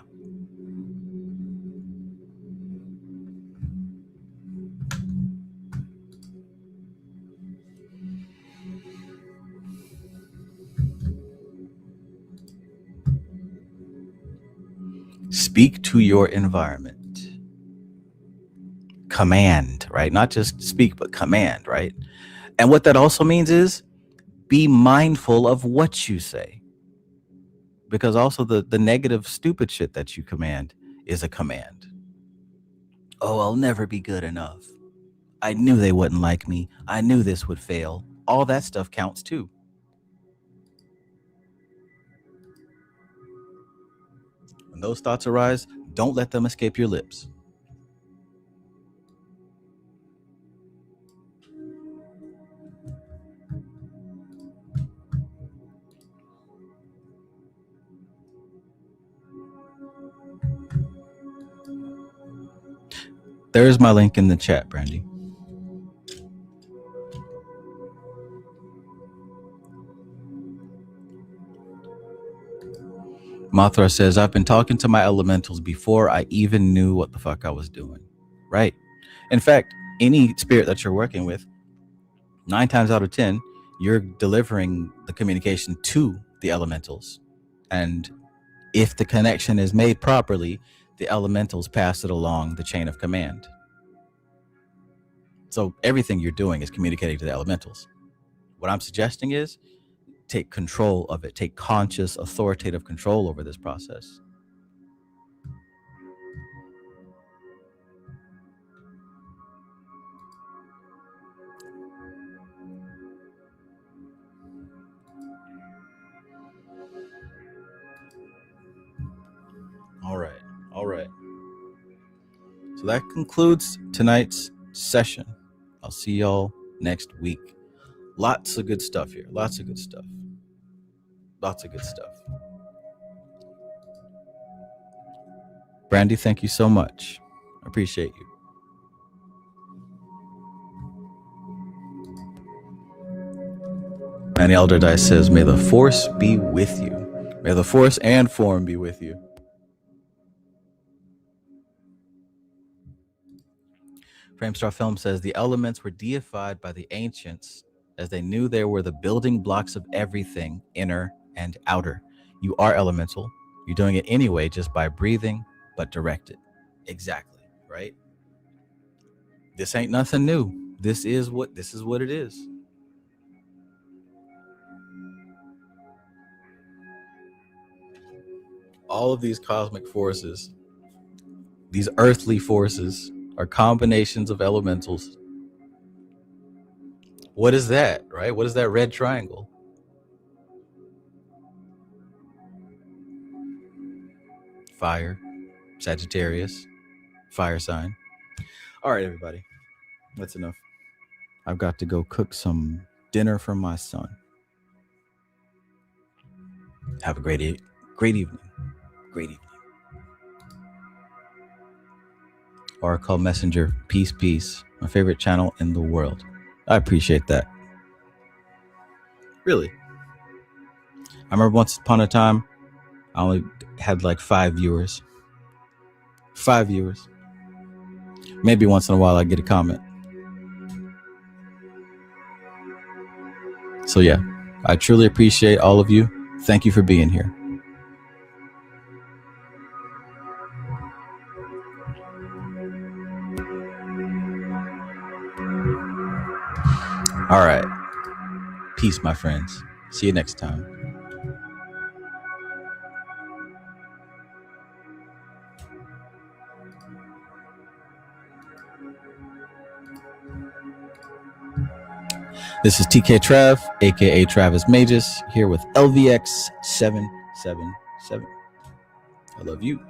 Speak to your environment. Command, right? Not just speak, but command, right? And what that also means is be mindful of what you say. because also the negative, stupid shit that you command is a command. Oh, I'll never be good enough. I knew they wouldn't like me. I knew this would fail. All that stuff counts too. When those thoughts arise, don't let them escape your lips. There's my link in the chat, Brandy. Mothra says, I've been talking to my elementals before I even knew what the fuck I was doing. Right. In fact, any spirit that you're working with, 9 times out of 10, you're delivering the communication to the elementals. And if the connection is made properly, the elementals pass it along the chain of command. So everything you're doing is communicating to the elementals. What I'm suggesting is take control of it. Take conscious, authoritative control over this process. All right. All right. So that concludes tonight's session. I'll see y'all next week. Lots of good stuff here. Lots of good stuff. Lots of good stuff. Brandy, thank you so much. I appreciate you. And Elder Dice says, may the force be with you. May the force and form be with you. Framestar Film says, the elements were deified by the ancients as they knew they were the building blocks of everything, inner and outer. You are elemental. You're doing it anyway just by breathing, but direct it. Exactly, right? This ain't nothing new. This is what it is. All of these cosmic forces, these earthly forces, are combinations of elementals. What is that, right? What is that red triangle? Fire, Sagittarius, fire sign. All right, everybody, that's enough. I've got to go cook some dinner for my son. Have a great evening. Great evening. Oracle Messenger, peace, peace. My favorite channel in the world. I appreciate that. Really. I remember once upon a time, I only had like 5 viewers. 5 viewers. Maybe once in a while I get a comment. So yeah, I truly appreciate all of you. Thank you for being here. All right. Peace, my friends. See you next time. This is TK Trav, aka Travis Magus, here with LVX 777. I love you.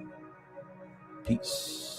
Peace.